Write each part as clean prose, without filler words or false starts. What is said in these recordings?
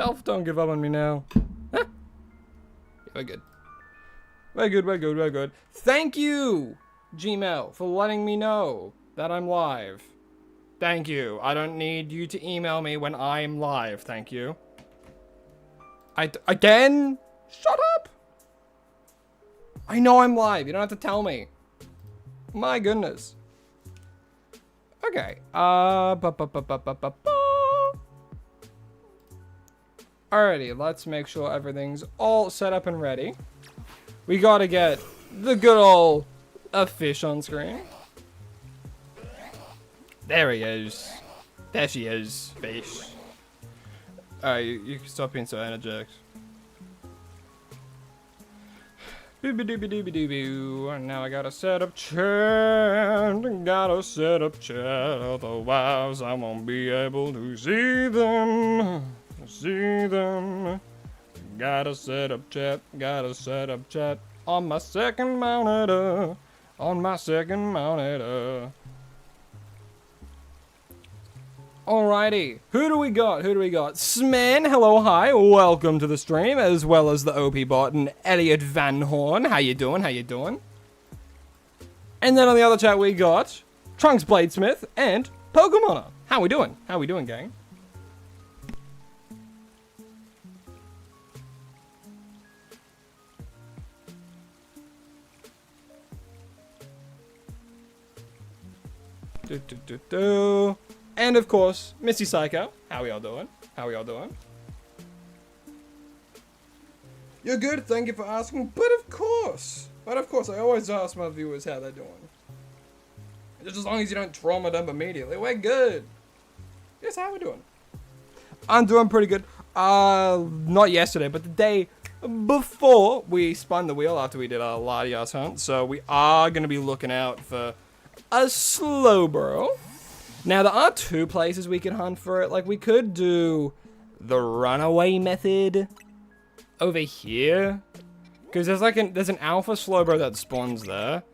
Elf, don't give up on me now. Huh? Yeah, we're good. We're good, we're good, we're good. Thank you, Gmail, for letting me know that I'm live. Thank you. I don't need you to email me when I'm live, thank you. Again? Shut up! I know I'm live, you don't have to tell me. My goodness. Okay, alrighty, let's make sure everything's all set up and ready. We gotta get the good old fish on screen. There he is. There she is, fish. Alright, you can stop being so energetic. Boo-ba-doo-ba-doo-ba-doo-boo. And now I gotta set up chat. Gotta set up chat. Otherwise, I won't be able to see them. See them. Gotta set up chat. Gotta set up chat. On my second monitor. On my second monitor. Alrighty, who do we got? Who do we got? Smen, hello, hi, welcome to the stream, as well as the OP bot and Elliot Van Horn. How you doing? How you doing? And then on the other chat we got Trunks Bladesmith and Pokémon. How we doing? How we doing, gang? And of course, Missy Psycho. How we all doing? How we all doing? You're good, thank you for asking. But of course, I always ask my viewers how they're doing. Just as long as you don't trauma dump immediately, we're good. Yes, how we doing? I'm doing pretty good. Not yesterday, but the day before we spun the wheel after we did our Latias hunt. So we are going to be looking out for a Slowbro. Now, there are two places we can hunt for it. Like, we could do the runaway method over here. Because there's an alpha Slowbro that spawns there.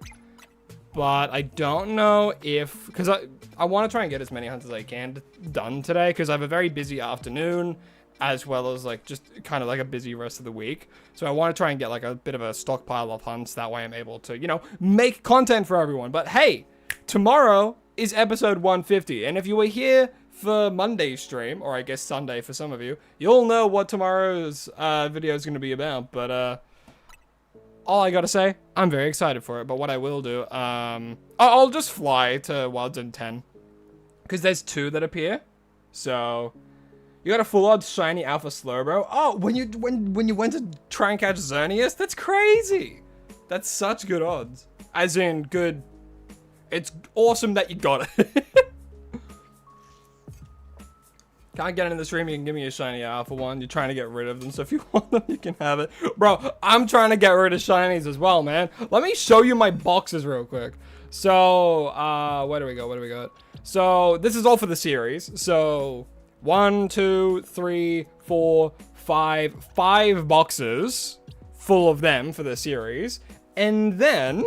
But I don't know if... Because I want to try and get as many hunts as I can done today. Because I have a very busy afternoon. As well as, like, just kind of like a busy rest of the week. So I want to try and get, like, a bit of a stockpile of hunts. That way I'm able to, you know, make content for everyone. But, hey, tomorrow is episode 150, and if you were here for Monday's stream, or I guess Sunday for some of you, you'll know what tomorrow's video is going to be about, but all I gotta say, I'm very excited for it. But what I will do, I'll just fly to Wilds in 10, because there's two that appear, so you got a full odds shiny alpha Slowbro. Oh, when you went to try and catch Xerneas, that's crazy. That's such good odds, as in good. It's awesome that you got it. Can't get into the stream, you can give me a shiny alpha one. You're trying to get rid of them, so if you want them, you can have it. Bro, I'm trying to get rid of shinies as well, man. Let me show you my boxes real quick. So, where do we go? What do we got? So, this is all for the series. So, 1, 2, 3, 4, 5. 5 boxes full of them for the series. And then...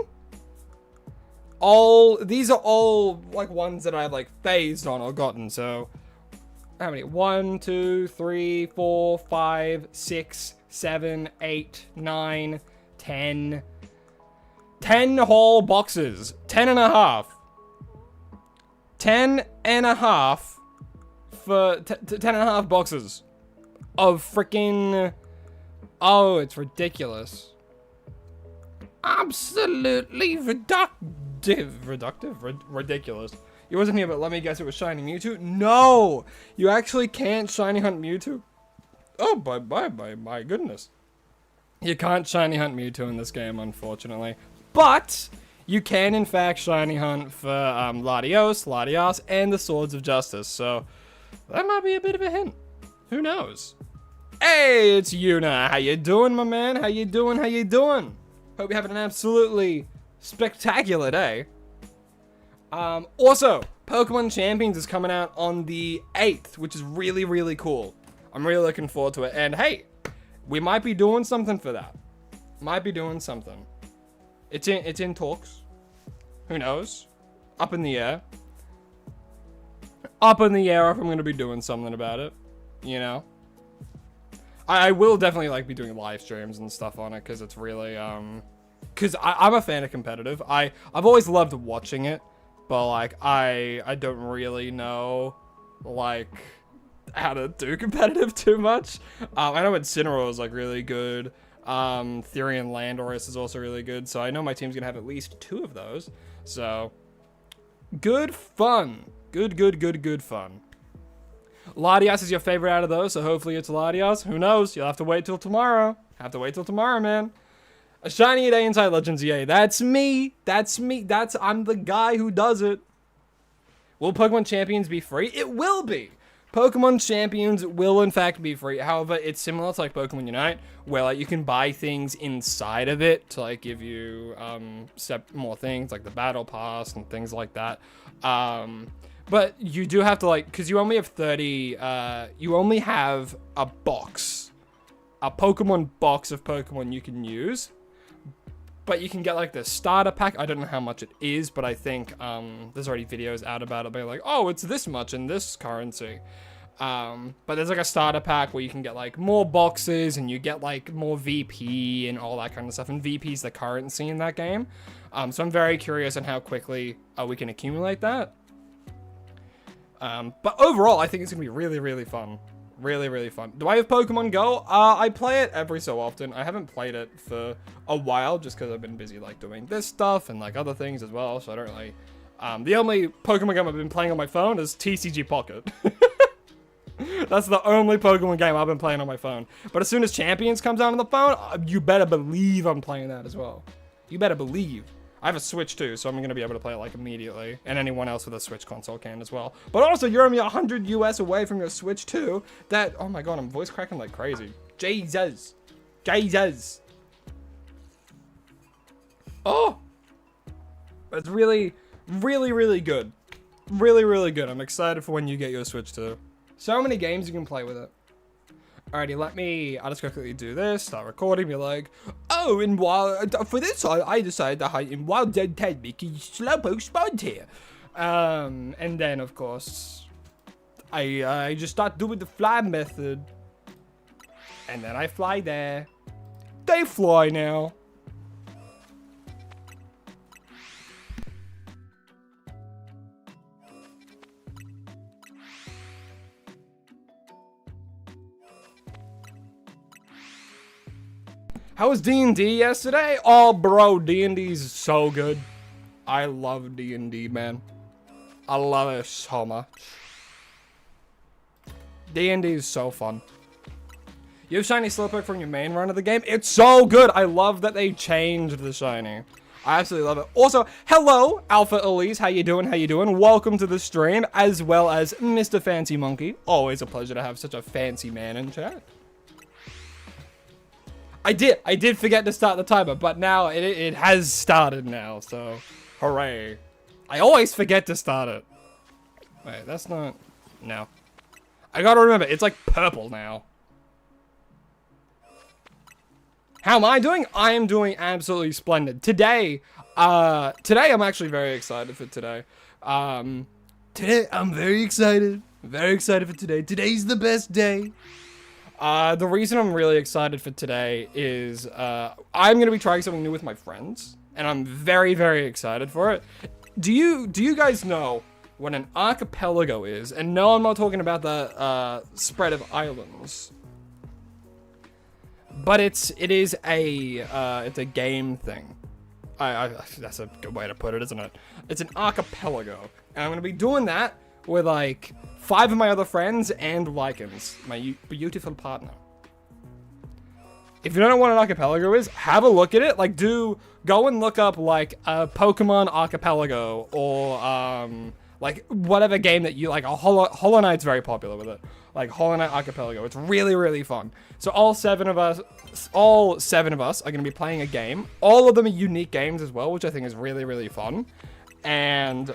these are all like ones that I've like phased on or gotten. So how many? 1, 2, 3, 4, 5, 6, 7, 8, 9, 10. 10 whole boxes. 10 and a half. 10 and a half for 10 and a half boxes of freaking. Oh, it's ridiculous. Absolutely ridiculous. You wasn't here, but let me guess, it was shiny Mewtwo? No! You actually can't shiny hunt Mewtwo. Oh, my goodness. You can't shiny hunt Mewtwo in this game, unfortunately. But, you can, in fact, shiny hunt for Latios, and the Swords of Justice. So, that might be a bit of a hint. Who knows? Hey, it's Yuna. How you doing, my man? How you doing? How you doing? Hope you're having an absolutely spectacular day. Also, Pokemon Champions is coming out on the 8th, which is really, really cool. I'm really looking forward to it. And hey, we might be doing something for that. Might be doing something. It's in talks. Who knows? Up in the air. Up in the air if I'm going to be doing something about it. You know? I will definitely like be doing live streams and stuff on it because it's really because I'm a fan of competitive. I've always loved watching it, but like I don't really know like how to do competitive too much. I know Incineroar is like really good. Therian Landorus is also really good, so I know my team's gonna have at least 2 of those. So good fun. Good fun. Latias is your favorite out of those, so hopefully it's Latias. Who knows? You'll have to wait till tomorrow. Man. A shiny a day inside Legends EA. That's me. I'm the guy who does it. Will Pokemon Champions be free? It will be. Pokemon Champions will in fact be free. However, it's similar to like Pokemon Unite, where like you can buy things inside of it to like give you more things like the Battle Pass and things like that. But you do have to like, because you only have 30, you only have a Pokemon box of Pokemon you can use. But you can get like the starter pack. I don't know how much it is, but I think there's already videos out about it being like, oh, it's this much in this currency. But there's like a starter pack where you can get like more boxes and you get like more VP and all that kind of stuff. And VP is the currency in that game. So I'm very curious on how quickly we can accumulate that. But overall, I think it's gonna be really fun. Really fun. Do I have Pokemon Go? I play it every so often. I haven't played it for a while just because I've been busy like doing this stuff and like other things as well. So I don't really. The only Pokemon game I've been playing on my phone is TCG Pocket. That's the only Pokemon game I've been playing on my phone. But as soon as Champions comes out on the phone, you better believe I'm playing that as well. You better believe. I have a Switch too, so I'm going to be able to play it like immediately. And anyone else with a Switch console can as well. But also, you're only 100 US away from your Switch too. That, oh my god, I'm voice cracking like crazy. Jesus. Oh! It's really good. Really good. I'm excited for when you get your Switch too. So many games you can play with it. Alrighty, I'll just quickly do this, start recording, be like, oh, and while, for this I decided to hide in Wild Dead Ted because Slowpoke spawned here. And then, of course, I just start doing the fly method. And then I fly there. They fly now. How was D&D yesterday? Oh, bro, D&D's so good. I love D&D, man. I love it so much. D&D is so fun. You have shiny Slowpoke from your main run of the game? It's so good. I love that they changed the shiny. I absolutely love it. Also, hello, Alpha Elise. How you doing? Welcome to the stream, as well as Mr. Fancy Monkey. Always a pleasure to have such a fancy man in chat. I did forget to start the timer, but now it has started now, so hooray. I always forget to start it. Wait, that's not, no. I gotta remember, it's like purple now. How am I doing? I am doing absolutely splendid. Today I'm actually very excited for today. Today I'm very excited for today. Today's the best day. The reason I'm really excited for today is I'm going to be trying something new with my friends, and I'm very excited for it. Do you guys know what an archipelago is? And no, I'm not talking about the spread of islands, but it's a game thing. That's a good way to put it, isn't it? It's an archipelago, and I'm going to be doing that with like 5 of my other friends and Ekans, my beautiful partner. If you don't know what an archipelago is, have a look at it. Like, go and look up like a Pokemon archipelago or like whatever game that you like. Hollow Knight's very popular with it. Like Hollow Knight Archipelago. It's really fun. So all seven of us are gonna be playing a game. All of them are unique games as well, which I think is really fun. And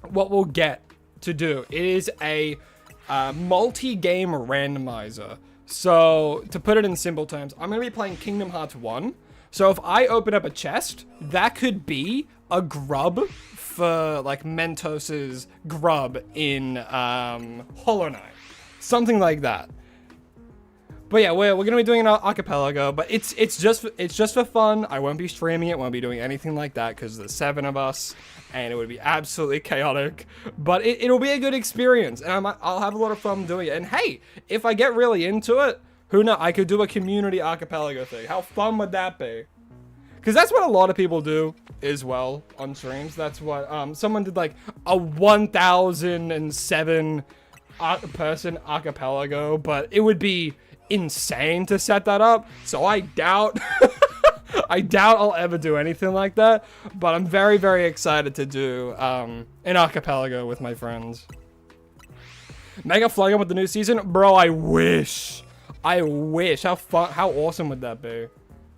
what we'll get to do is a multi-game randomizer. So to put it in simple terms, I'm going to be playing Kingdom Hearts 1. So if I open up a chest, that could be a grub for like Mentos's grub in Hollow Knight. Something like that. But yeah, we're gonna be doing an archipelago, but it's just for fun. I won't be streaming it, won't be doing anything like that because there's 7 of us, and it would be absolutely chaotic. But it'll be a good experience, and I'll have a lot of fun doing it. And hey, if I get really into it, who knows? I could do a community archipelago thing. How fun would that be? Because that's what a lot of people do as well on streams. That's what someone did, like a 1007 person archipelago, but it would be insane to set that up, so I doubt I doubt I'll ever do anything like that, but I'm very, very excited to do an archipelago with my friends. Mega Flygon with the new season? Bro, I wish. How fun, how awesome would that be?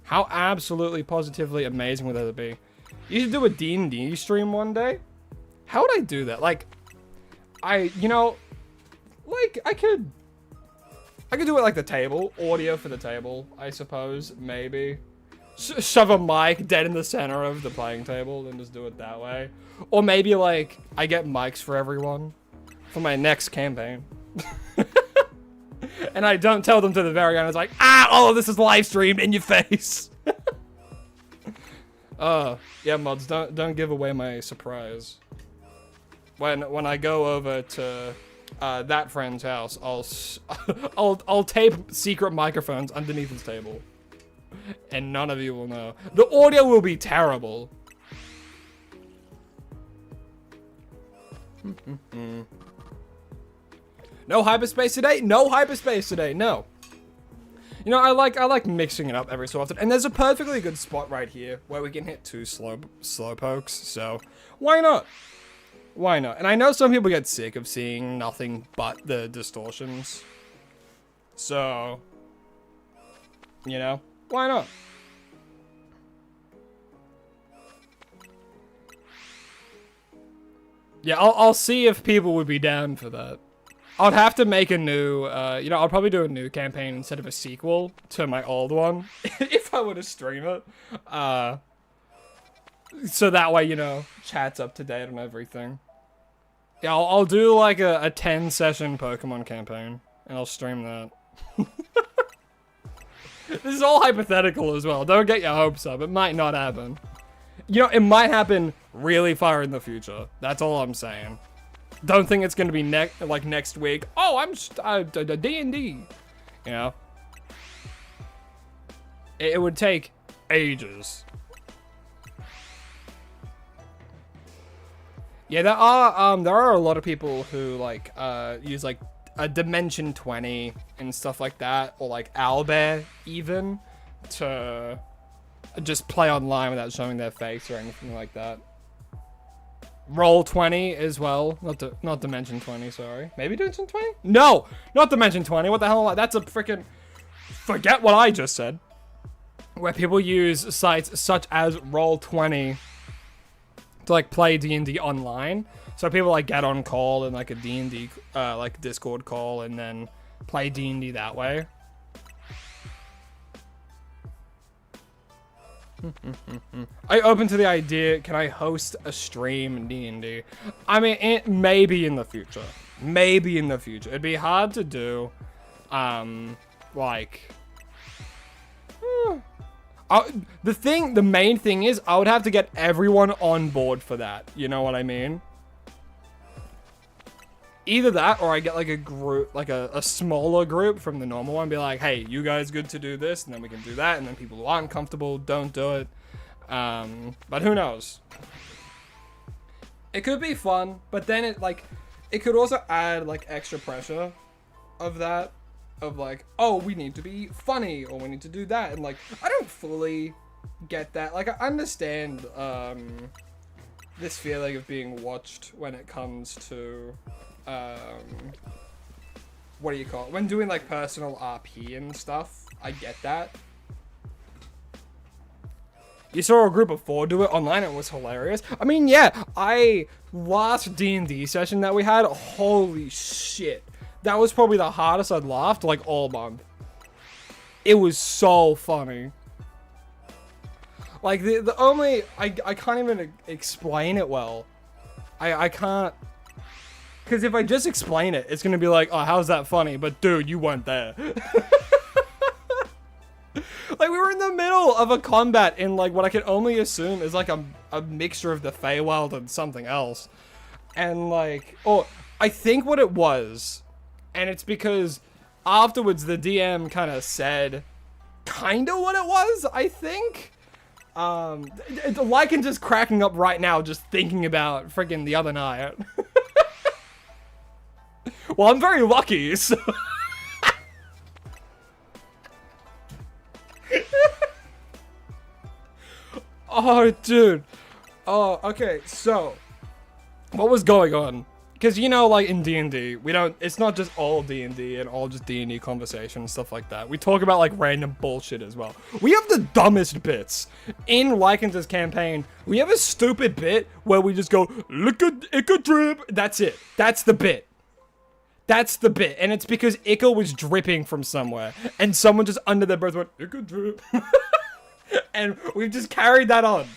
How absolutely positively amazing would that be? You should do a D&D stream one day. How would I do that? Like, I could do it like the table, audio for the table, I suppose, maybe. Shove a mic dead in the center of the playing table and just do it that way. Or maybe like, I get mics for everyone for my next campaign. And I don't tell them to the very end, it's like, all of this is live streamed in your face. Yeah, mods, don't give away my surprise. When I go over to that friend's house, I'll tape secret microphones underneath his table, and none of you will know. The audio will be terrible. No hyperspace today? No hyperspace today. No. You know, I like mixing it up every so often, and there's a perfectly good spot right here where we can hit 2 slowpokes. So why not? Why not? And I know some people get sick of seeing nothing but the distortions. So, you know, why not? Yeah, I'll see if people would be down for that. I'd have to make a new, you know, I'll probably do a new campaign instead of a sequel to my old one. If I were to stream it. So that way, you know, chat's up to date on everything. Yeah, I'll do like a 10-session Pokemon campaign, and I'll stream that. This is all hypothetical as well. Don't get your hopes up. It might not happen. You know, it might happen really far in the future. That's all I'm saying. Don't think it's going to be next week. Oh, I'm D&D. You know? It would take ages. Yeah, there are a lot of people who like use like a Dimension 20 and stuff like that, or like Owlbear even, to just play online without showing their face or anything like that. Roll 20 as well, not Dimension 20, sorry. Maybe Dimension 20? No, not Dimension 20. What the hell? That's a freaking, forget what I just said. Where people use sites such as Roll 20 to like play D&D online. So people like get on call in like a D&D like Discord call and then play D&D that way. I open to the idea, can I host a stream in D&D? I mean, maybe in the future. Maybe in the future. It'd be hard to do. Like... the main thing is, I would have to get everyone on board for that. You know what I mean? Either that, or I get like a group, like a smaller group from the normal one, be like, hey, you guys good to do this? And then we can do that, and then people who aren't comfortable don't do it. But who knows? It could be fun, but then it could also add like extra pressure of that. Of like, oh, we need to be funny, or we need to do that, and like, I don't fully get that. Like, I understand this feeling of being watched when it comes to what do you call it? When doing like personal RP and stuff, I get that. You saw a group of 4 do it online, it was hilarious. I mean, yeah, last D&D session that we had, holy shit. That was probably the hardest I'd laughed like all month. It was so funny. Like the only I can't even explain it well. I can't, because if I just explain it, it's gonna be like, oh, how's that funny? But dude, you weren't there. Like, we were in the middle of a combat in, like, what I can only assume is, like, a mixture of the Feywild and something else. And, like, I think what it was, and it's because afterwards the DM kind of said kind of what it was, I think. Lycan's just cracking up right now just thinking about freaking the other night. Well, I'm very lucky, so... Oh, dude. Oh, okay, so... What was going on? Because, you know, like, in D&D, we don't... It's not just all D&D and all just D&D conversation and stuff like that. We talk about, like, random bullshit as well. We have the dumbest bits. In Lycan's campaign, we have a stupid bit where we just go, look at Ica drip. That's it. That's the bit. That's the bit. And it's because Ica was dripping from somewhere. And someone just under their breath went, Ica drip. And we've just carried that on.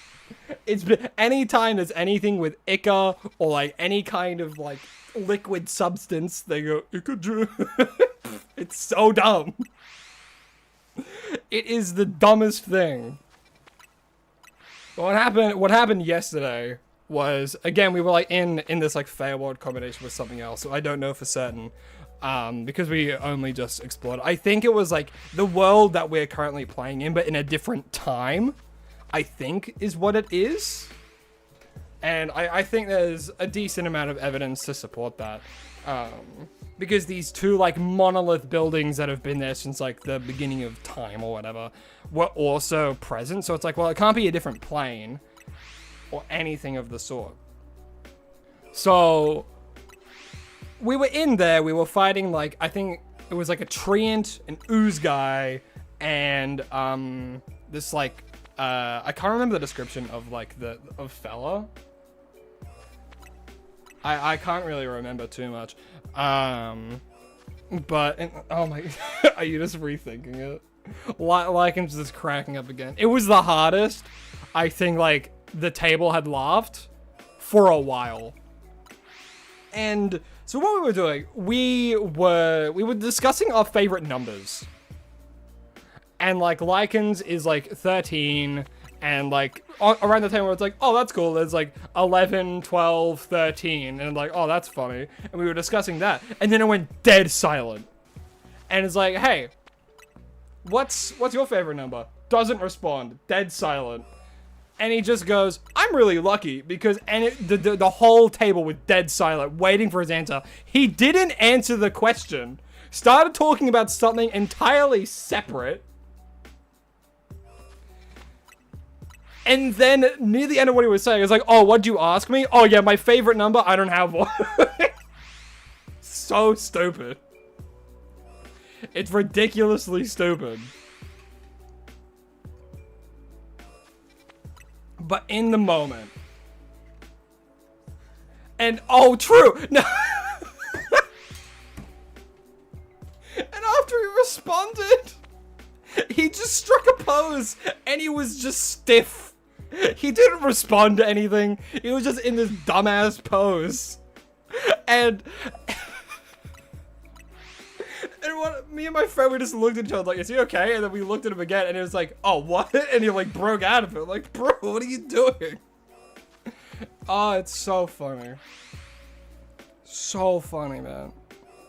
It's been anytime there's anything with Ica or like any kind of like liquid substance, they go Ica drip. It's so dumb. It is the dumbest thing. What happened yesterday was, again, we were like in this like Feywild combination with something else, so I don't know for certain. Because we only just explored. I think it was like the world that we're currently playing in, but in a different time, I think is what it is. And I think there's a decent amount of evidence to support that. Because these two like monolith buildings that have been there since like the beginning of time or whatever were also present. So it's like, well, it can't be a different plane or anything of the sort. So we were in there, we were fighting like, I think it was like a treant, an ooze guy, and this like, I can't remember the description of like of fella. I can't really remember too much. But, oh my, are you just rethinking it? Lycan's just cracking up again. It was the hardest. I think like the table had laughed for a while. And so what we were doing, we were discussing our favorite numbers. And like Lycan's is like 13, and like around the table where it's like, oh, that's cool. There's like 11, 12, 13, and like, oh, that's funny. And we were discussing that, and then it went dead silent. And it's like, hey, what's your favorite number? Doesn't respond, dead silent. And he just goes, I'm really lucky because the whole table was dead silent, waiting for his answer. He didn't answer the question. Started talking about something entirely separate. And then near the end of what he was saying, it's like, oh, what'd you ask me? Oh, yeah, my favorite number? I don't have one. So stupid. It's ridiculously stupid. But in the moment. And, oh, true. No. And after he responded, he just struck a pose and he was just stiff. He didn't respond to anything. He was just in this dumbass pose. And me and my friend, we just looked at each other like, is he okay? And then we looked at him again and it was like, oh, what? And he like broke out of it. Like, bro, what are you doing? Oh, it's so funny. So funny, man.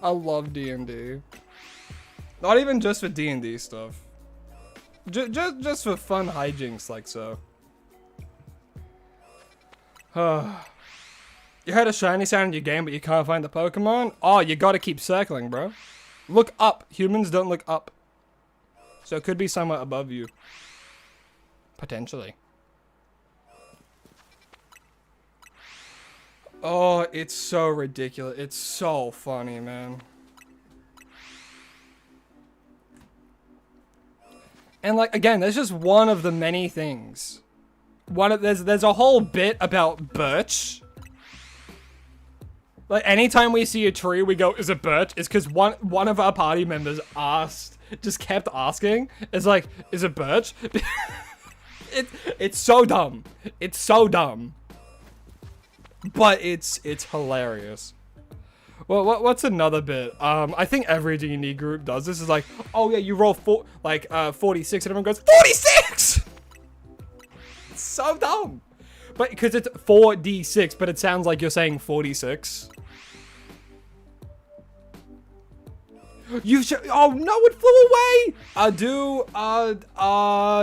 I love D&D. Not even just for D&D stuff. Just for fun hijinks like so. You heard a shiny sound in your game, but you can't find the Pokemon? Oh, you gotta keep circling, bro. Look up. Humans don't look up. So it could be somewhere above you. Potentially. Oh, it's so ridiculous. It's so funny, man. And like, again, there's just one of the many things. There's a whole bit about birch. Like, anytime we see a tree, we go, is it birch? It's because one of our party members just kept asking. It's like, is it birch? It's so dumb. It's so dumb. But it's hilarious. Well, what's another bit? I think every D&D group does this. Is like, oh yeah, you roll 46, and everyone goes 46. It's so dumb. But because it's 4d6, but it sounds like you're saying 46. You should. Oh no, it flew away.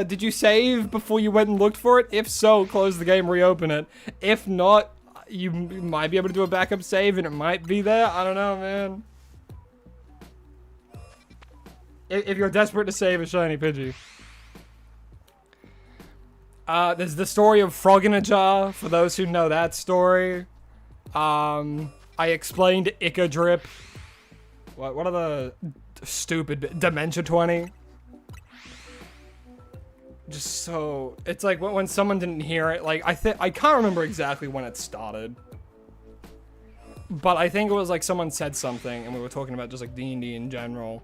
Did you save before you went and looked for it? If so, close the game, reopen it. If not, you might be able to do a backup save and it might be there. I don't know, man. If you're desperate to save a shiny Pidgey. There's the story of Frog in a Jar, for those who know that story. I explained Ica Drip. What are the stupid Dementia 20? Just so it's like when someone didn't hear it, like I can't remember exactly when it started. But I think it was like someone said something and we were talking about just like D&D in general.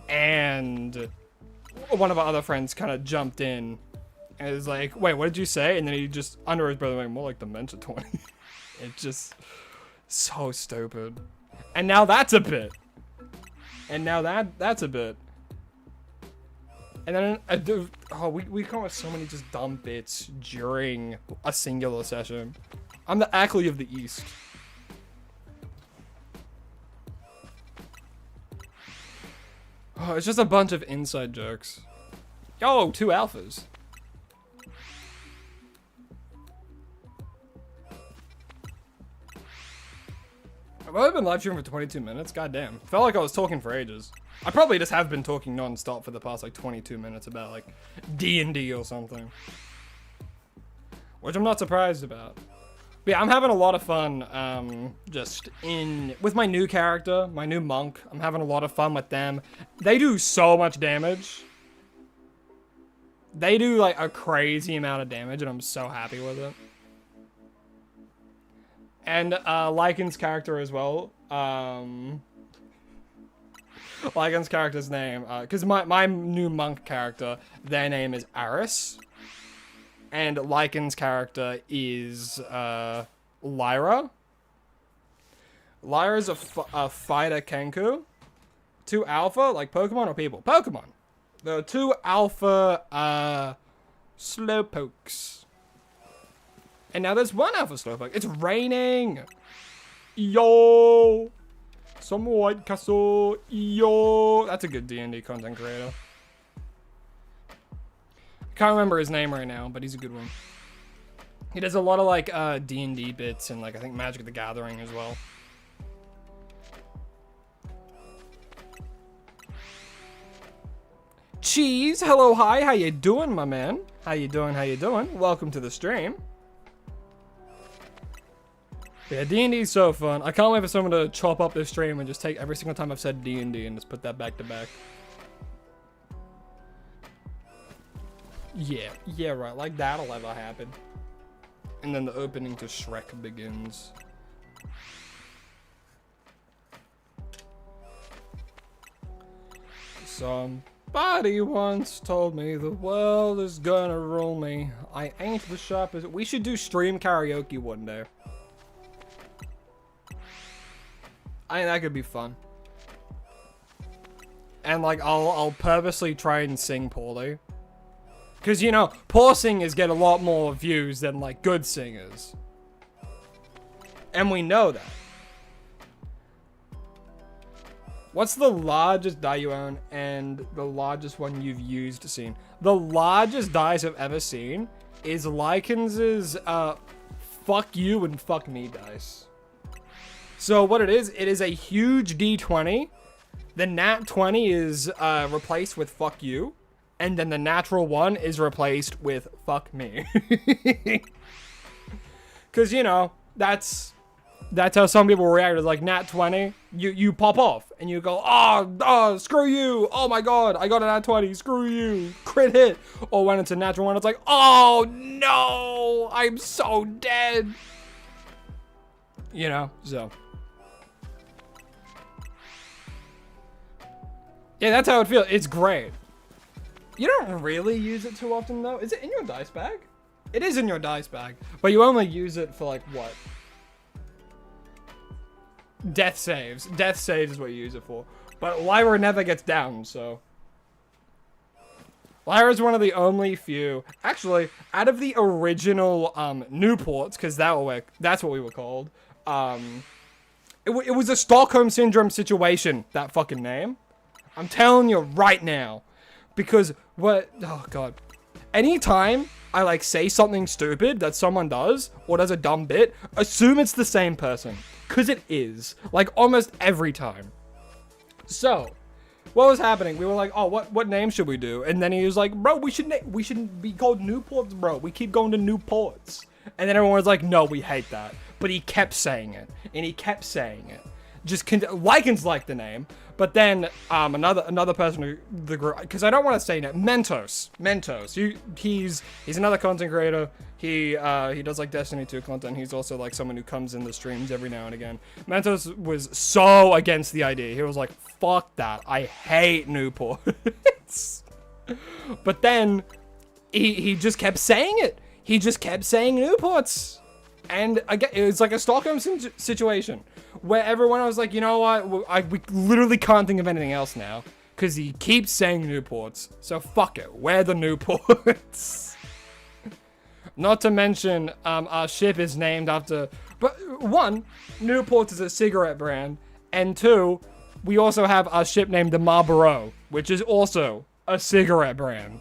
And one of our other friends kind of jumped in and was like, wait, what did you say? And then he just, under his breath, like, more like Dementia 20. It's just so stupid. And now that's a bit. And now that's a bit. And then, we come up with so many just dumb bits during a singular session. I'm the Ackley of the East. Oh, it's just a bunch of inside jokes. Yo, 2 alphas. Have I been live streaming for 22 minutes? God damn. Felt like I was talking for ages. I probably just have been talking non-stop for the past like 22 minutes about like D&D or something. Which I'm not surprised about. But yeah, I'm having a lot of fun with my new character, my new monk. I'm having a lot of fun with them. They do so much damage. They do like a crazy amount of damage and I'm so happy with it. And Lycan's character as well. Lycan's character's name, because my new monk character, their name is Aris. And Lycan's character is Lyra. Lyra's a fighter Kenku. 2 alpha, like Pokemon or people? Pokemon. There are 2 alpha Slowpokes. And now there's 1 alpha Slowpoke. It's raining. Yo. Some White Castle. Yo. That's a good D&D content creator. Can't remember his name right now, but he's a good one. He does a lot of like D&D bits and like I think Magic the Gathering as well. Cheese, hello, hi, how you doing, my man? How you doing, how you doing? Welcome to the stream. Yeah, D&D is so fun. I can't wait for someone to chop up this stream and just take every single time I've said D&D and just put that back to back. Yeah, right, like that'll ever happen. And then the opening to Shrek begins. Somebody once told me the world is gonna rule me. I ain't the sharpest. We should do stream karaoke one day. I think that could be fun. And like, I'll purposely try and sing poorly. Because, you know, poor singers get a lot more views than like good singers. And we know that. What's the largest die you own and the largest one you've used seen? The largest dice I've ever seen is Lycan's fuck you and fuck me dice. So what it is a huge D20. The nat 20 is replaced with fuck you. And then the natural 1 is replaced with fuck me. Because, you know, that's how some people react. It's like nat 20, you pop off and you go, oh, screw you. Oh my God, I got a nat 20, screw you. Crit hit. Or when it's a natural 1, it's like, oh no, I'm so dead. You know, so. Yeah, that's how it feels. It's great. You don't really use it too often, though. Is it in your dice bag? It is in your dice bag, but you only use it for, like, what? Death saves. Death saves is what you use it for. But Lyra never gets down, so. Lyra's one of the only few, actually, out of the original Newports, because that's what we were called. It was a Stockholm Syndrome situation, that fucking name. I'm telling you right now. Because oh god. Anytime I like say something stupid that someone does, or does a dumb bit, assume it's the same person. Because it is. Like almost every time. So, what was happening? We were like, oh, what name should we do? And then he was like, bro, we should be called Newports, bro. We keep going to Newports. And then everyone was like, no, we hate that. But he kept saying it. And he kept saying it. Just Lycans liked the name. But then another person in the group, because I don't want to say it, Mentos. He's another content creator. He does like Destiny 2 content. He's also like someone who comes in the streams every now and again. Mentos was so against the idea. He was like, fuck that. I hate Newports. But then he just kept saying it. He just kept saying Newports. And again, it was like a Stockholm situation where everyone was like, you know what? We literally can't think of anything else now because he keeps saying Newports. So fuck it. We're the Newports. Not to mention, our ship is named after, but one, Newports is a cigarette brand. And two, we also have our ship named the Marlboro, which is also a cigarette brand.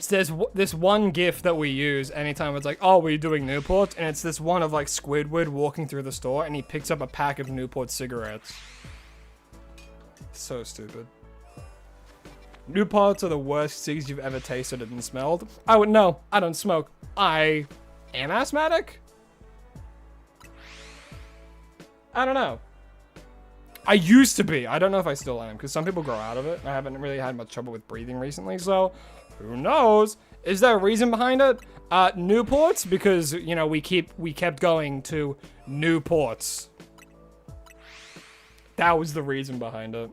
So there's this one gif that we use anytime it's like, oh, we're doing Newports, and it's this one of like Squidward walking through the store, and he picks up a pack of Newport cigarettes. So stupid. Newports are the worst cigs you've ever tasted and smelled. I don't smoke. I am asthmatic? I don't know. I used to be. I don't know if I still am, because some people grow out of it. I haven't really had much trouble with breathing recently, so who knows? Is there a reason behind it? Newports, because, you know, we kept going to Newports. That was the reason behind it.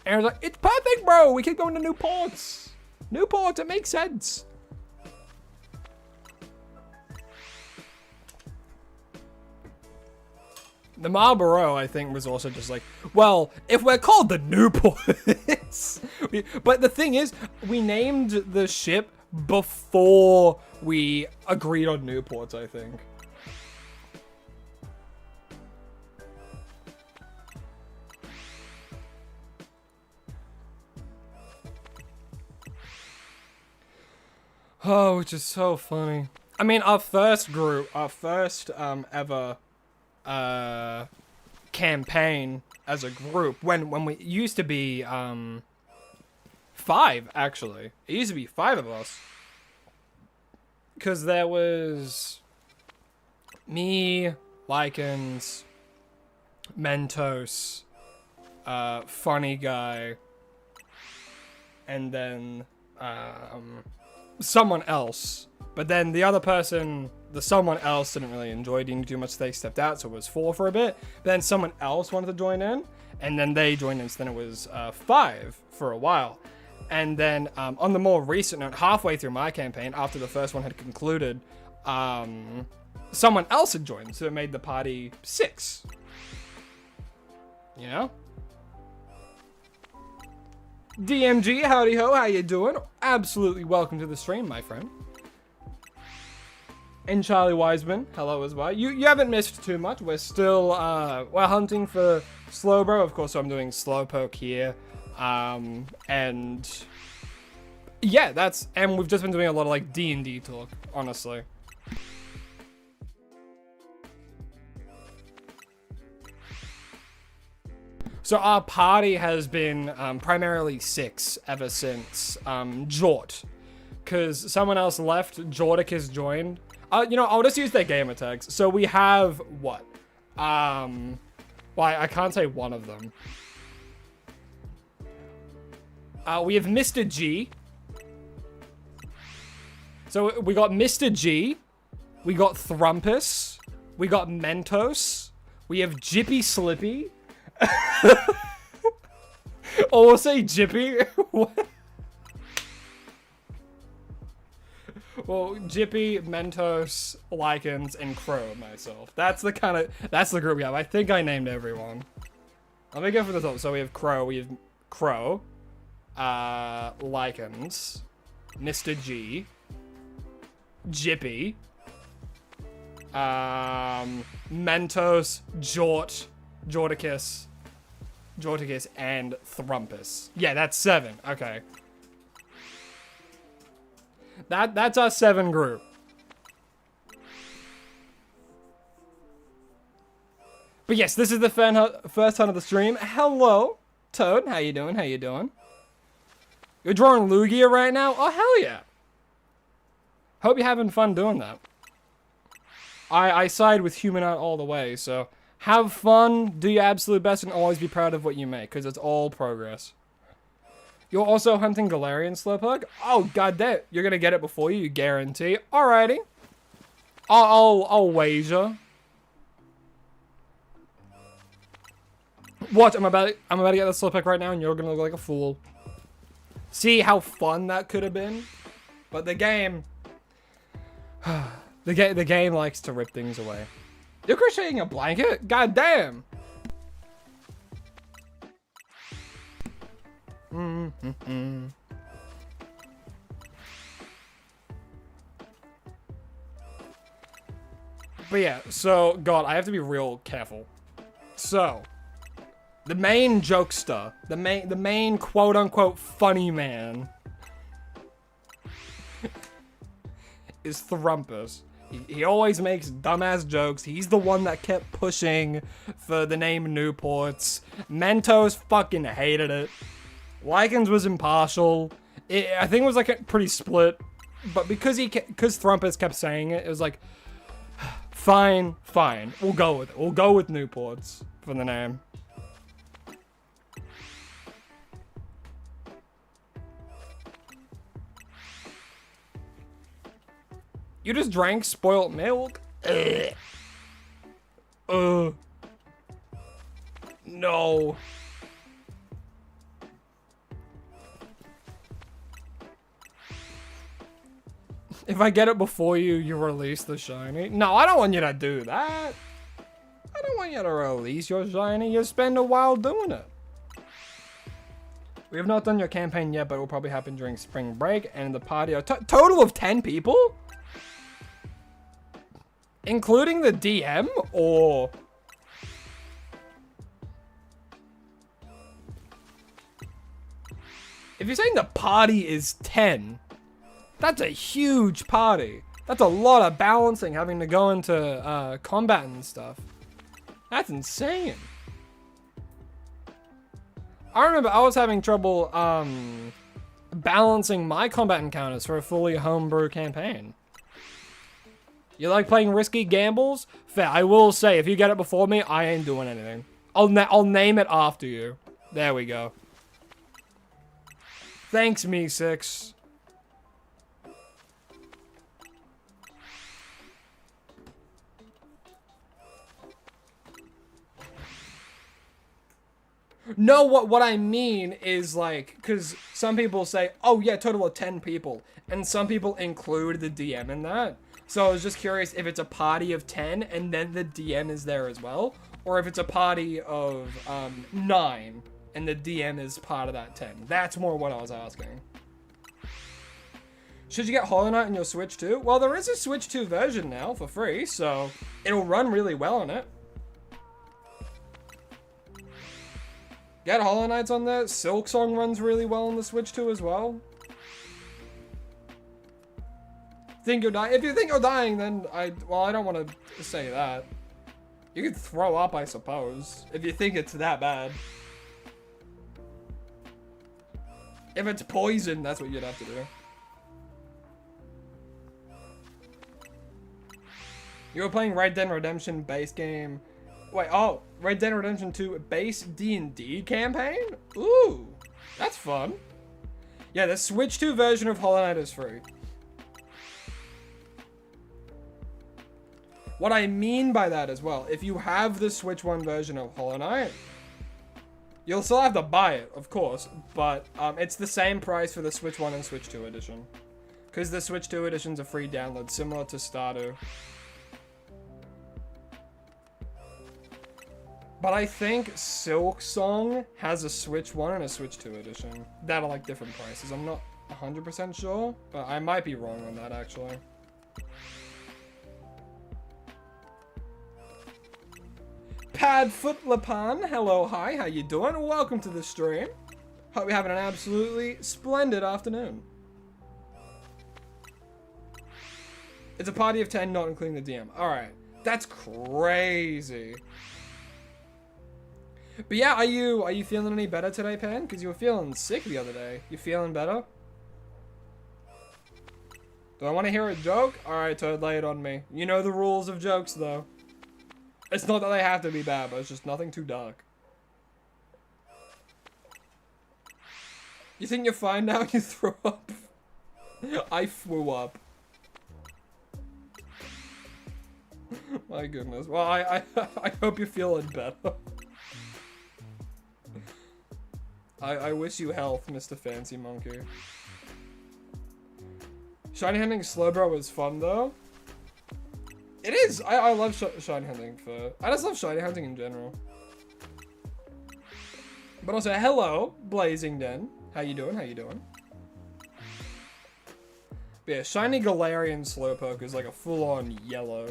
And I was like, it's perfect, bro. We keep going to Newports. Newports, it makes sense. The Marlboro, I think, was also just like, well, if we're called the Newports. But the thing is, we named the ship before we agreed on Newports, I think. Oh, which is so funny. I mean, our first ever campaign as a group, when we used to be 5, actually. It used to be 5 of us. Because there was me, Lycans, Mentos, Funny Guy, and then someone else. But then the other person, the someone else didn't really enjoy doing too much, so they stepped out, so it was 4 for a bit. But then someone else wanted to join in, and then they joined in, so then it was 5 for a while. And then on the more recent note, halfway through my campaign, after the first one had concluded, someone else had joined, so it made the party 6. You know? DMG, howdy ho, how you doing? Absolutely welcome to the stream, my friend. And Charlie Wiseman, hello as well. You haven't missed too much. We're still, we're hunting for Slowbro. Of course, I'm doing Slowpoke here. And yeah, and we've just been doing a lot of like D&D talk, honestly. So our party has been primarily 6 ever since Jort. Because someone else left, Jordic has joined. You know, I'll just use their gamer tags. So we have, what? Well, I can't say one of them. We have Mr. G. So we got Mr. G. We got Thrumpus. We got Mentos. We have Jippy Slippy. Or we'll say Jippy. Well, Jippy, Mentos, Lycans, and Crow myself. That's the group we have. I think I named everyone. Let me go for the top. So we have Crow, Lycans, Mr. G, Jippy, Mentos, Jordicus, and Thrumpus. Yeah, that's 7. Okay. That's our 7 group. But yes, this is the first time of the stream. Hello, Toad. How you doing? How you doing? You're drawing Lugia right now? Oh, hell yeah. Hope you're having fun doing that. I side with human art all the way, so have fun, do your absolute best, and always be proud of what you make, because it's all progress. You're also hunting Galarian Slowpoke? Oh, goddamn. You're going to get it before you guarantee. Alrighty. I'll wager. Watch, I'm about to get the Slowpoke right now, and you're going to look like a fool. See how fun that could have been? But the game... the game likes to rip things away. You're crocheting a blanket? God damn! But yeah, so, God, I have to be real careful. So, the main jokester, the main quote-unquote funny man is Thrumpus. He always makes dumbass jokes. He's the one that kept pushing for the name Newports. Mentos fucking hated it. Lycans was impartial. I think it was like pretty split. But because Thrumpus kept saying it, it was like, fine. We'll go with it. We'll go with Newports for the name. You just drank spoiled milk? No. If I get it before you release the shiny. No, I don't want you to do that. I don't want you to release your shiny. You spend a while doing it. We have not done your campaign yet, but it will probably happen during spring break. And the party are total of 10 people? Including the DM, or... If you're saying the party is 10, that's a huge party. That's a lot of balancing, having to go into combat and stuff. That's insane. I remember I was having trouble balancing my combat encounters for a fully homebrew campaign. You like playing risky gambles? Fair. I will say, if you get it before me, I ain't doing anything. I'll name it after you. There we go. Thanks, Me6. No, what I mean is like, because some people say, oh yeah, total of 10 people. And some people include the DM in that. So I was just curious if it's a party of 10 and then the DM is there as well. Or if it's a party of 9 and the DM is part of that 10. That's more what I was asking. Should you get Hollow Knight on your Switch too? Well, there is a Switch 2 version now for free, so it'll run really well on it. Get Hollow Knights on there. Silk Song runs really well on the Switch 2 as well. Think you're dying? If you think you're dying, then I don't want to say that. You could throw up, I suppose, if you think it's that bad. If it's poison, that's what you'd have to do. You were playing Red Dead Redemption base game. Wait, oh, Red Dead Redemption 2 base D&D campaign? Ooh, that's fun. Yeah, the Switch 2 version of Hollow Knight is free. What I mean by that as well, if you have the Switch 1 version of Hollow Knight, you'll still have to buy it, of course, but it's the same price for the Switch 1 and Switch 2 edition. Because the Switch 2 edition's a free download, similar to Stardew. But I think Silk Song has a Switch 1 and a Switch 2 edition. That are like different prices. I'm not 100% sure, but I might be wrong on that actually. Padfootlapan, hello, hi, how you doing? Welcome to the stream. Hope you're having an absolutely splendid afternoon. It's a party of 10, not including the DM. Alright, that's crazy. But yeah, are you feeling any better today, Pan? Because you were feeling sick the other day. You feeling better? Do I want to hear a joke? Alright, Toad, lay it on me. You know the rules of jokes, though. It's not that they have to be bad, but it's just nothing too dark. You think you're fine now? You threw up? I flew up. My goodness. Well, I hope you're feeling better. I wish you health, Mr. Fancy Monkey. Shiny hunting Slowbro was fun, though. It is! I love shiny hunting for... I just love shiny hunting in general. But also, hello, Blazing Den. How you doing? How you doing? But yeah, shiny Galarian Slowpoke is like a full-on yellow.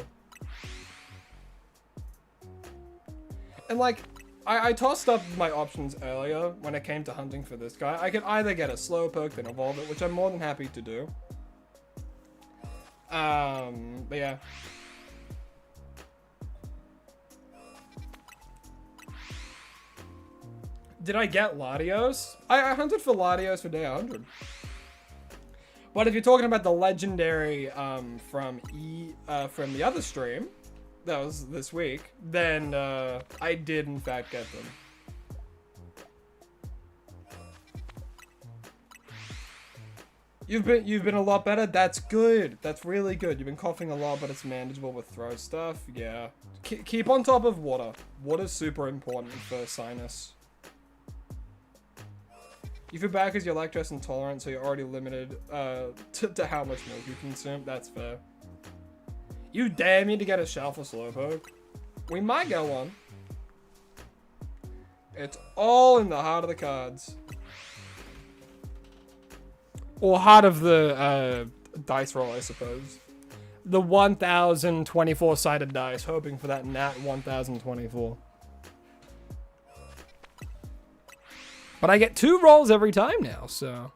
And like, I tossed up my options earlier when it came to hunting for this guy. I could either get a Slowpoke, then evolve it, which I'm more than happy to do. But yeah. Did I get Latios? I hunted for Latios for day 100. But if you're talking about the legendary from the other stream, that was this week, then I did in fact get them. You've been a lot better. That's good. That's really good. You've been coughing a lot, but it's manageable with throat stuff. Yeah. Keep on top of water. Water's super important for sinus. You feel bad because you're lactose intolerant, so you're already limited to how much milk you consume. That's fair. You dare me to get a shell for Slowpoke? We might get one. It's all in the heart of the cards. Or heart of the dice roll, I suppose. The 1024-sided dice, hoping for that nat 1024. But I get 2 rolls every time now, so...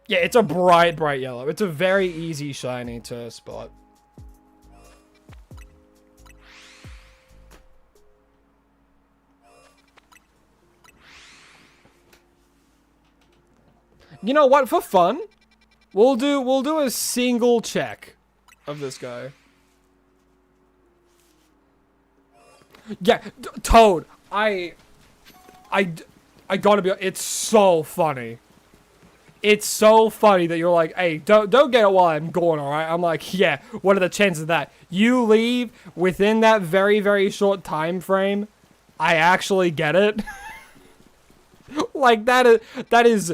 Yeah, it's a bright, bright yellow. It's a very easy shiny to spot. You know what? For fun, we'll do a single check of this guy. Yeah, Toad, I gotta be, it's so funny. It's so funny that you're like, hey, don't get it while I'm going, alright? I'm like, yeah, what are the chances of that? You leave within that very, very short time frame, I actually get it. Like, that is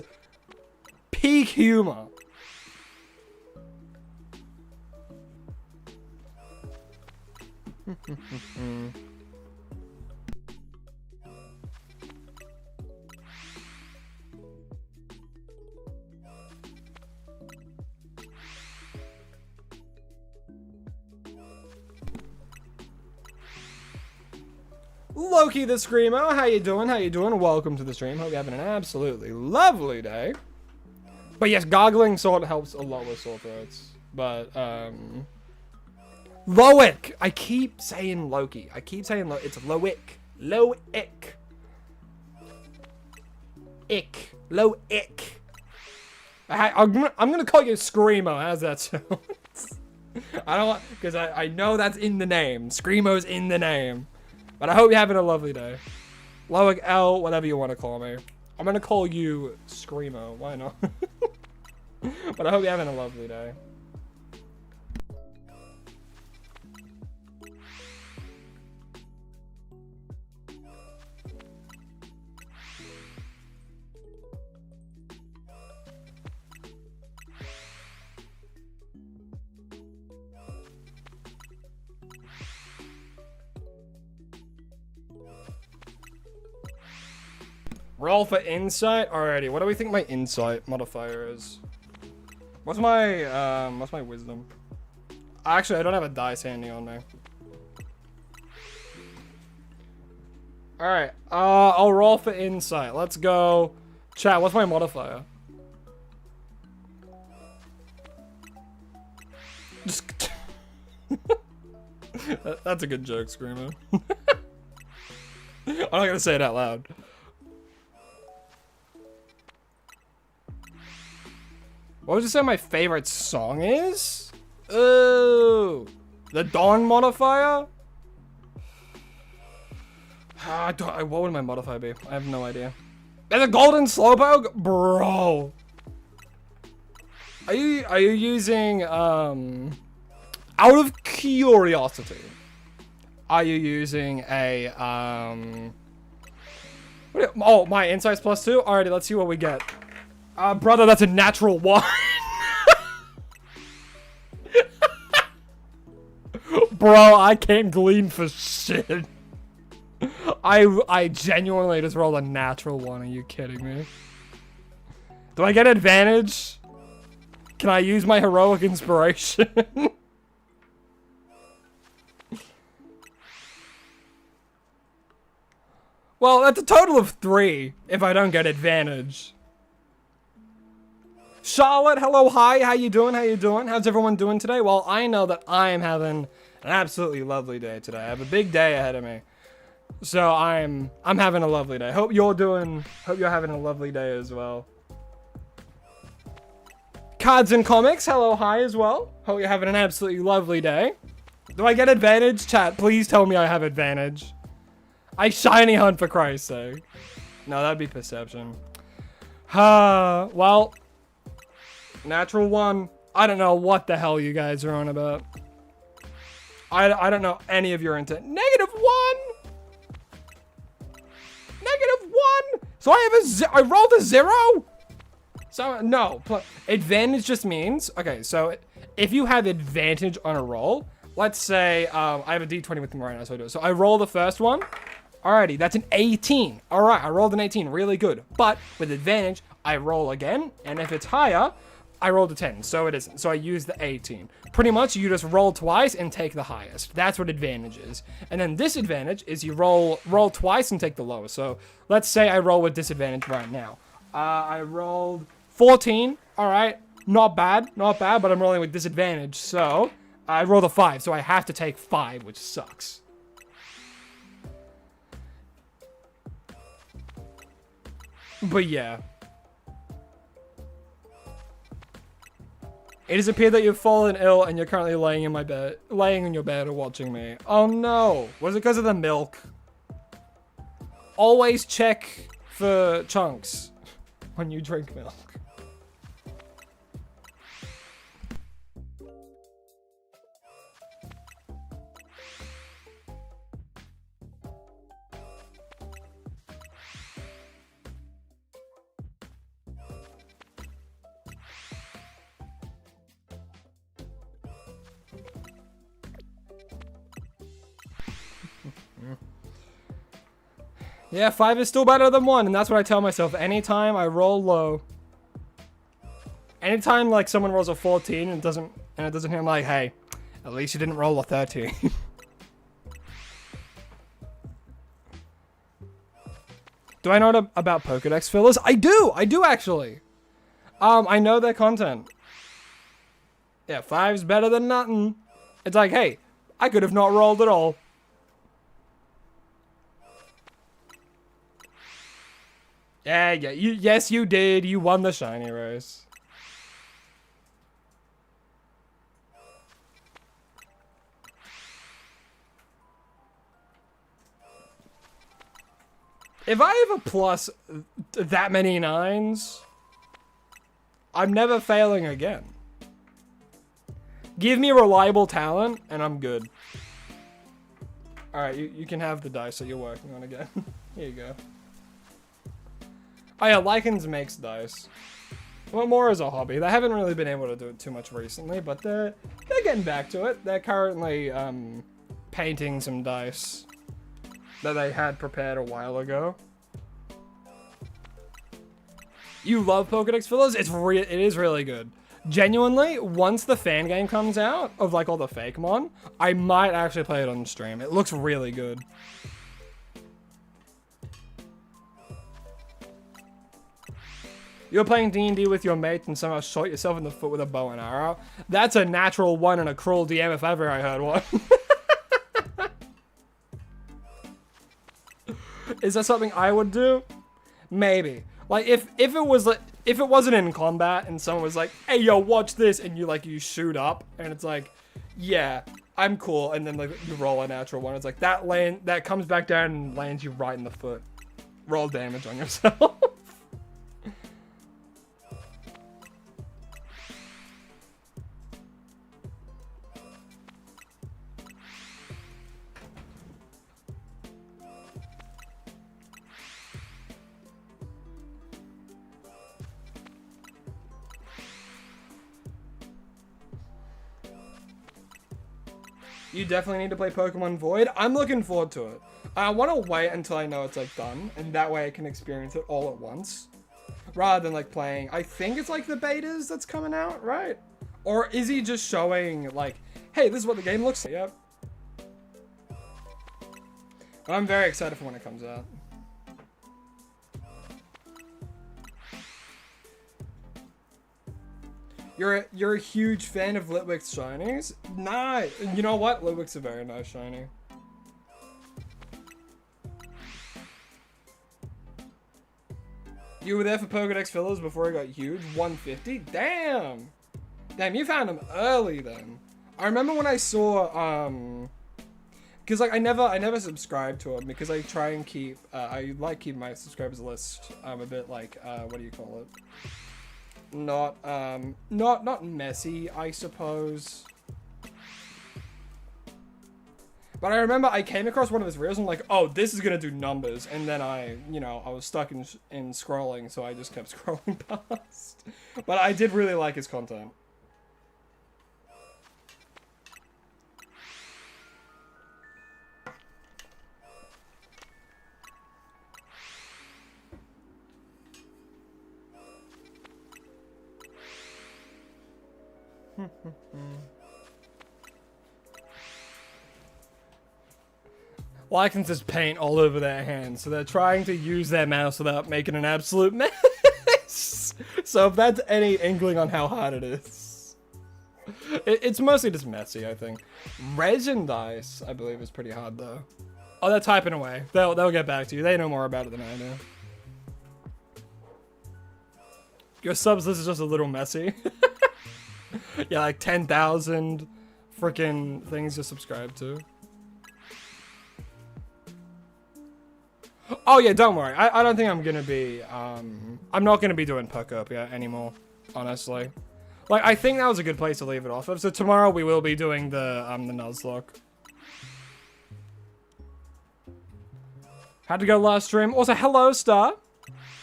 peak humor. Loki the Screamo, how you doing? How you doing? Welcome to the stream. Hope you're having an absolutely lovely day. But yes, gargling sort of helps a lot with sore throats. But, Loic! I keep saying Loki. I keep saying it's Loic. Loic. Ick. Loic. I'm gonna call you Screamo. How's that sound? I don't want, because I know that's in the name. Screamo's in the name. But I hope you're having a lovely day. Loic L, whatever you want to call me. I'm gonna call you Screamo. Why not? But I hope you're having a lovely day. Roll for insight? Alrighty, what do we think my insight modifier is? What's my wisdom? Actually, I don't have a dice handy on me. Alright, I'll roll for insight. Let's go. Chat, what's my modifier? Just... That's a good joke, Screamer. I'm not gonna say it out loud. What would you say my favorite song is? Oh, the Dawn modifier? What would my modifier be? I have no idea. There's a golden Slowpoke? Bro. Are you using, out of curiosity, are you using a, oh, my insight's +2? Alrighty, let's see what we get. Brother, that's a natural 1. Bro, I can't glean for shit. I genuinely just rolled a natural 1. Are you kidding me? Do I get advantage? Can I use my heroic inspiration? Well, that's a total of 3 if I don't get advantage. Charlotte, hello, hi, how you doing? How you doing? How's everyone doing today? Well, I know that I am having an absolutely lovely day today. I have a big day ahead of me. So I'm having a lovely day. Hope you're having a lovely day as well. Cards and Comics, hello, hi as well. Hope you're having an absolutely lovely day. Do I get advantage? Chat, please tell me I have advantage. I shiny hunt for Christ's sake. No, that'd be perception. Well, natural 1. I don't know what the hell you guys are on about. I don't know any of your intent. -1. -1. So I rolled a 0. So no, advantage just means, okay, so if you have advantage on a roll, let's say I have a d20 with me right now, so I do it. So I roll the first one. Alrighty, that's an 18. Alright, I rolled an 18, really good. But with advantage, I roll again, and if it's higher, I rolled a 10, so it isn't. So I use the 18. Pretty much, you just roll twice and take the highest. That's what advantage is. And then disadvantage is you roll twice and take the lowest. So let's say I roll with disadvantage right now. I rolled 14. Alright, not bad, but I'm rolling with disadvantage. So I rolled a 5, so I have to take 5, which sucks. But yeah. It has appeared that you've fallen ill and you're currently laying in your bed or watching me. Oh no. Was it because of the milk? Always check for chunks when you drink milk. Yeah, 5 is still better than 1, and that's what I tell myself anytime I roll low. Anytime like someone rolls a 14 and it doesn't hit, I'm like, hey, at least you didn't roll a 13. Do I know about Pokedex fillers? I do actually. I know their content. Yeah, 5's better than nothing. It's like, hey, I could have not rolled at all. Yeah, yes, you did. You won the shiny race. If I have a plus that many 9s, I'm never failing again. Give me reliable talent, and I'm good. Alright, you can have the dice that you're working on again. Here you go. Oh yeah, Ekans makes dice. Well, more as a hobby. They haven't really been able to do it too much recently, but they're getting back to it. They're currently painting some dice that they had prepared a while ago. You love Pokédex fillers? It is really good. Genuinely, once the fan game comes out of like all the Fakemon, I might actually play it on stream. It looks really good. You're playing D&D with your mates and somehow shot yourself in the foot with a bow and arrow. That's a natural one and a cruel DM if ever I heard one. Is that something I would do? Maybe. Like if it wasn't in combat and someone was like, "Hey, yo, watch this," and you shoot up and it's like, "Yeah, I'm cool," and then like you roll a natural one. It's like that comes back down and lands you right in the foot. Roll damage on yourself. You definitely need to play Pokemon Void. I'm looking forward to it. I want to wait until I know it's like done, and that way I can experience it all at once, rather than like playing. I think it's like the betas that's coming out, right? Or is he just showing like, hey, this is what the game looks like? Yep. I'm very excited for when it comes out. You're a huge fan of Litwick's shinies? Nah, you know what? Litwick's a very nice shiny. You were there for Pokédex fillers before it got huge? 150? Damn! Damn, you found them early then. I remember when I saw, because like I never subscribed to them because I try and keep, I like keeping my subscribers list, a bit like, what do you call it? Not messy, I suppose. But I remember I came across one of his reels and like, oh, this is gonna do numbers, and then I was stuck in scrolling, so I just kept scrolling past. But I did really like his content. Lycans just paint all over their hands, so they're trying to use their mouse without making an absolute mess. So if that's any inkling on how hard it is. It's mostly just messy, I think. Resin dice, I believe, is pretty hard, though. Oh, they're typing away. They'll get back to you. They know more about it than I do. Your subs list is just a little messy. Yeah, like 10,000 freaking things to subscribe to. Oh yeah, don't worry. I don't think I'm gonna be, I'm not gonna be doing Pokopia anymore, honestly. Like, I think that was a good place to leave it off of. So tomorrow we will be doing the Nuzlocke. Had to go last stream. Also, hello, Star.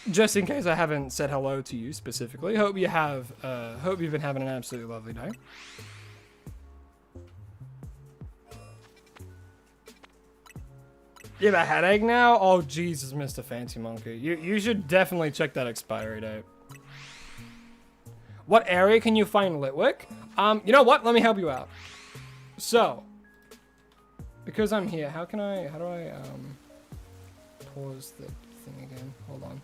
Just in case I haven't said hello to you specifically. Hope you've been having an absolutely lovely day. You have a headache now? Oh, Jesus, Mr. Fancy Monkey. You should definitely check that expiry date. What area can you find Litwick? You know what? Let me help you out. So, because I'm here, how do I pause the thing again? Hold on.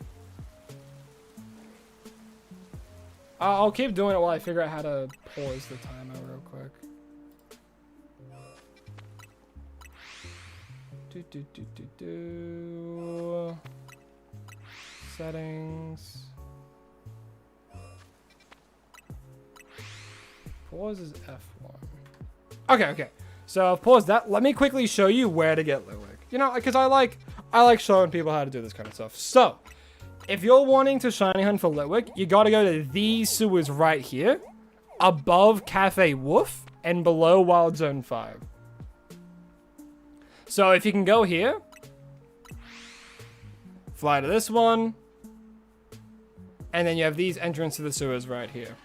I'll keep doing it while I figure out how to pause the timer real quick. Settings. Pause is F1. Okay. So I've paused that. Let me quickly show you where to get Litwick. You know, because I like showing people how to do this kind of stuff. So, if you're wanting to shiny hunt for Litwick, you gotta go to these sewers right here, above Cafe Woof, and below Wild Zone 5. So if you can go here, fly to this one, and then you have these entrance to the sewers right here.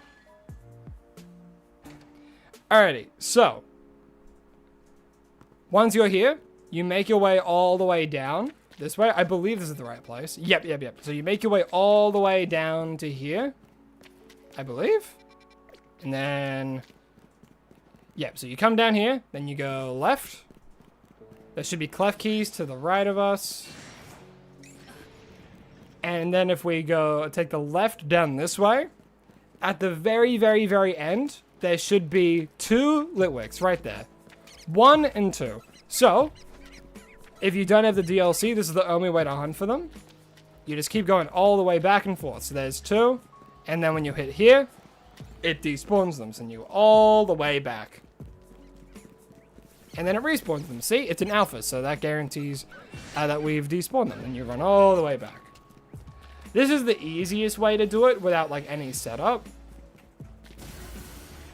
Alrighty, so once you're here, you make your way all the way down this way. I believe this is the right place. Yep. So you make your way all the way down to here, I believe. And then, yep, so you come down here, then you go left. There should be clef keys to the right of us. And then if we go take the left down this way, at the very end, there should be 2 Litwicks right there. 1 and 2. So, if you don't have the DLC, this is the only way to hunt for them. You just keep going all the way back and forth. So there's 2, and then when you hit here, it despawns them, send you all the way back. And then it respawns them. See, it's an alpha, so that guarantees that we've despawned them, and you run all the way back. This is the easiest way to do it without like any setup.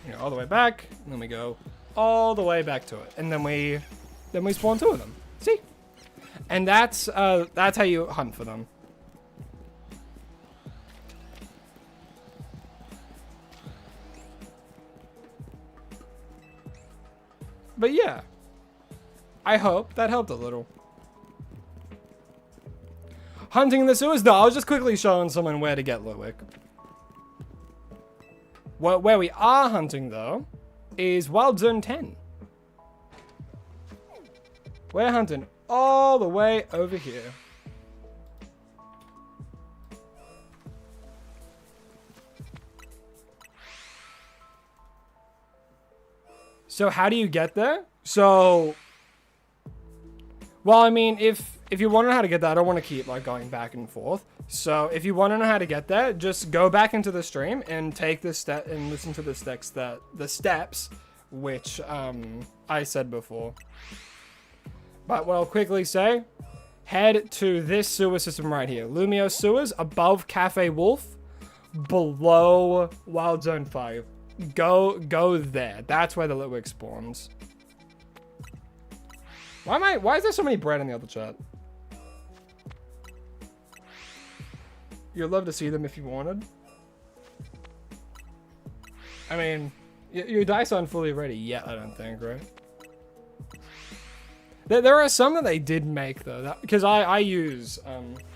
You know, all the way back, and then we go all the way back to it, and then we spawn 2 of them. See, and that's how you hunt for them. But yeah, I hope that helped a little. Hunting in the sewers? No, I was just quickly showing someone where to get Litwick. Where we are hunting, though, is Wild Zone 10. We're hunting all the way over here. So how do you get there? So, well, I mean, if you want to know how to get there, I don't want to keep like going back and forth. So if you want to know how to get there, just go back into the stream and take the step and listen to the steps which I said before. But what I'll quickly say, head to this sewer system right here. Lumio sewers above Cafe Wolf, below Wild Zone 5. Go there. That's where the Litwick spawns. Why is there so many bread in the other chat? You'd love to see them if you wanted. I mean, your dice aren't fully ready yet, I don't think, right? There are some that they did make though, because I use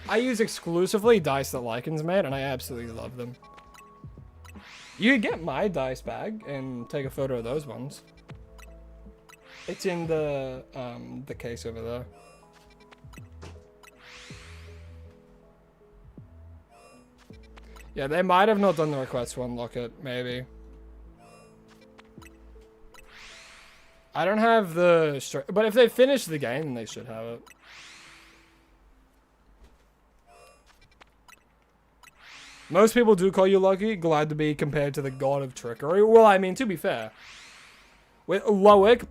exclusively dice that Lycan's made, and I absolutely love them. You could get my dice bag and take a photo of those ones. It's in the case over there. Yeah, they might have not done the request to unlock it, maybe. I don't have the but if they finish the game, then they should have it. Most people do call you lucky, glad to be compared to the god of trickery. Well, I mean, to be fair, with Loic,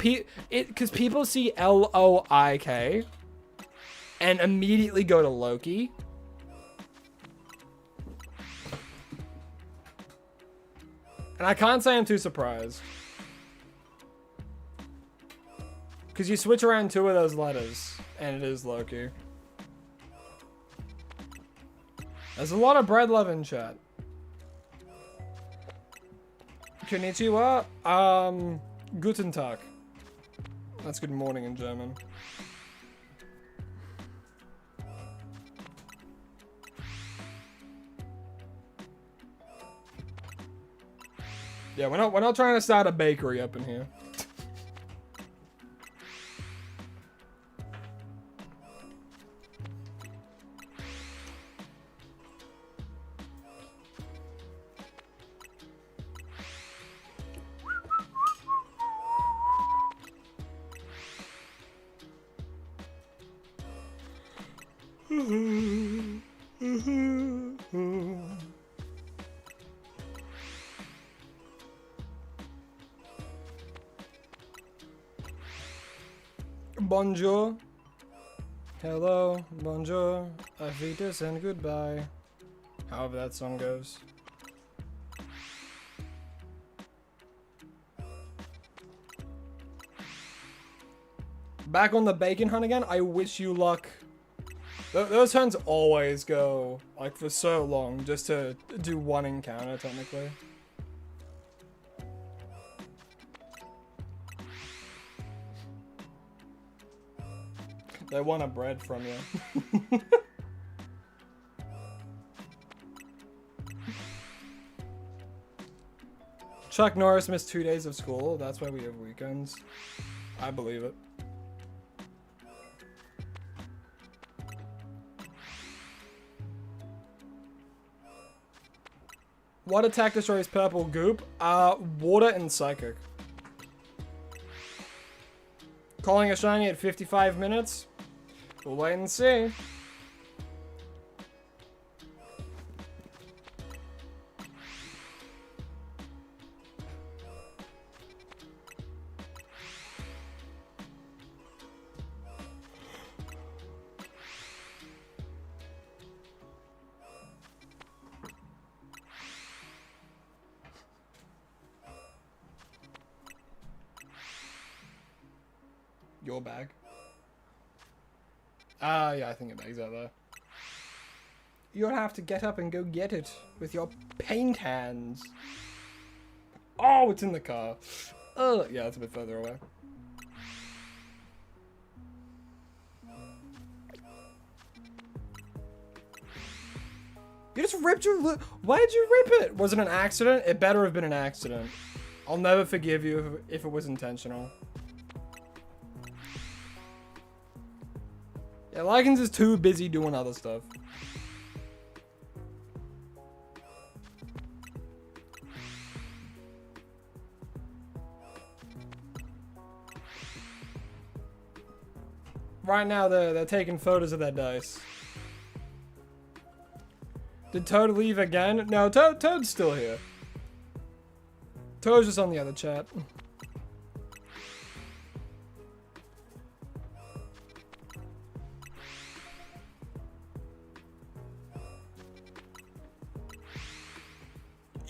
because people see Loik and immediately go to Loki. And I can't say I'm too surprised. Because you switch around 2 of those letters, and it is Loki. There's a lot of bread love in chat. Konnichiwa. Guten Tag. That's good morning in German. Yeah, we're not trying to start a bakery up in here. Bonjour. Hello. Bonjour. Avitas and goodbye. However that song goes. Back on the bacon hunt again. I wish you luck. Those hunts always go like for so long just to do one encounter technically. They want a bread from you. Chuck Norris missed 2 days of school. That's why we have weekends. I believe it. What attack destroys purple goop? Water and psychic. Calling a shiny at 55 minutes. We'll wait and see. Your bag. Yeah, I think your bag's out there. You'll have to get up and go get it with your paint hands. Oh, it's in the car. Yeah, it's a bit further away. You just ripped your why did you rip it? Was it an accident? It better have been an accident. I'll never forgive you if it was intentional. Yeah, Lycans is too busy doing other stuff. Right now, they're taking photos of their dice. Did Toad leave again? No, Toad's still here. Toad's just on the other chat.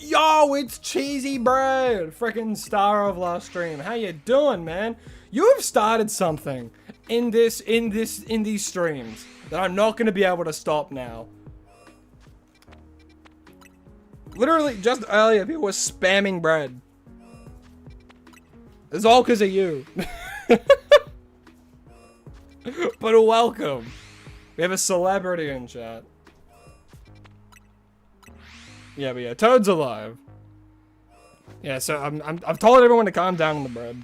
Yo, it's Cheesy Bread, freaking star of last stream. How you doing, man? You have started something in these streams that I'm not gonna be able to stop now. Literally, just earlier, people were spamming bread. It's all because of you. But welcome. We have a celebrity in chat. Yeah, but yeah, Toad's alive. Yeah, so I've told everyone to calm down on the bread.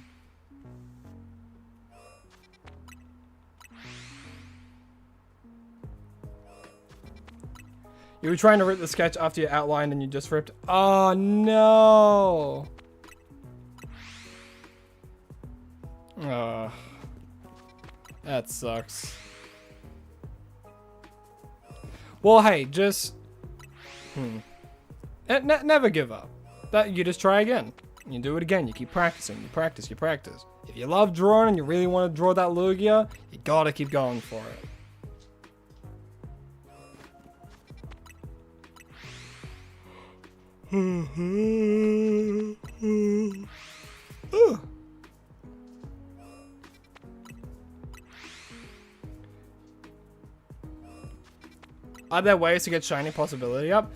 You were trying to rip the sketch after you outlined and you just ripped. Oh no! That sucks. Well, hey, just never give up. You just try again. You do it again. You keep practicing. You practice. You practice. If you love drawing and you really want to draw that Lugia, you gotta keep going for it. Are there ways to get shiny possibility up?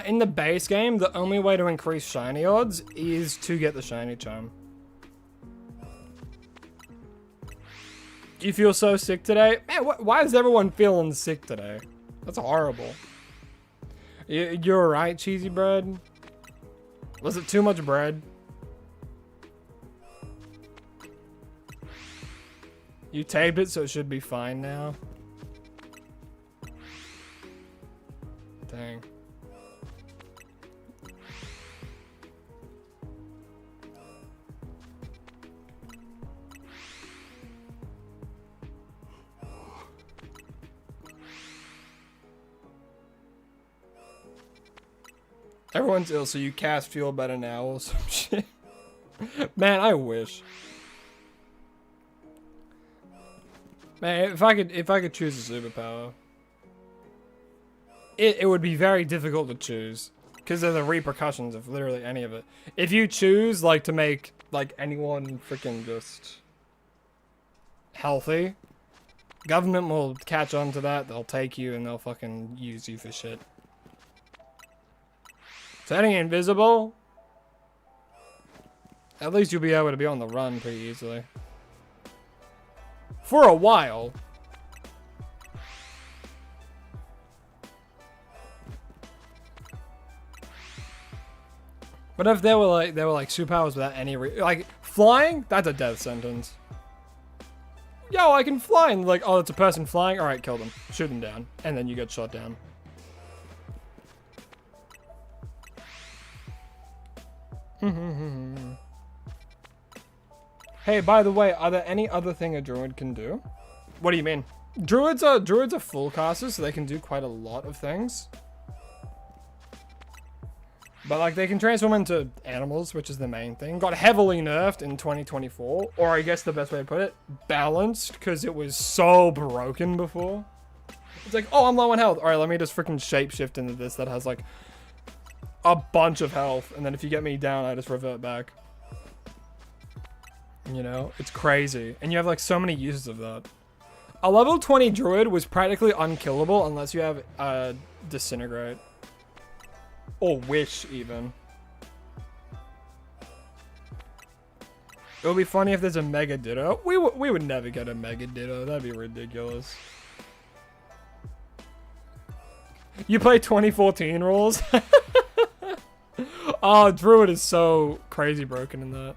In the base game, the only way to increase shiny odds is to get the shiny charm. Do you feel so sick today? Man, why is everyone feeling sick today? That's horrible. You're right, Cheesy Bread. Was it too much bread? You taped it, so it should be fine now. Dang. Everyone's ill, so you cast feel better now or some shit. Man, I wish. Man, if I could choose a superpower, it would be very difficult to choose because of the repercussions of literally any of it. If you choose like to make like anyone freaking just healthy, government will catch on to that. They'll take you and they'll fucking use you for shit. Turning invisible, at least you'll be able to be on the run pretty easily. For a while. But if they were like superpowers without any like flying, that's a death sentence. Yo, I can fly, and like, oh, it's a person flying. All right, kill them, shoot them down, and then you get shot down. Hey, by the way, are there any other thing a druid can do? What do you mean? Druids are full casters, so they can do quite a lot of things. But like they can transform into animals, which is the main thing. Got heavily nerfed in 2024, or I guess the best way to put it, balanced, because it was so broken before. It's like, oh, I'm low on health. All right, let me just freaking shapeshift into this that has like a bunch of health, and then if you get me down, I just revert back. You know, it's crazy, and you have like so many uses of that. A level 20 druid was practically unkillable unless you have disintegrate. Or wish, even. It would be funny if there's a Mega Ditto. We would never get a Mega Ditto. That'd be ridiculous. You play 2014 rules? Oh, Druid is so crazy broken in that.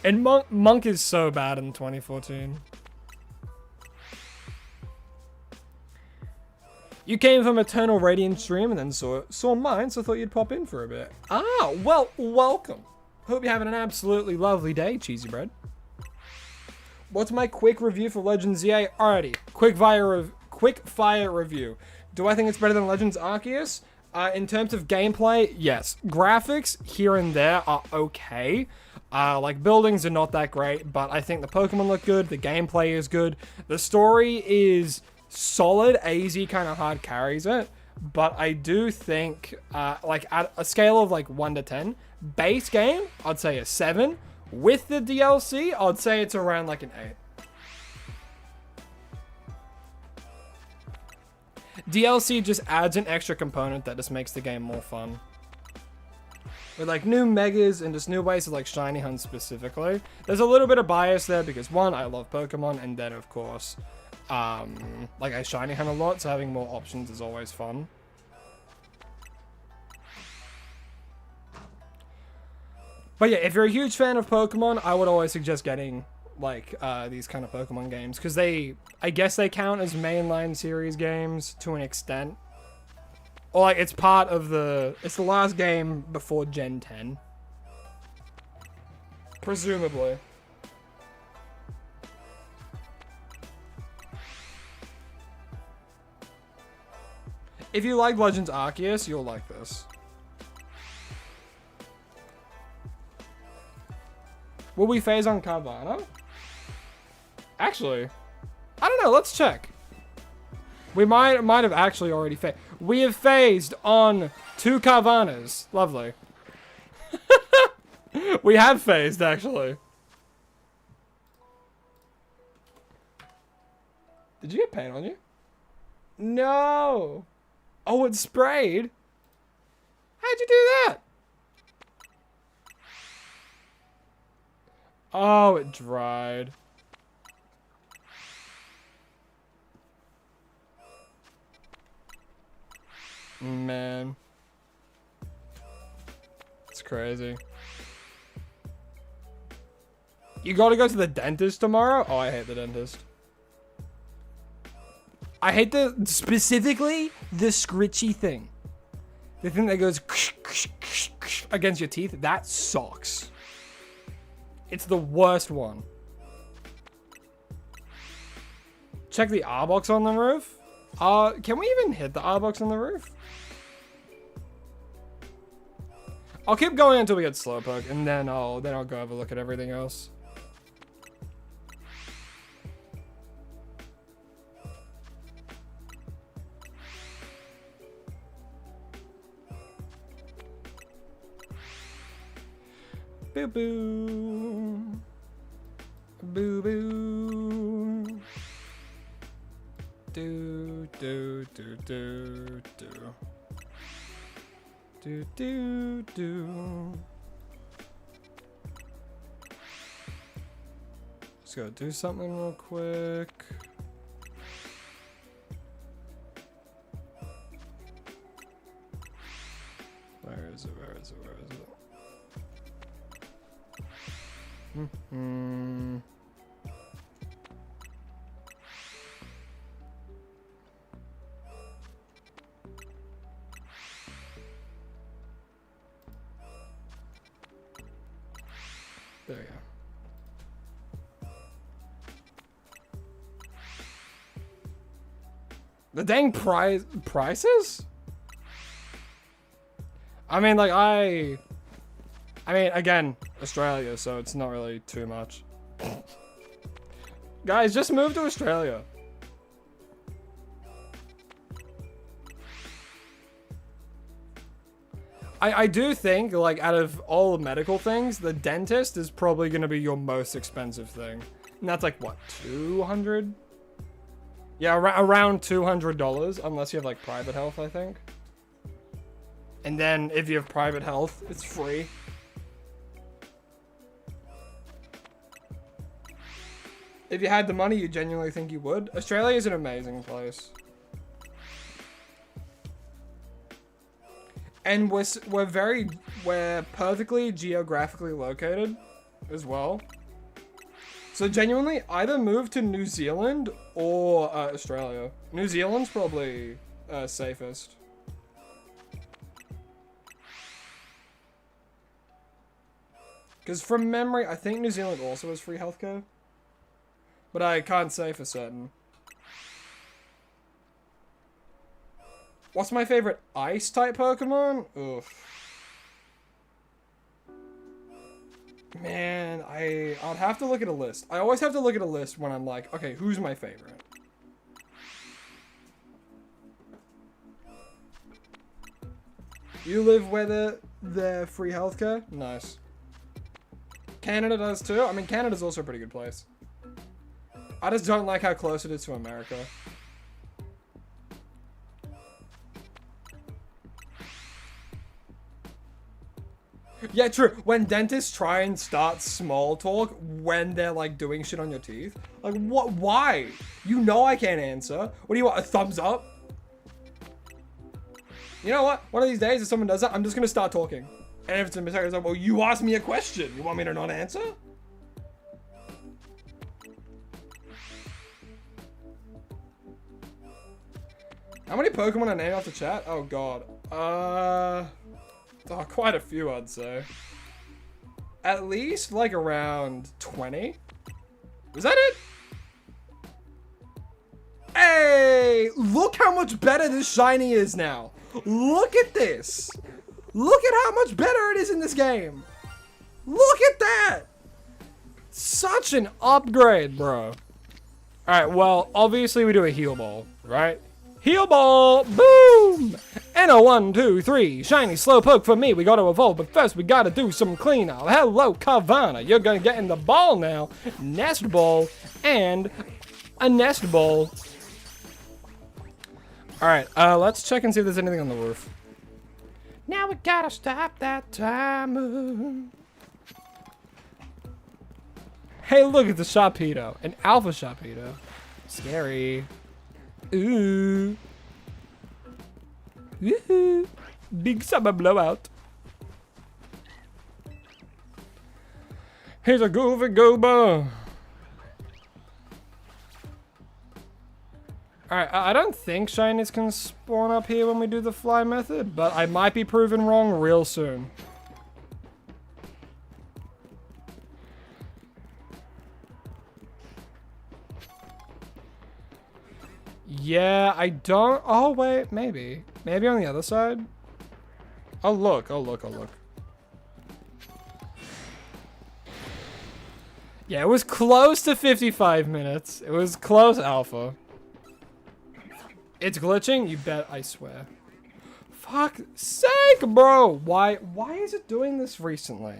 And Monk is so bad in 2014. You came from Eternal Radiant stream and then saw mine, so thought you'd pop in for a bit. Ah, well, welcome. Hope you're having an absolutely lovely day, Cheesy Bread. What's my quick review for Legends ZA? Alrighty, quick fire review. Do I think it's better than Legends Arceus? In terms of gameplay, yes. Graphics here and there are okay. Like buildings are not that great, but I think the Pokemon look good. The gameplay is good. The story is solid. AZ kind of hard carries it, but I do think like at a scale of like 1 to 10, base game I'd say a 7. With the DLC I'd say it's around like an 8. DLC just adds an extra component that just makes the game more fun, with like new megas and just new ways to like shiny hunt specifically. There's a little bit of bias there because one, I love Pokemon, and then of course like I shiny hunt a lot, so having more options is always fun. But yeah, if you're a huge fan of Pokemon, I would always suggest getting like these kind of Pokemon games, because I guess they count as mainline series games to an extent. Or like it's the last game before Gen 10. Presumably. If you like Legends Arceus, you'll like this. Will we phase on Carvana? Actually, I don't know. Let's check. We might have actually already phased. We have phased on 2 Carvanas. Lovely. We have phased, actually. Did you get paint on you? No. Oh, it sprayed. How'd you do that? Oh, it dried. Man. It's crazy. You gotta go to the dentist tomorrow? Oh, I hate the dentist. I hate specifically the scritchy thing. The thing that goes against your teeth. That sucks. It's the worst one. Check the R-box on the roof. Can we even hit the R-box on the roof? I'll keep going until we get Slowpoke, and then I'll go have a look at everything else. Boo boo. Boo boo. Do do do do do. Do do do. Let's go do something real quick. Where is it? Where is it? Where is it? There we go. The dang prices? I mean, like, I mean, again, Australia, so it's not really too much. Guys, just move to Australia. I do think, like, out of all the medical things, the dentist is probably going to be your most expensive thing. And that's like, what, 200? Yeah, around $200, unless you have, like, private health, I think. And then, if you have private health, it's free. If you had the money, you genuinely think you would. Australia is an amazing place. And we're perfectly geographically located as well. So genuinely, either move to New Zealand or Australia. New Zealand's probably safest. Because from memory, I think New Zealand also has free healthcare. But I can't say for certain. What's my favorite ice-type Pokemon? Oof. Man, I'd have to look at a list. I always have to look at a list when I'm like, okay, who's my favorite? You live where the free healthcare? Nice. Canada does too. I mean, Canada's also a pretty good place. I just don't like how close it is to America. Yeah, true. When dentists try and start small talk when they're, like, doing shit on your teeth. Like, what? Why? You know I can't answer. What do you want, a thumbs up? You know what? One of these days, if someone does that, I'm just gonna start talking. And if it's a mistake, it's like, well, you asked me a question. You want me to not answer? How many Pokemon are named after chat? Oh, God. Oh, quite a few, I'd say. At least, like, around 20. Was that it? Hey! Look how much better this shiny is now. Look at this. Look at how much better it is in this game. Look at that. Such an upgrade, bro. Alright, well, obviously we do a heal ball, right? Heal ball! Boom! And a 1, 2, 3. Shiny Slowpoke for me. We gotta evolve, but first we gotta do some cleanup. Hello, Carvana. You're gonna get in the ball now. Nest ball and a nest ball. Alright, let's check and see if there's anything on the roof. Now we gotta stop that timer. Hey, look, it's a Sharpedo. An alpha Sharpedo. Scary. Ooh. Woohoo. Big summer blowout. Here's a goofy goober. Alright, I don't think shinies can spawn up here when we do the fly method, but I might be proven wrong real soon. Yeah, I don't... Oh, wait, maybe. Maybe on the other side? I'll look. Yeah, it was close to 55 minutes. It was close, Alpha. It's glitching? You bet, I swear. Fuck's sake, bro! Why is it doing this recently?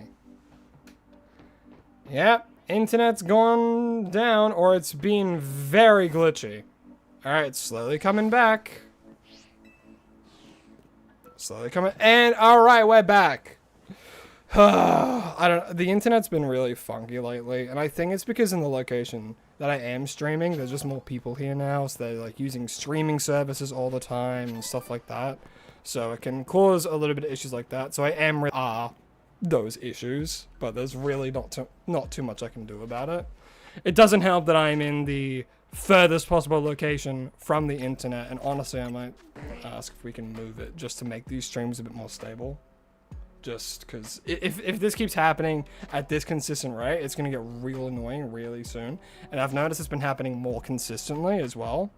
Yep, internet's gone down, or it's being very glitchy. Alright, slowly coming back. Slowly coming, and alright, we're back. I don't. The internet's been really funky lately, and I think it's because in the location that I am streaming, there's just more people here now, so they're like using streaming services all the time and stuff like that. So it can cause a little bit of issues like that. So I am those issues, but there's really not too much I can do about it. It doesn't help that I'm in the furthest possible location from the internet, and honestly, I might ask if we can move it just to make these streams a bit more stable. Just because if this keeps happening at this consistent rate, it's going to get real annoying really soon. And I've noticed it's been happening more consistently as well.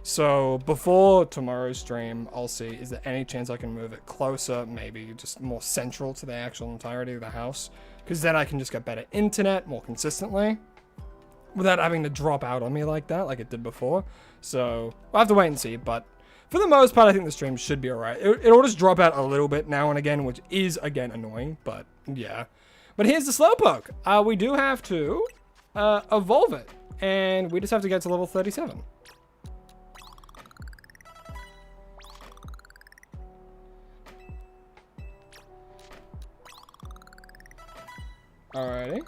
So before tomorrow's stream, I'll see, is there any chance I can move it closer, maybe just more central to the actual entirety of the house? Because then I can just get better internet more consistently without having to drop out on me like that, like it did before. So we'll have to wait and see, but for the most part, I think the stream should be alright. It'll just drop out a little bit now and again, which is, again, annoying, but yeah. But here's the Slowpoke. We do have to evolve it, and we just have to get to level 37. Alrighty.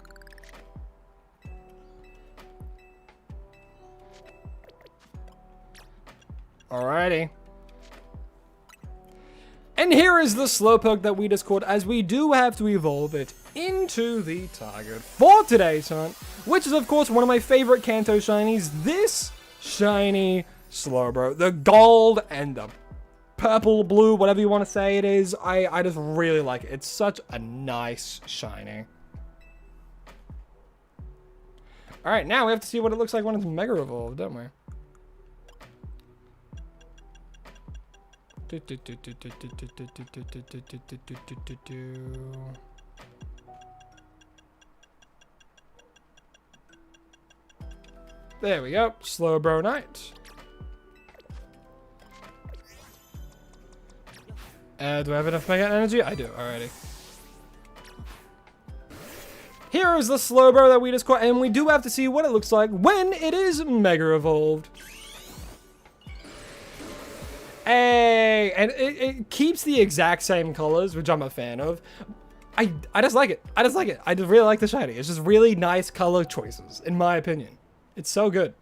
Alrighty. And here is the Slowpoke that we just caught, as we do have to evolve it into the target for today's hunt, which is, of course, one of my favorite Kanto shinies, this shiny Slowbro. The gold and the purple, blue, whatever you want to say it is. I just really like it. It's such a nice shiny. Alright, now we have to see what it looks like when it's Mega Evolved, don't we? There we go. Slowbro Knight. Do I have enough Mega Energy? I do, alrighty. Here is the Slowbro that we just caught, and we do have to see what it looks like when it is Mega Evolved. Hey, and it keeps the exact same colors, which I'm a fan of. I just like it. I just like it. I just really like the shiny. It's just really nice color choices, in my opinion. It's so good.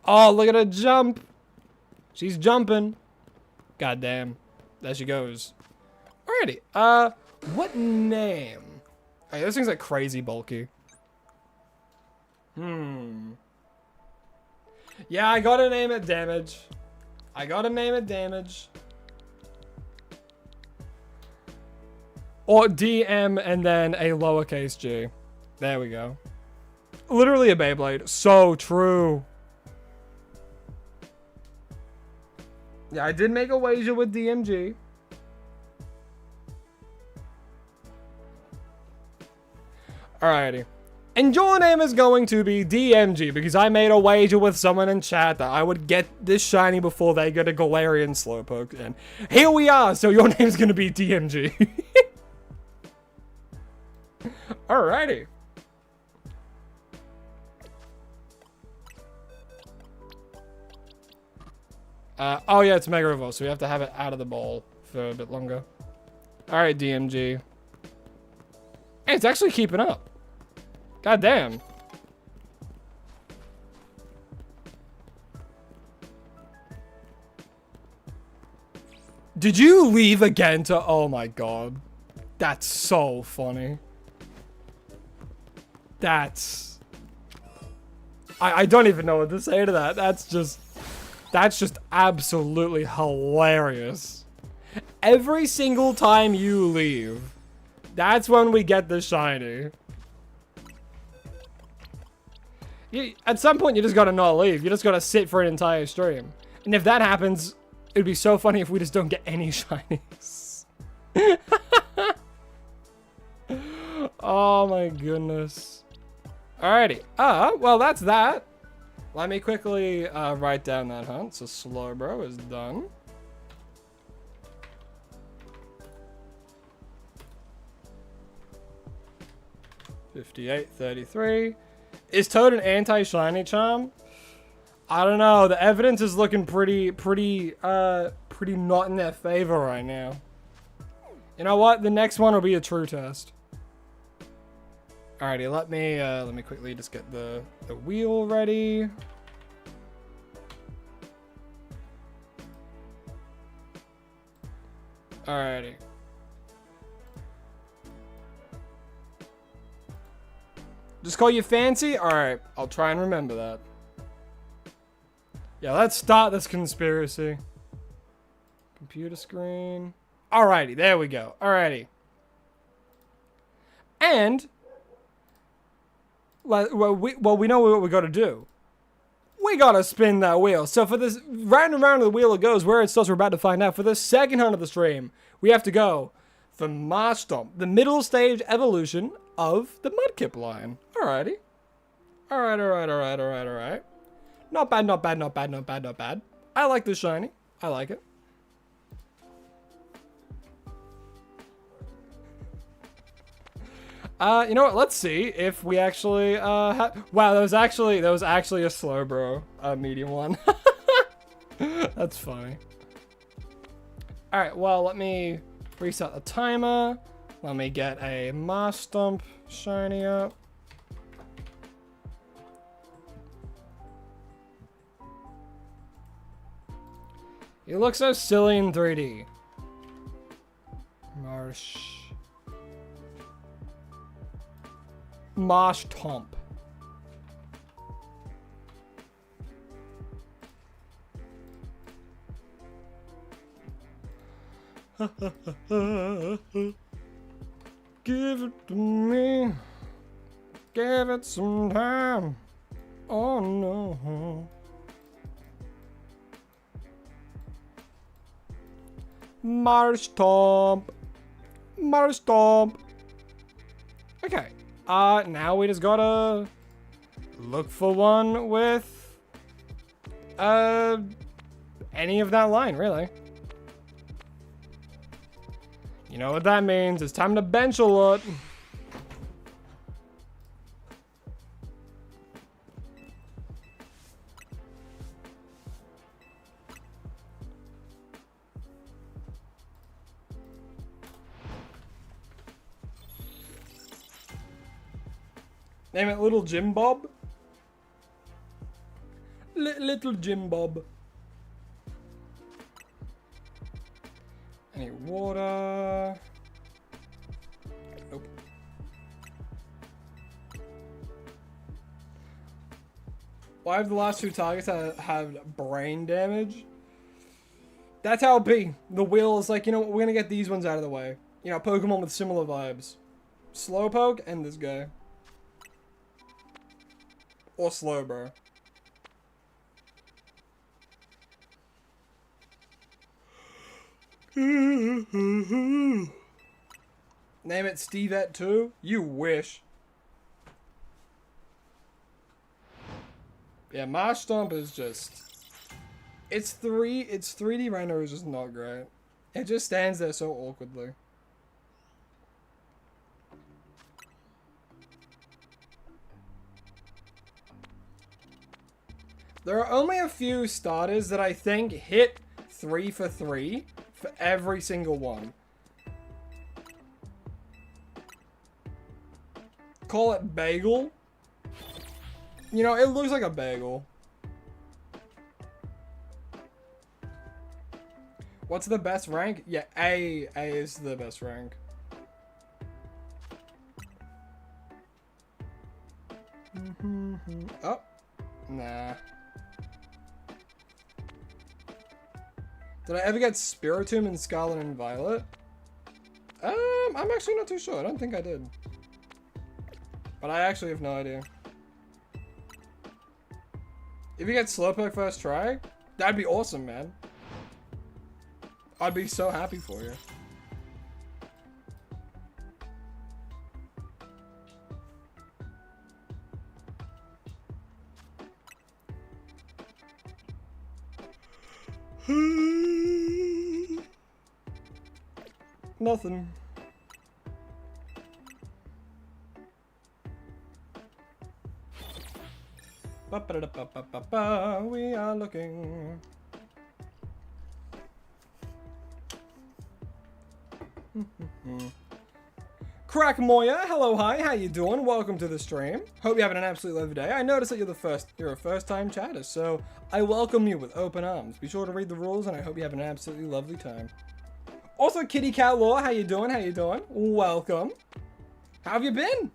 Oh, look at her jump. She's jumping. Goddamn. There she goes. Alrighty. What name? Hey, this thing's like crazy bulky. Yeah, I gotta name it Damage. Or DM and then a lowercase g. There we go. Literally a Beyblade. So true. Yeah, I did make a wager with DMG. Alrighty. And your name is going to be DMG because I made a wager with someone in chat that I would get this shiny before they get a Galarian Slowpoke. And here we are, so your name's going to be DMG. Alrighty. Oh yeah, it's Mega Evolve, so we have to have it out of the bowl for a bit longer. Alright, DMG. Hey, it's actually keeping up. God damn. Did you leave again to... Oh my god. That's so funny. That's... I don't even know what to say to that. That's just absolutely hilarious. Every single time you leave, that's when we get the shiny. At some point, you just gotta not leave. You just gotta sit for an entire stream. And if that happens, it'd be so funny if we just don't get any shinies. Oh my goodness. Alrighty. Well, that's that. Let me quickly write down that hunt. So Slowbro is done. $58.33. Is Toad an anti-shiny charm? I don't know. The evidence is looking pretty not in their favor right now. You know what? The next one will be a true test. Alrighty, let me quickly just get the wheel ready. Alrighty. Just call you fancy? Alright, I'll try and remember that. Yeah, let's start this conspiracy. Computer screen. Alrighty, there we go. Alrighty. And, well, we know what we gotta do. We gotta spin that wheel. So for this, round and round of the wheel it goes. Where it starts, we're about to find out. For the second hunt of the stream, we have to go for Marshtomp, the middle stage evolution of the Mudkip line. Alrighty. Alright. Not bad. I like the shiny. I like it. You know what? Let's see if we actually wow, that was actually a Slowbro medium one. That's funny. All right, well, let me reset the timer. Let me get a Marshtomp shiny up. You look so silly in 3D. Marshtomp. Give it to me. Give it some time. Oh no. Marshtomp. Okay. Now we just gotta look for one with any of that line, really. You know what that means? It's time to bench a lot. Name it Little Jim Bob. Little Jim Bob. Any water? Nope. Why have the last two targets have brain damage? That's how it be. The wheel is like, you know what, we're gonna get these ones out of the way. You know, Pokemon with similar vibes. Slowpoke and this guy. Or Slowbro. Name it Stevette 2? You wish. Yeah, Marshtomp is just... Its 3D render is just not great. It just stands there so awkwardly. There are only a few starters that I think hit 3 for 3 for every single one. Call it bagel. You know, it looks like a bagel. What's the best rank? Yeah, A is the best rank. Oh, nah. Did I ever get Spiritomb in Scarlet and Violet? I'm actually not too sure. I don't think I did. But I actually have no idea. If you get Slowpoke first try, that'd be awesome, man. I'd be so happy for you. Nothing. We are looking. Crack Moya, hello, hi, how you doing? Welcome to the stream. Hope you're having an absolutely lovely day. I noticed that you're a first-time chatter, so I welcome you with open arms. Be sure to read the rules, and I hope you have an absolutely lovely time. Also, Kitty Cat Law, how you doing? How you doing? Welcome. How have you been?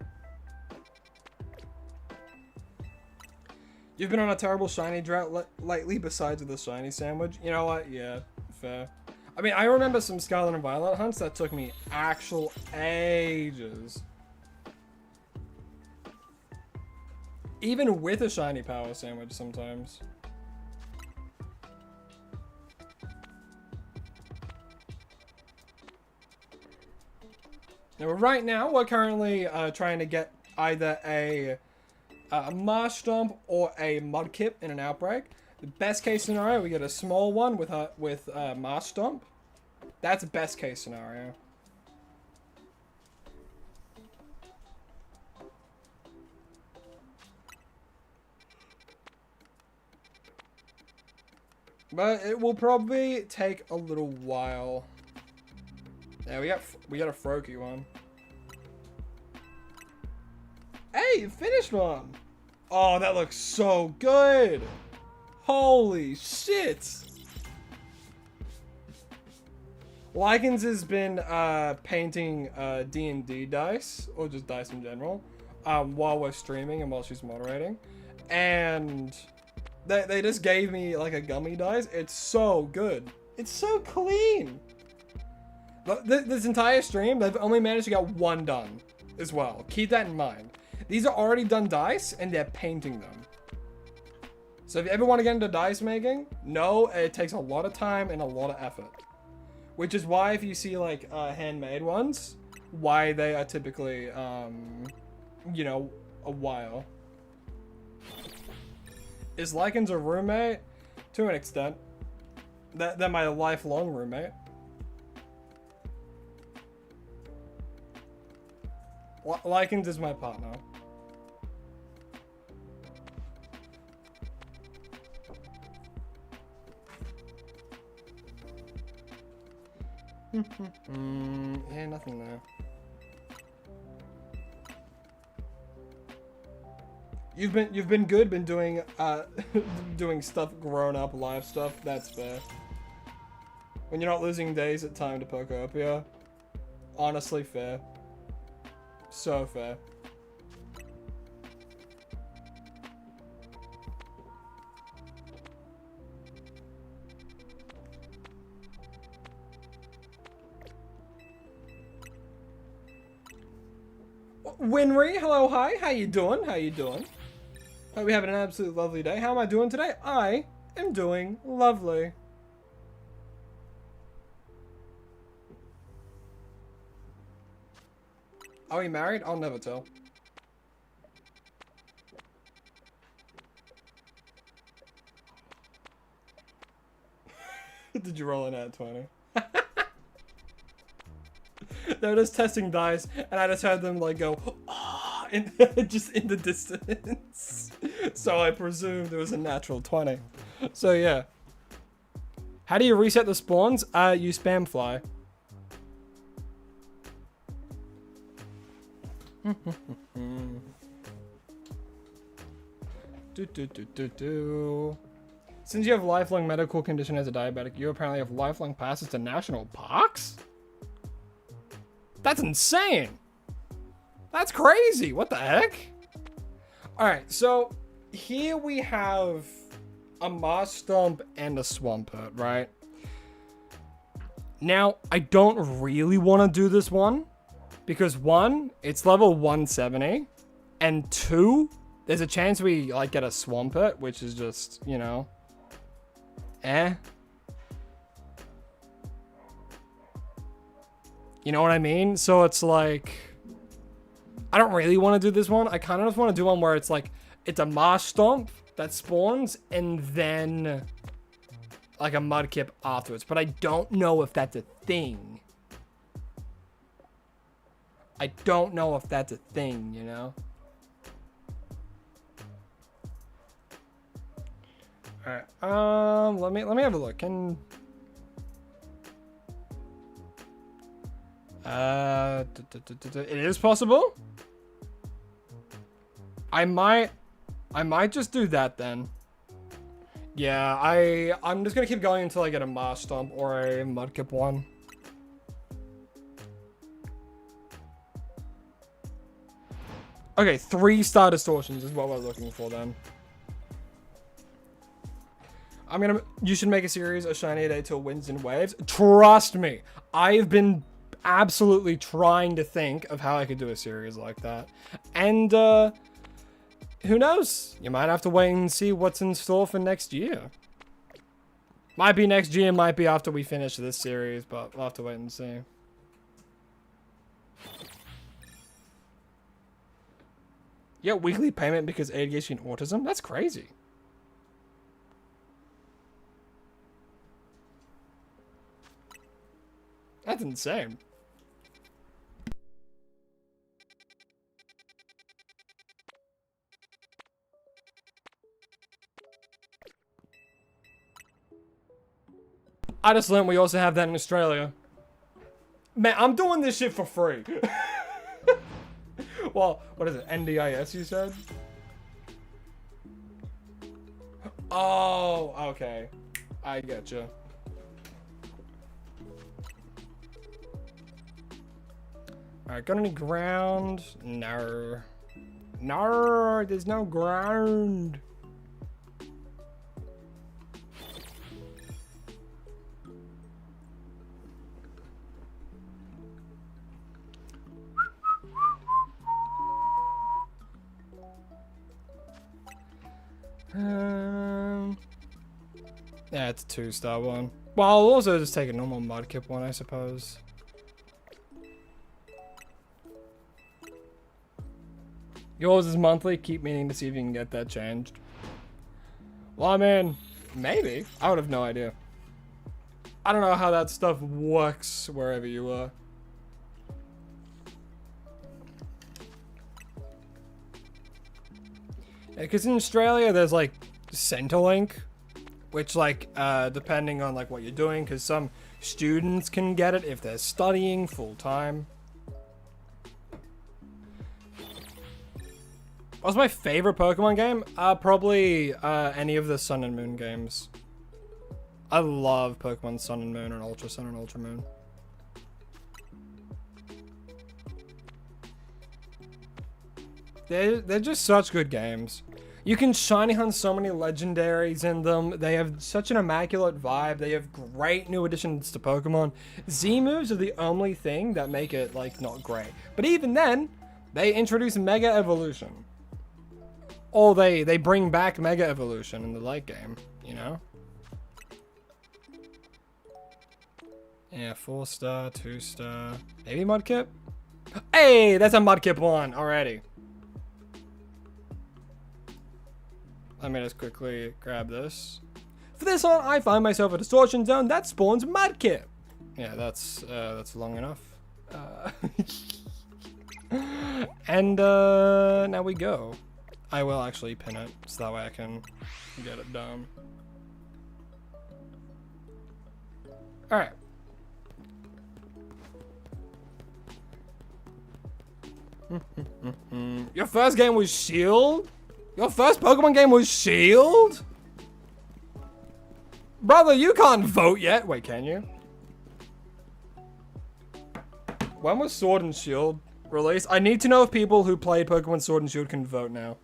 You've been on a terrible shiny drought lately besides the shiny sandwich? You know what? Yeah, fair. I mean, I remember some Scarlet and Violet hunts that took me actual ages. Even with a shiny power sandwich sometimes. Now, right now, we're currently trying to get either a Marshtomp or a Mudkip in an outbreak. The best case scenario, we get a small one with Marshtomp. That's best case scenario. But it will probably take a little while. Yeah, we got a Froakie one. Hey, you finished one. Oh, that looks so good. Holy shit. Ekans has been painting D&D dice, or just dice in general, while we're streaming and while she's moderating. And they just gave me like a gummy dice. It's so good. It's so clean. This entire stream, they've only managed to get one done as well. Keep that in mind. These are already done dice, and they're painting them. So if you ever want to get into dice making, no, it takes a lot of time and a lot of effort. Which is why if you see like handmade ones, why they are typically, you know, a while. Is Ekans a roommate? To an extent. They're my lifelong roommate. Ekans is my partner. Yeah, nothing there. You've been good, been doing doing stuff, grown up live stuff. That's fair. When you're not losing days at time to Pokopia, honestly fair. So fair. Winry, hello, hi, how you doing? How you doing? Hope you're having an absolute lovely day. How am I doing today? I am doing lovely. Are we married? I'll never tell. Did you roll an at 20? They were just testing dice, and I just heard them like go, oh, just in the distance. So I presumed it was a natural 20. So yeah. How do you reset the spawns? You spam fly. Since you have lifelong medical condition as a diabetic, you apparently have lifelong passes to national parks? That's insane. That's crazy. What the heck? All right, so here we have a Marshtomp and a Swampert, right? Now, I don't really want to do this one because one, it's level 170, and two, there's a chance we like get a Swampert, which is just, you know, You know what I mean? So it's like, I don't really want to do this one. I kind of just want to do one where it's like, it's a Marshtomp that spawns and then like a Mudkip afterwards. But I don't know if that's a thing. I don't know if that's a thing, you know? Alright, let me have a look. It is possible. I might just do that then. Yeah, I'm just gonna keep going until I get a Marshtomp or a Mudkip one. Okay, 3-star distortions is what we're looking for then. You should make a series, A Shiny a Day Till Winds and Waves. Trust me, I've been absolutely trying to think of how I could do a series like that. And, who knows? You might have to wait and see what's in store for next year. Might be next year, might be after we finish this series, but we'll have to wait and see. Yeah, weekly payment because ADHD and autism? That's crazy. That's insane. I just learned we also have that in Australia. Man, I'm doing this shit for free. Well, what is it? NDIS, you said? Oh, okay. I getcha. Alright, got any ground? No. No, there's no ground. Yeah, it's a 2-star one. Well, I'll also just take a normal Mudkip one, I suppose. Yours is monthly. Keep meaning to see if you can get that changed. Well, I mean, maybe. I would have no idea. I don't know how that stuff works wherever you are. Yeah, because in Australia, there's like Centrelink, which like, depending on like what you're doing, because some students can get it if they're studying full time. What's my favorite Pokemon game? Probably any of the Sun and Moon games. I love Pokemon Sun and Moon and Ultra Sun and Ultra Moon. They're just such good games. You can shiny hunt so many legendaries in them. They have such an immaculate vibe. They have great new additions to Pokemon. Z moves are the only thing that make it like not great. But even then, they introduce Mega Evolution. Or they bring back Mega Evolution in the late game, you know? Yeah, 4-star, 2-star. Maybe Mudkip? Hey, that's a Mudkip one already. Let me just quickly grab this. For this one, I find myself a distortion zone that spawns Mudkip. Yeah, that's long enough. And now we go. I will actually pin it so that way I can get it done. All right. Your first game was Shield? Your first Pokemon game was Shield? Brother, you can't vote yet. Wait, can you? When was Sword and Shield released? I need to know if people who played Pokemon Sword and Shield can vote now.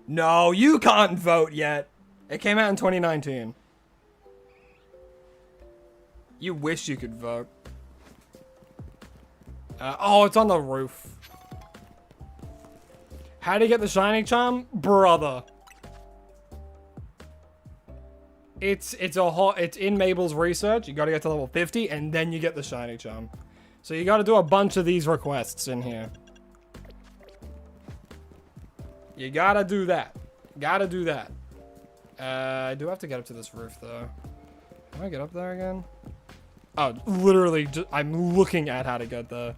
No, you can't vote yet. It came out in 2019. You wish you could vote. Oh, it's on the roof. How do you get the Shining Charm? Brother. It's in Mabel's research. You gotta get to level 50 and then you get the Shining Charm. So you gotta do a bunch of these requests in here. You gotta do that. Gotta do that. I do have to get up to this roof though. Can I get up there again? Oh, literally, I'm looking at how to get there.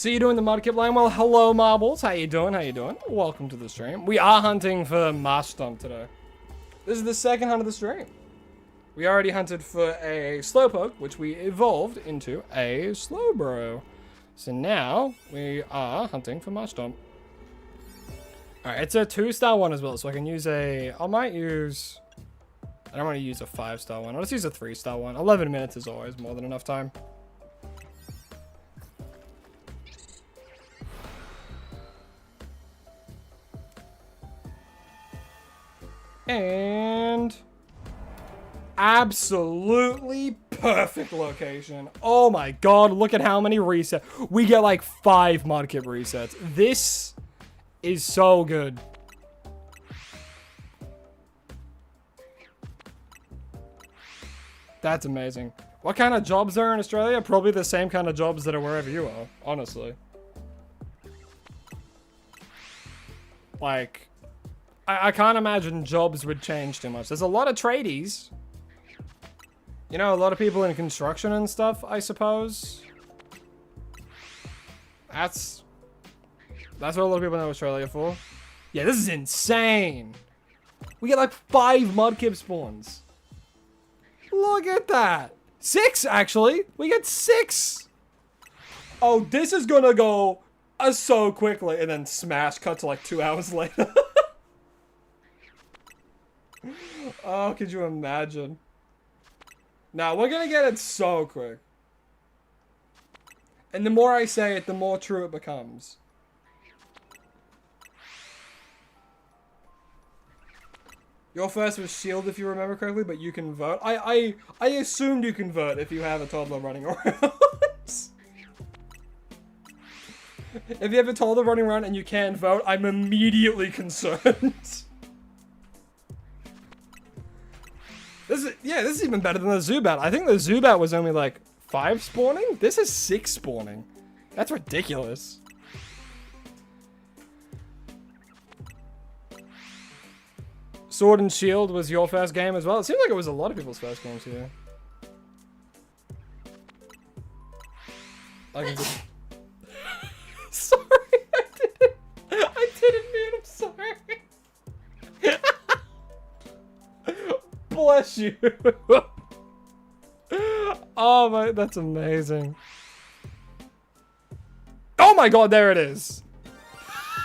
See you doing the Mudkip line. Well, hello, Marbles. How you doing? How you doing? Welcome to the stream. We are hunting for Marshtomp today. This is the second hunt of the stream. We already hunted for a Slowpoke, which we evolved into a Slowbro. So now we are hunting for Marshtomp. Alright, it's a 2-star one as well, so I can use a... I don't want to use a 5-star one. I'll just use a 3-star one. 11 minutes is always more than enough time. And absolutely perfect location. Oh my god, look at how many resets. We get like 5 Mudkip resets. This is so good. That's amazing. What kind of jobs are in Australia? Probably the same kind of jobs that are wherever you are, honestly. Like... I can't imagine jobs would change too much. There's a lot of tradies. You know, a lot of people in construction and stuff, I suppose. That's what a lot of people know Australia for. Yeah, this is insane. We get like 5 Mudkip spawns. Look at that. 6, actually. We get 6. Oh, this is gonna go so quickly. And then smash cut to like 2 hours later. Oh, could you imagine? Now, we're gonna get it so quick. And the more I say it, the more true it becomes. Your first was Shield, if you remember correctly, but you can vote. I assumed you can vote if you have a toddler running around. If you have a toddler running around and you can't vote, I'm immediately concerned. This is even better than the Zubat. I think the Zubat was only like 5 spawning. This is 6 spawning. That's ridiculous. Sword and Shield was your first game as well. It seemed like it was a lot of people's first games here. I can just... Sorry, I didn't mute. I'm sorry. Bless you. Oh my, that's amazing. Oh my god, there it is.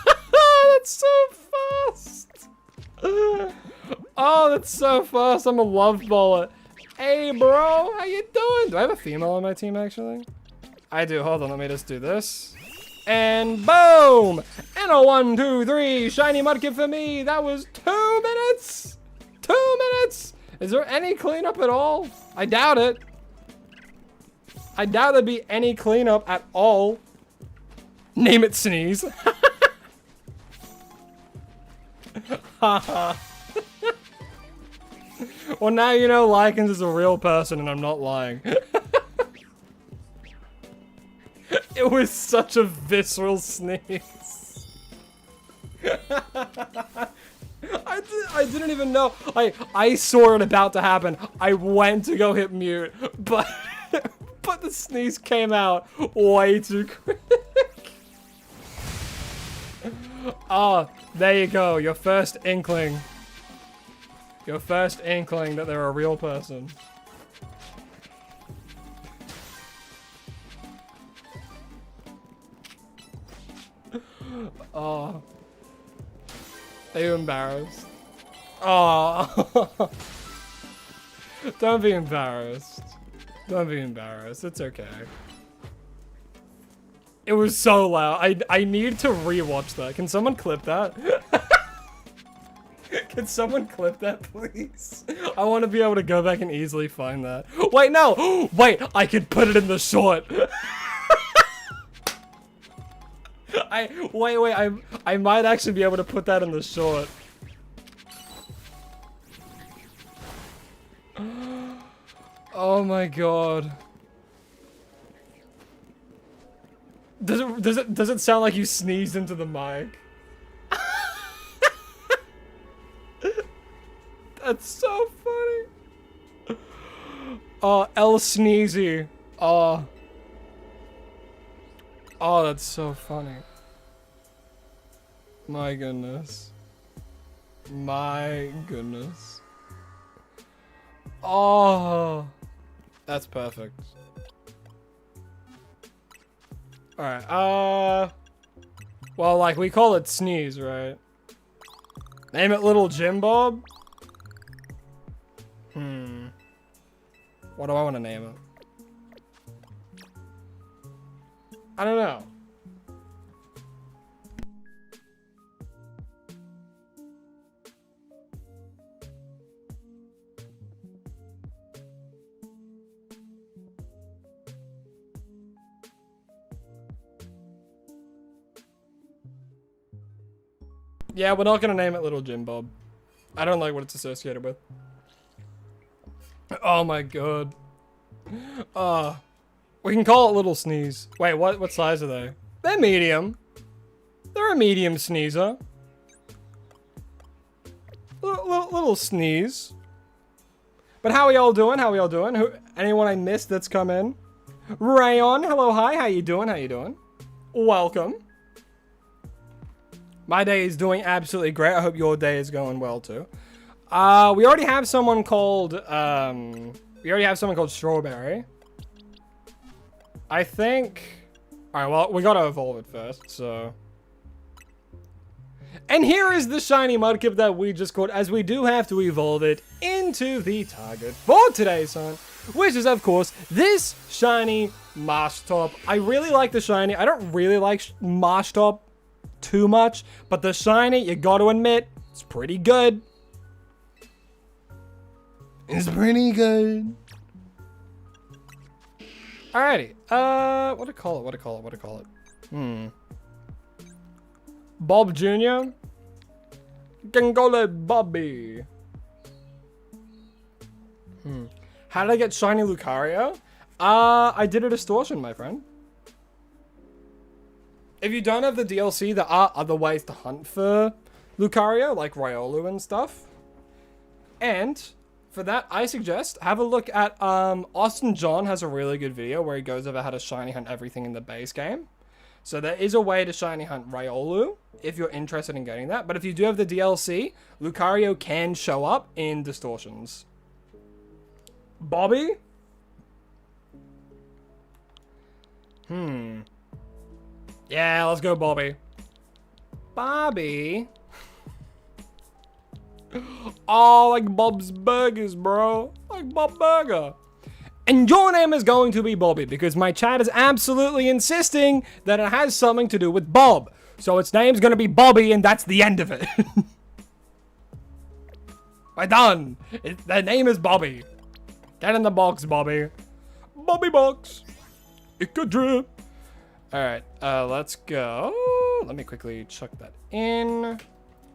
That's so fast. Oh, that's so fast. I'm a love bullet. Hey, bro, how you doing? Do I have a female on my team, actually? I do. Hold on, let me just do this. And boom! And a 1, 2, 3 shiny Mudkip for me. That was 2 minutes. 2 minutes. Is there any cleanup at all? I doubt it. I doubt there'd be any cleanup at all. Name it Sneeze. Haha. Well, now you know Ekans is a real person and I'm not lying. It was such a visceral sneeze. I didn't even know. I saw it about to happen. I went to go hit mute, but but the sneeze came out way too quick. Ah, there you go. Your first inkling. Your first inkling that they're a real person. Oh. Are you embarrassed? Oh. Don't be embarrassed. Don't be embarrassed. It's okay. It was so loud. I need to rewatch that. Can someone clip that? Can someone clip that, please? I want to be able to go back and easily find that. Wait, no! Wait, I could put it in the short. I might actually be able to put that in the short. Oh my god. Does it sound like you sneezed into the mic? That's so funny. Oh, El Sneezy. Oh. Oh, that's so funny. My goodness. My goodness. Oh, that's perfect. Alright, well, like, we call it Sneeze, right? Name it Little Jim Bob? What do I want to name it? I don't know. Yeah, we're not gonna name it Little Jim Bob. I don't like what it's associated with. Oh my god. We can call it Little Sneeze. Wait, what size are they? They're medium. They're a medium sneezer. Little sneeze. But how are y'all doing? How are y'all doing? Anyone I missed that's come in? Rayon, hello, hi. How you doing? How you doing? Welcome. My day is doing absolutely great. I hope your day is going well too. We already have someone called Strawberry. I think. All right. Well, we gotta evolve it first. So. And here is the shiny Mudkip that we just caught, as we do have to evolve it into the target for today's hunt, which is of course this shiny Marshtomp. I really like the shiny. I don't really like Marshtomp too much, but the shiny, you gotta admit, it's pretty good. It's pretty good. Alrighty, what to call it? Bob Jr. You can call it Bobby. How did I get shiny Lucario? I did a distortion, my friend. If you don't have the DLC, there are other ways to hunt for Lucario, like Riolu and stuff. And for that, I suggest have a look at Austin John has a really good video where he goes over how to shiny hunt everything in the base game. So there is a way to shiny hunt Riolu if you're interested in getting that. But if you do have the DLC, Lucario can show up in distortions. Bobby? Yeah, let's go, Bobby. Bobby? Oh, like Bob's Burgers, bro. Like Bob Burger. And your name is going to be Bobby because my chat is absolutely insisting that it has something to do with Bob. So its name's going to be Bobby and that's the end of it. We're done. Their name is Bobby. Get in the box, Bobby. Bobby box. Ikadra. Alright, let's go. Let me quickly chuck that in.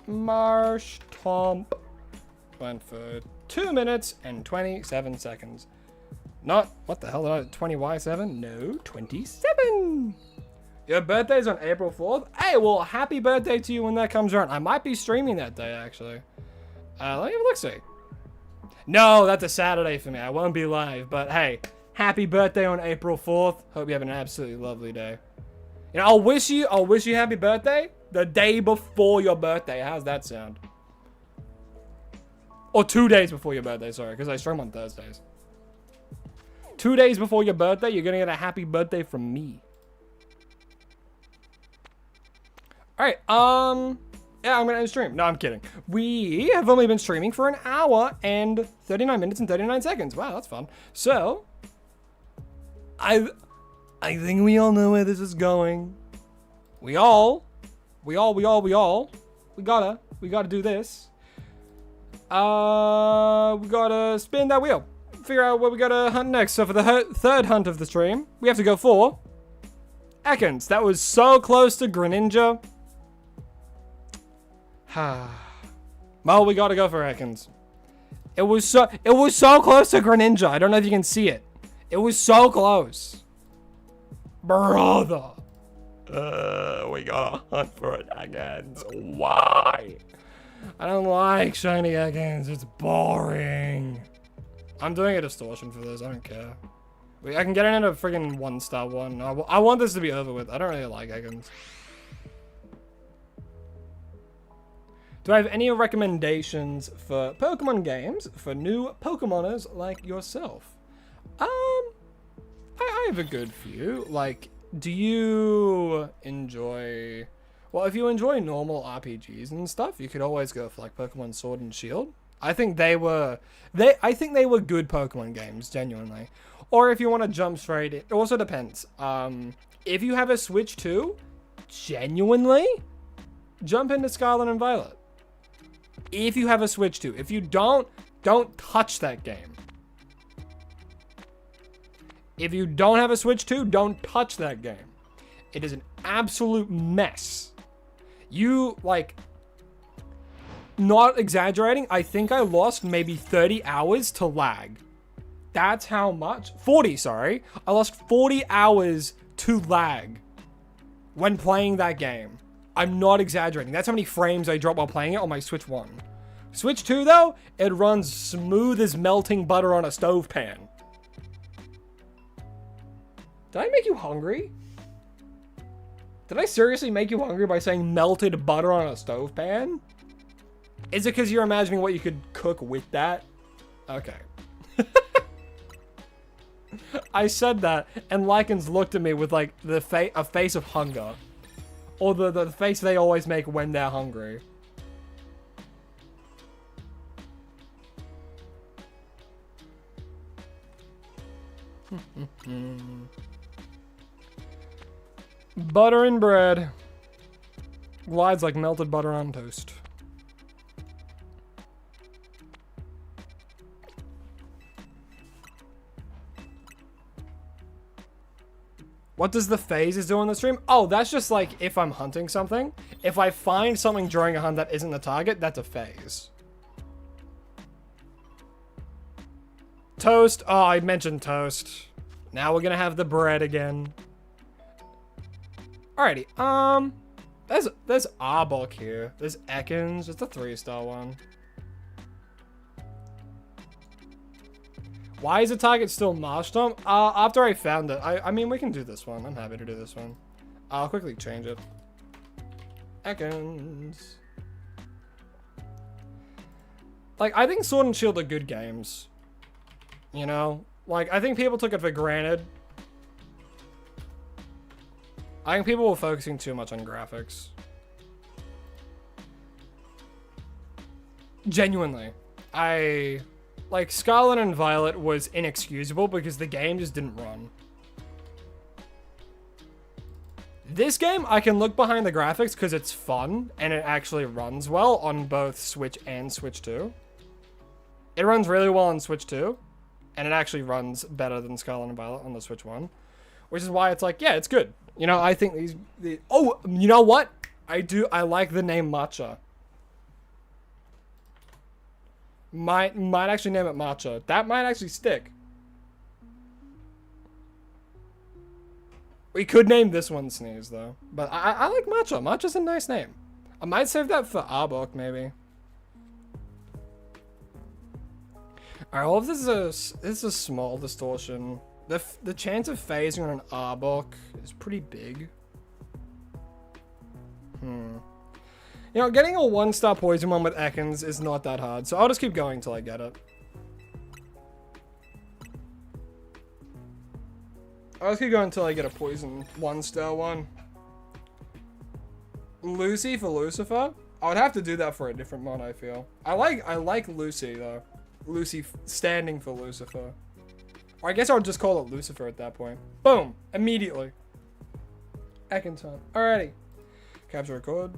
Marshtomp went for 2 minutes and 27 seconds. Not, what the hell did I, 20Y7? No, 27. Your birthday's on April 4th? Hey, well, happy birthday to you when that comes around. I might be streaming that day, actually. Let me have a look-see. No, that's a Saturday for me. I won't be live, but hey, happy birthday on April 4th. Hope you have an absolutely lovely day. You know, I'll wish you happy birthday the day before your birthday. How's that sound? Or 2 days before your birthday, sorry, because I stream on Thursdays. 2 days before your birthday, you're gonna get a happy birthday from me. Alright, yeah, I'm gonna end stream. No, I'm kidding. We have only been streaming for an hour and 39 minutes and 39 seconds. Wow, that's fun. So, I think we all know where this is going. We gotta do this. We gotta spin that wheel. Figure out what we gotta hunt next. So for the third hunt of the stream, we have to go for Ekans. That was so close to Greninja. Well, we gotta go for Ekans. It was so close to Greninja. I don't know if you can see it. It was so close. Brother. We gotta hunt for it Ekans. Why? I don't like shiny Ekans. It's boring. I'm doing a distortion for this. I don't care. I can get into a friggin' 1-star one. I want this to be over with. I don't really like Ekans. Do I have any recommendations for Pokemon games for new Pokemoners like yourself? I have a good few. Like, do you enjoy... Well, if you enjoy normal RPGs and stuff, you could always go for like Pokemon Sword and Shield. I think they were good Pokemon games, genuinely. Or if you want to jump straight in, it also depends. If you have a Switch 2, genuinely, jump into Scarlet and Violet. If you have a Switch 2. If you don't touch that game. If you don't have a Switch 2, don't touch that game. It is an absolute mess. You, like, not exaggerating, I think I lost maybe 30 hours to lag. That's how much? 40, sorry. I lost 40 hours to lag when playing that game. I'm not exaggerating. That's how many frames I dropped while playing it on my Switch 1. Switch 2, though, it runs smooth as melting butter on a stove pan. Did I make you hungry? Did I seriously make you hungry by saying melted butter on a stove pan? Is it because you're imagining what you could cook with that? Okay. I said that, and Lycans looked at me with, like, a face of hunger. Or the face they always make when they're hungry. Butter and bread. Glides like melted butter on toast. What does the phases do on the stream? Oh, that's just like if I'm hunting something. If I find something during a hunt that isn't the target, that's a phase. Toast. Oh, I mentioned toast. Now we're gonna have the bread again. Alrighty. There's Arbok here. There's Ekans. It's a 3-star one. Why is the target still Marshtomp? After I found it. I mean, we can do this one. I'm happy to do this one. I'll quickly change it. Ekans. Like, I think Sword and Shield are good games. You know? Like, I think people took it for granted. I think people were focusing too much on graphics. Genuinely. Like, Scarlet and Violet was inexcusable because the game just didn't run. This game, I can look behind the graphics because it's fun and it actually runs well on both Switch and Switch 2. It runs really well on Switch 2, and it actually runs better than Scarlet and Violet on the Switch 1, which is why it's like, yeah, it's good. You know, I think oh, you know what? I like the name Matcha. Might actually name it Matcha. That might actually stick. We could name this one Sneeze, though. But I like Matcha. Matcha's a nice name. I might save that for Arbok, maybe. Alright, well, if this is a small distortion. The chance of phasing on an Arbok is pretty big. You know, getting a 1-star poison one with Ekans is not that hard, so I'll just keep going till I get it. I'll just keep going until I get a poison 1-star one. Lucy for Lucifer? I would have to do that for a different mod, I feel. I like Lucy, though. Lucy standing for Lucifer. Or I guess I would just call it Lucifer at that point. Boom! Immediately. Ekans hunt. Alrighty. Capture record.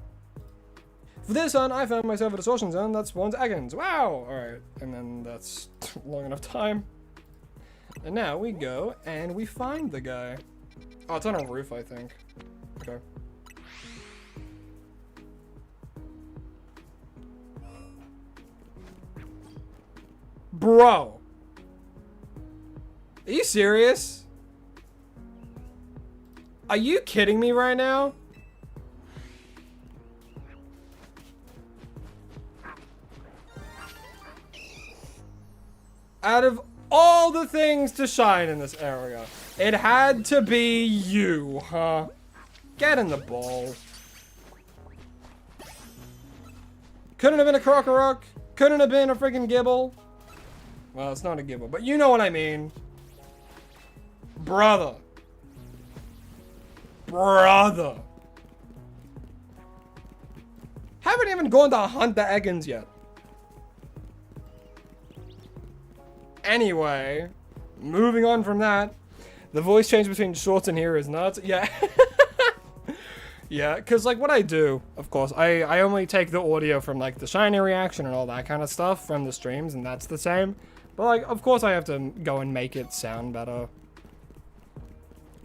For this hunt, I found myself a distortion zone that spawns Ekans. Wow! Alright. And then that's long enough time. And now we go and we find the guy. Oh, it's on a roof, I think. Okay. Bro! Are you serious? Are you kidding me right now? Out of all the things to shine in this area. It had to be you, huh? Get in the ball. Couldn't have been a Krokorok. Couldn't have been a freaking Gibble. Well, it's not a Gibble, but you know what I mean. Brother. Brother. Haven't even gone to hunt the Ekans yet. Anyway, moving on from that. The voice change between shorts and here is nuts. Yeah. Yeah, because, like, what I do, of course, I only take the audio from, like, the shiny reaction and all that kind of stuff from the streams, and that's the same. But, like, of course I have to go and make it sound better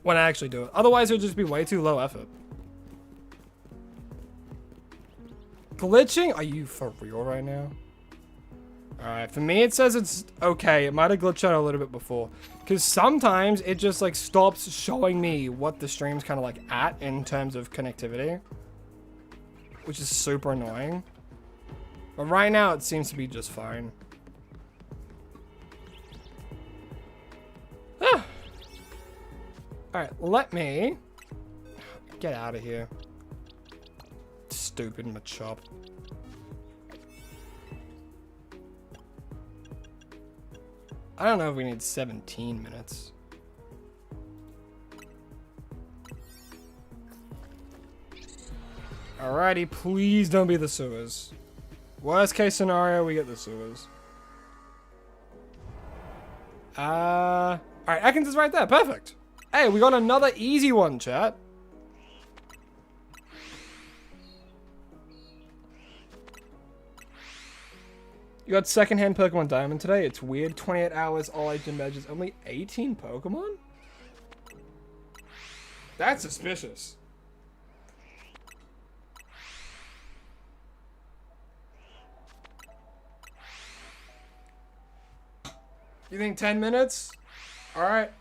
when I actually do it. Otherwise, it would just be way too low effort. Glitching? Are you for real right now? Alright, for me it says it's okay. It might have glitched out a little bit before. Because sometimes it just like stops showing me what the stream's kind of like at in terms of connectivity. Which is super annoying. But right now it seems to be just fine. Ah. Alright, let me get out of here. Stupid Machop. I don't know if we need 17 minutes. Alrighty, please don't be the sewers. Worst case scenario, we get the sewers. Alright, Ekans is right there. Perfect. Hey, we got another easy one, chat. You got secondhand Pokemon Diamond today? It's weird. 28 hours, all agent badges, only 18 Pokemon? That's suspicious. You think 10 minutes? Alright.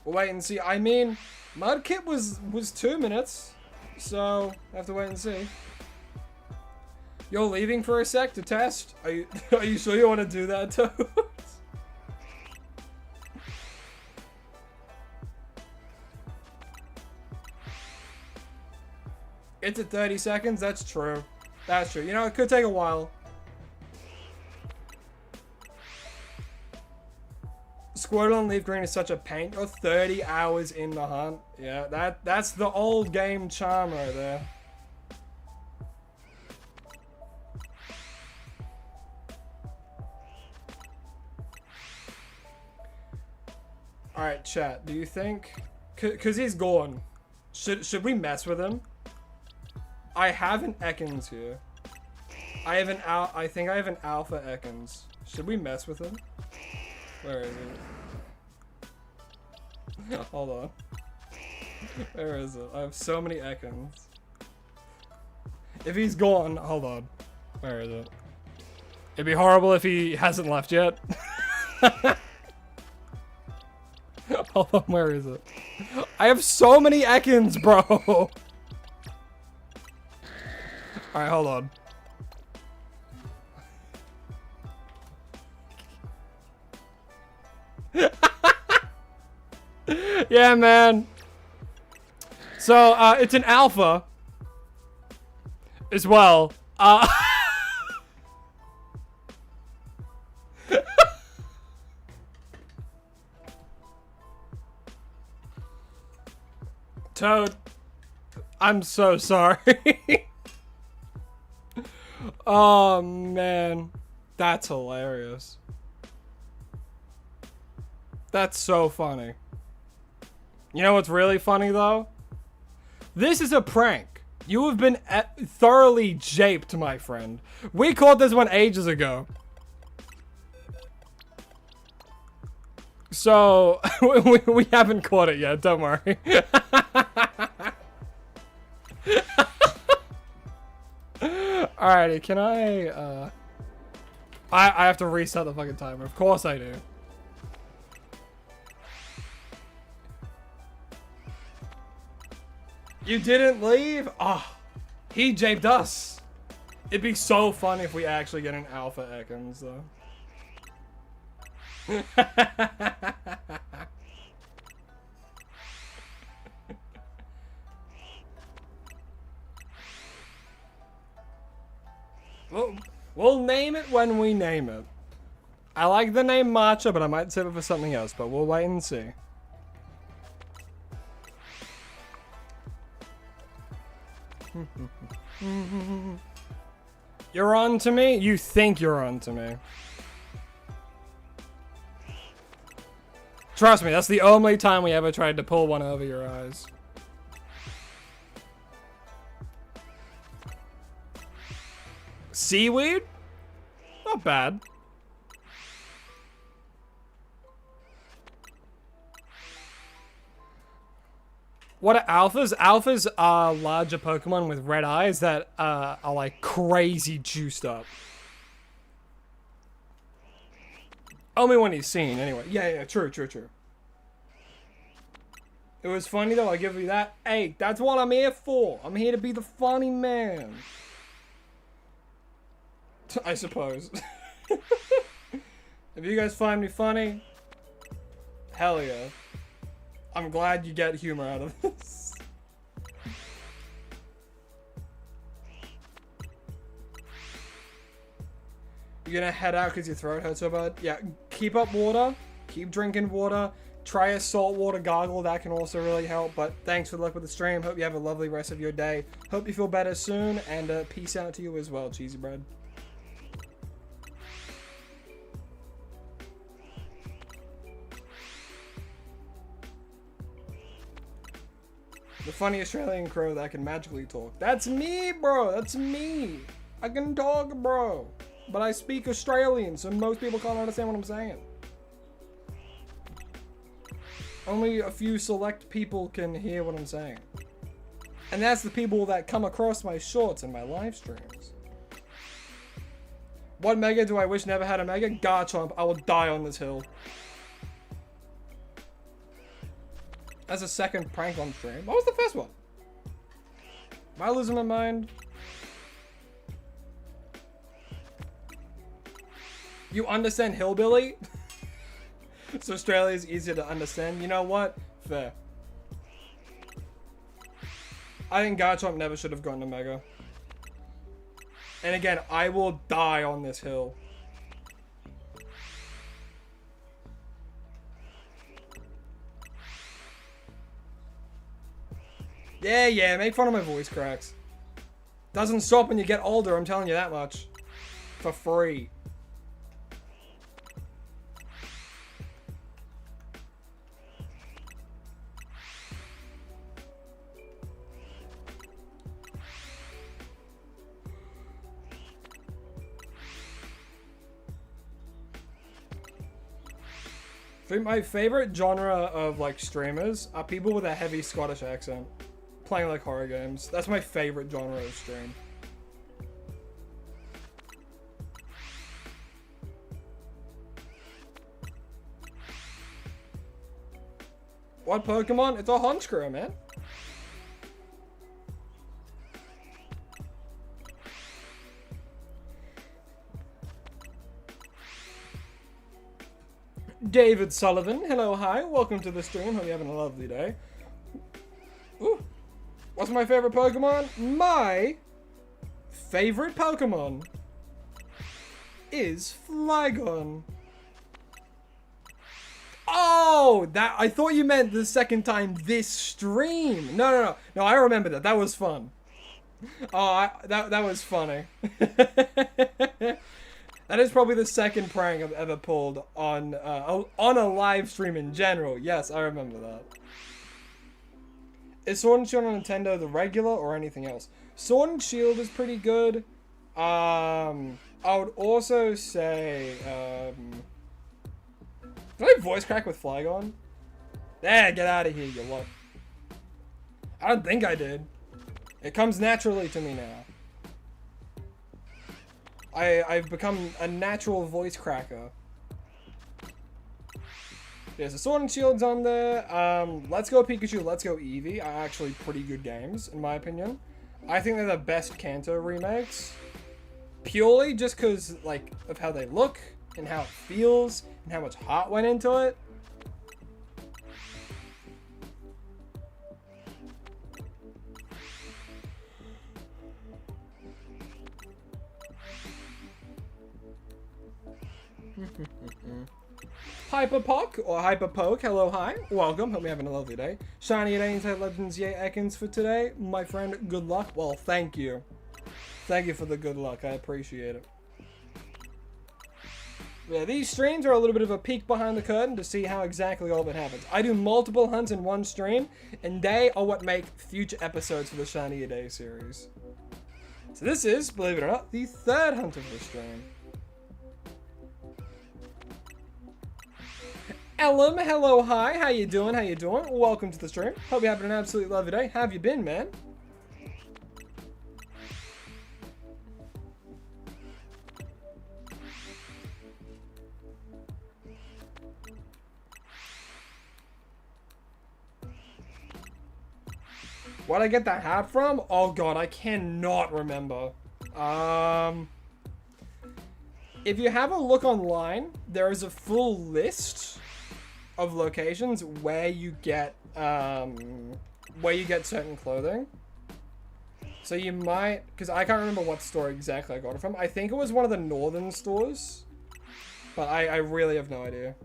We'll wait and see. I mean, Mudkip was 2 minutes. So, have to wait and see. You're leaving for a sec to test? Are you sure you want to do that, Toads? It's at 30 seconds? That's true. That's true. You know, it could take a while. Squirtle and Leaf Green is such a pain. You're 30 hours in the hunt. Yeah, that's the old game charm right there. Alright, chat, do you think... Cause he's gone. Should we mess with him? I have an Ekans here. I think I have an Alpha Ekans. Should we mess with him? Where is it? Hold on. Where is it? I have so many Ekans. If he's gone, hold on. Where is it? It'd be horrible if he hasn't left yet. Hold on, where is it? I have so many Ekans, bro! Alright, hold on. Yeah, man. So, it's an alpha. As well. Toad, I'm so sorry. Oh, man. That's hilarious. That's so funny. You know what's really funny, though? This is a prank. You have been thoroughly japed, my friend. We caught this one ages ago. So, we haven't caught it yet, don't worry. Alrighty, can I have to reset the fucking timer. Of course I do. You didn't leave? Oh, he japed us. It'd be so fun if we actually get an Alpha Ekans, though. We'll name it when we name it. I like the name Matcha, but I might save it for something else, but we'll wait and see. You're on to me? You think you're on to me. Trust me, that's the only time we ever tried to pull one over your eyes. Seaweed? Not bad. What are alphas? Alphas are larger Pokemon with red eyes that are like crazy juiced up. Only when he's seen, anyway. Yeah, true. It was funny though, I give you that. Hey, that's what I'm here for. I'm here to be the funny man. I suppose. If you guys find me funny, hell yeah. I'm glad you get humor out of this. You're gonna head out because your throat hurts so bad? Yeah, keep up water. Keep drinking water. Try a saltwater gargle. That can also really help. But thanks for the luck with the stream. Hope you have a lovely rest of your day. Hope you feel better soon. And peace out to you as well, Cheesy Bread. The funny Australian crow that can magically talk. That's me, bro. That's me. I can talk, bro. But I speak Australian, so most people can't understand what I'm saying. Only a few select people can hear what I'm saying. And that's the people that come across my shorts and my live streams. What mega do I wish never had a mega? Garchomp. I will die on this hill. That's a second prank on stream. What was the first one? Am I losing my mind? You understand hillbilly? So Australia is easier to understand. You know what? Fair. I think Garchomp never should have gone to Mega. And again, I will die on this hill. Yeah, make fun of my voice cracks. Doesn't stop when you get older, I'm telling you that much. For free. I think my favorite genre of like streamers are people with a heavy Scottish accent. Playing like horror games. That's my favorite genre of stream. What Pokemon? It's a Honchkrow, man. David Sullivan, hello, hi, welcome to the stream. Hope you're having a lovely day. Ooh. What's my favorite Pokemon? My favorite Pokemon is Flygon. Oh, that I thought you meant the second time this stream. No, I remember that. That was fun. Oh, that was funny. That is probably the second prank I've ever pulled on a live stream in general. Yes, I remember that. Is Sword and Shield on Nintendo the regular or anything else? Sword and Shield is pretty good. I would also say, did I voice crack with Flygon? Get out of here, you lot. I don't think I did. It comes naturally to me now. I've become a natural voice cracker. There's a Sword and Shield's on there. Let's Go Pikachu, Let's Go Eevee are actually pretty good games, in my opinion. I think they're the best Kanto remakes. Purely just because, like, of how they look. and how it feels and how much heart went into it. Hyperpock or Hyperpoke, hello, hi, welcome, hope you're having a lovely day. Shiny at Inside Legends, yay Ekans for today. My friend, good luck. Well, thank you. Thank you for the good luck, I appreciate it. Yeah, these streams are a little bit of a peek behind the curtain to see how exactly all of it happens. I do multiple hunts in one stream, and they are what make future episodes for the Shiny a Day series. So this is, believe it or not, the third hunt of the stream. Ellum, hello, hi, how you doing, how you doing? Welcome to the stream. Hope you're having an absolutely lovely day. How have you been, man? Where'd I get that hat from? Oh god, I cannot remember. If you have a look online, there is a full list of locations where you get certain clothing. So you might, because I can't remember what store exactly I got it from. I think it was one of the northern stores, but I really have no idea.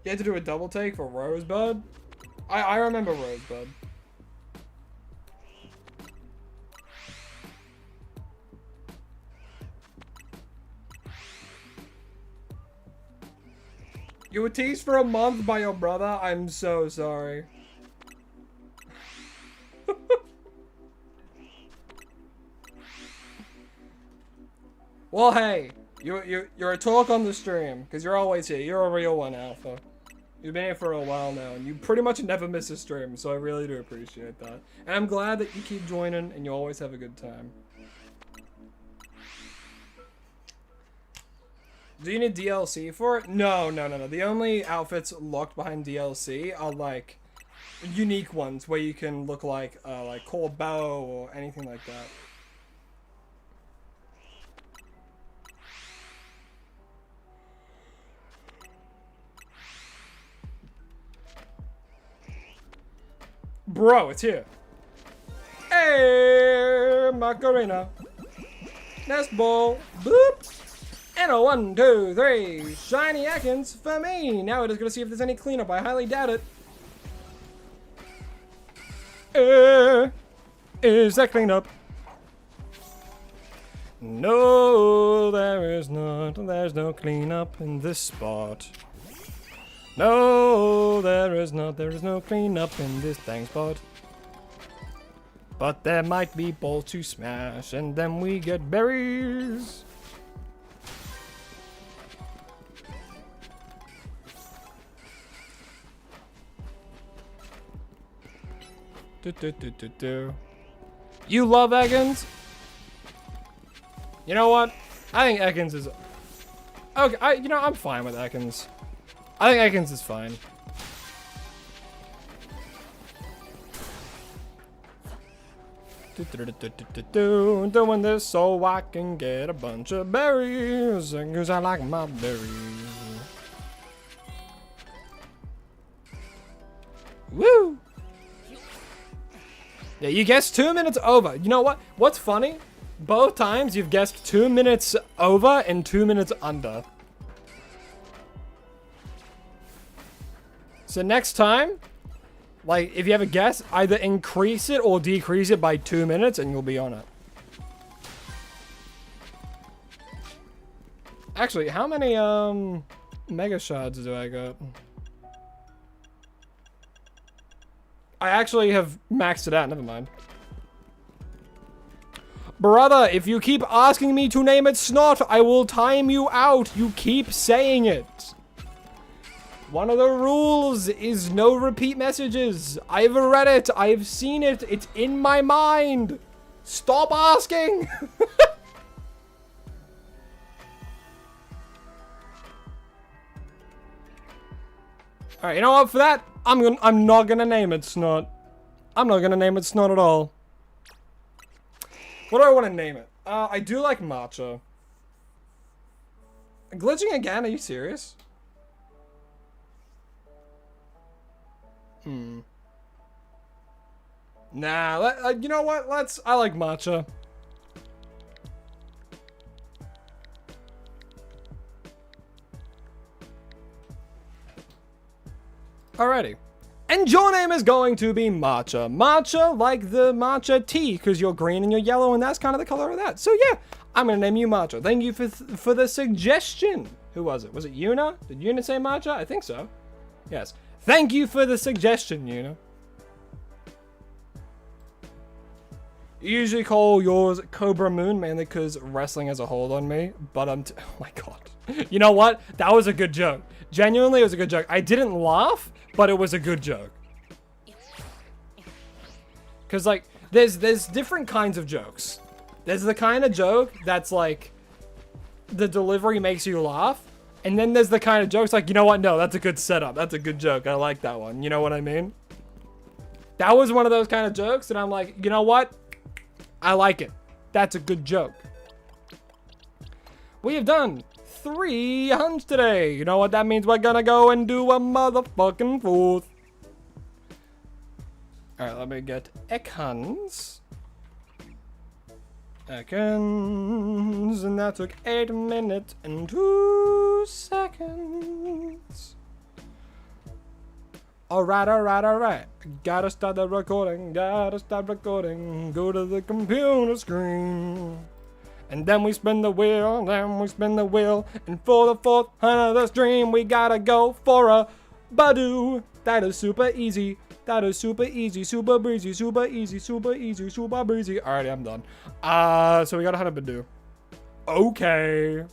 You had to do a double take for Rosebud. I remember Rosebud. You were teased for a month by your brother? I'm so sorry. Well, hey, you're a talk on the stream, because you're always here. You're a real one, Alpha. You've been here for a while now, and you pretty much never miss a stream, so I really do appreciate that. And I'm glad that you keep joining, and you always have a good time. Do you need DLC for it? No. The only outfits locked behind DLC are, like, unique ones, where you can look like Corbeau or anything like that. Bro, it's here. Hey, Macarena. Nest ball. Boop. And a 1, 2, 3. Shiny Ekans for me. Now we're just gonna see if there's any cleanup. I highly doubt it. Is that cleanup? No, there is not. There's no cleanup in this spot. No, there is not. There is no cleanup in this dang spot. But there might be balls to smash, and then we get berries. You love Ekans? You know what? I think Ekans is okay. I'm fine with Ekans. I think Ekans is fine. Doing this so I can get a bunch of berries, cause I like my berries. Woo! Yeah, you guessed 2 minutes over. You know what? What's funny? Both times you've guessed 2 minutes over and 2 minutes under. So next time, like, if you have a guess, either increase it or decrease it by 2 minutes and you'll be on it. Actually, how many, Mega Shards do I got? I actually have maxed it out, never mind. Brother, if you keep asking me to name it Snot, I will time you out. You keep saying it. One of the rules is no repeat messages. I've read it. I've seen it. It's in my mind. Stop asking. Alright, you know what? For that, I'm not gonna name it Snot. I'm not gonna name it Snot at all. What do I want to name it? I do like Matcha. Glitching again? Are you serious? Nah, you know what? I like matcha. Alrighty. And your name is going to be Matcha. Matcha, like the matcha tea, because you're green and you're yellow, and that's kind of the color of that. So yeah, I'm going to name you Matcha. Thank you for the suggestion. Who was it? Was it Yuna? Did Yuna say Matcha? I think so. Yes. Thank you for the suggestion, Yuna. You usually call yours Cobra Moon, mainly because wrestling has a hold on me, but oh my god. You know what? That was a good joke. Genuinely, it was a good joke. I didn't laugh, but it was a good joke. Because, like, there's different kinds of jokes. There's the kind of joke that's, like, the delivery makes you laugh. And then there's the kind of jokes like, you know what? No, that's a good setup. That's a good joke. I like that one. You know what I mean? That was one of those kind of jokes, and I'm like, you know what? I like it. That's a good joke. We have done 3 hunts today. You know what that means? We're gonna go and do a motherfucking 4th. Alright, let me get Ekans. Ekans. And that took 8 minutes and 2 seconds. Alright. Gotta start the recording. Go to the computer screen. And then we spin the wheel. And for the 4th hunt of the stream, we gotta go for a Budew. That is super easy. Super breezy. Alrighty, I'm done. So we gotta hunt a Budew. Okay.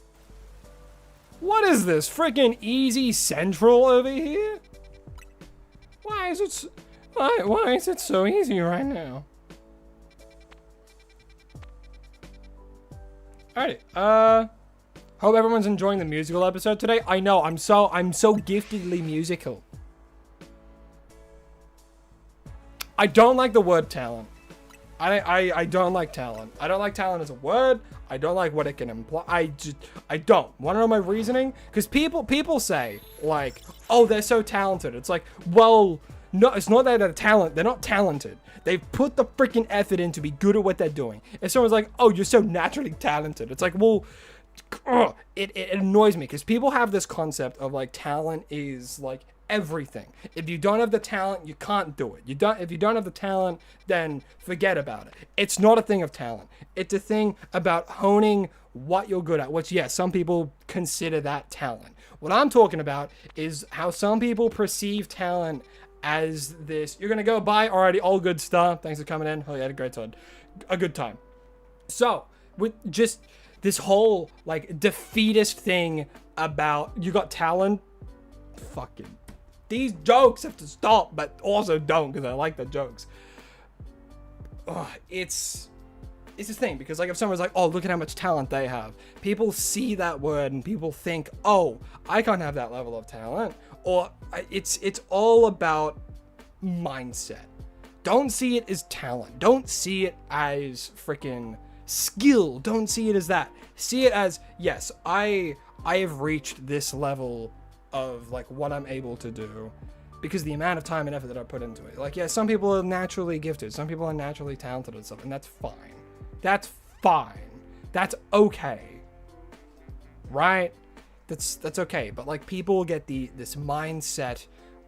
What is this? Freaking easy central over here? Why is it so easy right now? Alrighty. Hope everyone's enjoying the musical episode today. I know, I'm so giftedly musical. I don't like the word talent. I don't like talent. I don't like talent as a word. I don't like what it can imply. I don't. Want to know my reasoning? Because people say, like, oh, they're so talented. It's like, well, no, it's not that they're talented. They're not talented. They've put the freaking effort in to be good at what they're doing. If someone's like, oh, you're so naturally talented, it's like, well, it annoys me because people have this concept of like talent is like everything. If you don't have the talent, you can't do it. If you don't have the talent, then forget about it. It's not a thing of talent. It's a thing about honing what you're good at, which, yes, some people consider that talent. What I'm talking about is how some people perceive talent as this. You're gonna go buy already all good stuff. Thanks for coming in. Oh, you had a great time. A good time. So, with just this whole, like, defeatist thing about you got talent, fucking these jokes have to stop, but also don't, because I like the jokes. It's this thing, because like if someone's like, oh, look at how much talent they have, people see that word and people think, oh, I can't have that level of talent, or it's all about mindset. Don't see it as talent. Don't see it as freaking skill. Don't see it as that. See it as, yes, I have reached this level of like what I'm able to do because the amount of time and effort that I put into it. Like, yeah, some people are naturally gifted, some people are naturally talented and stuff, and that's fine. That's okay, right? That's okay. But like, people get this mindset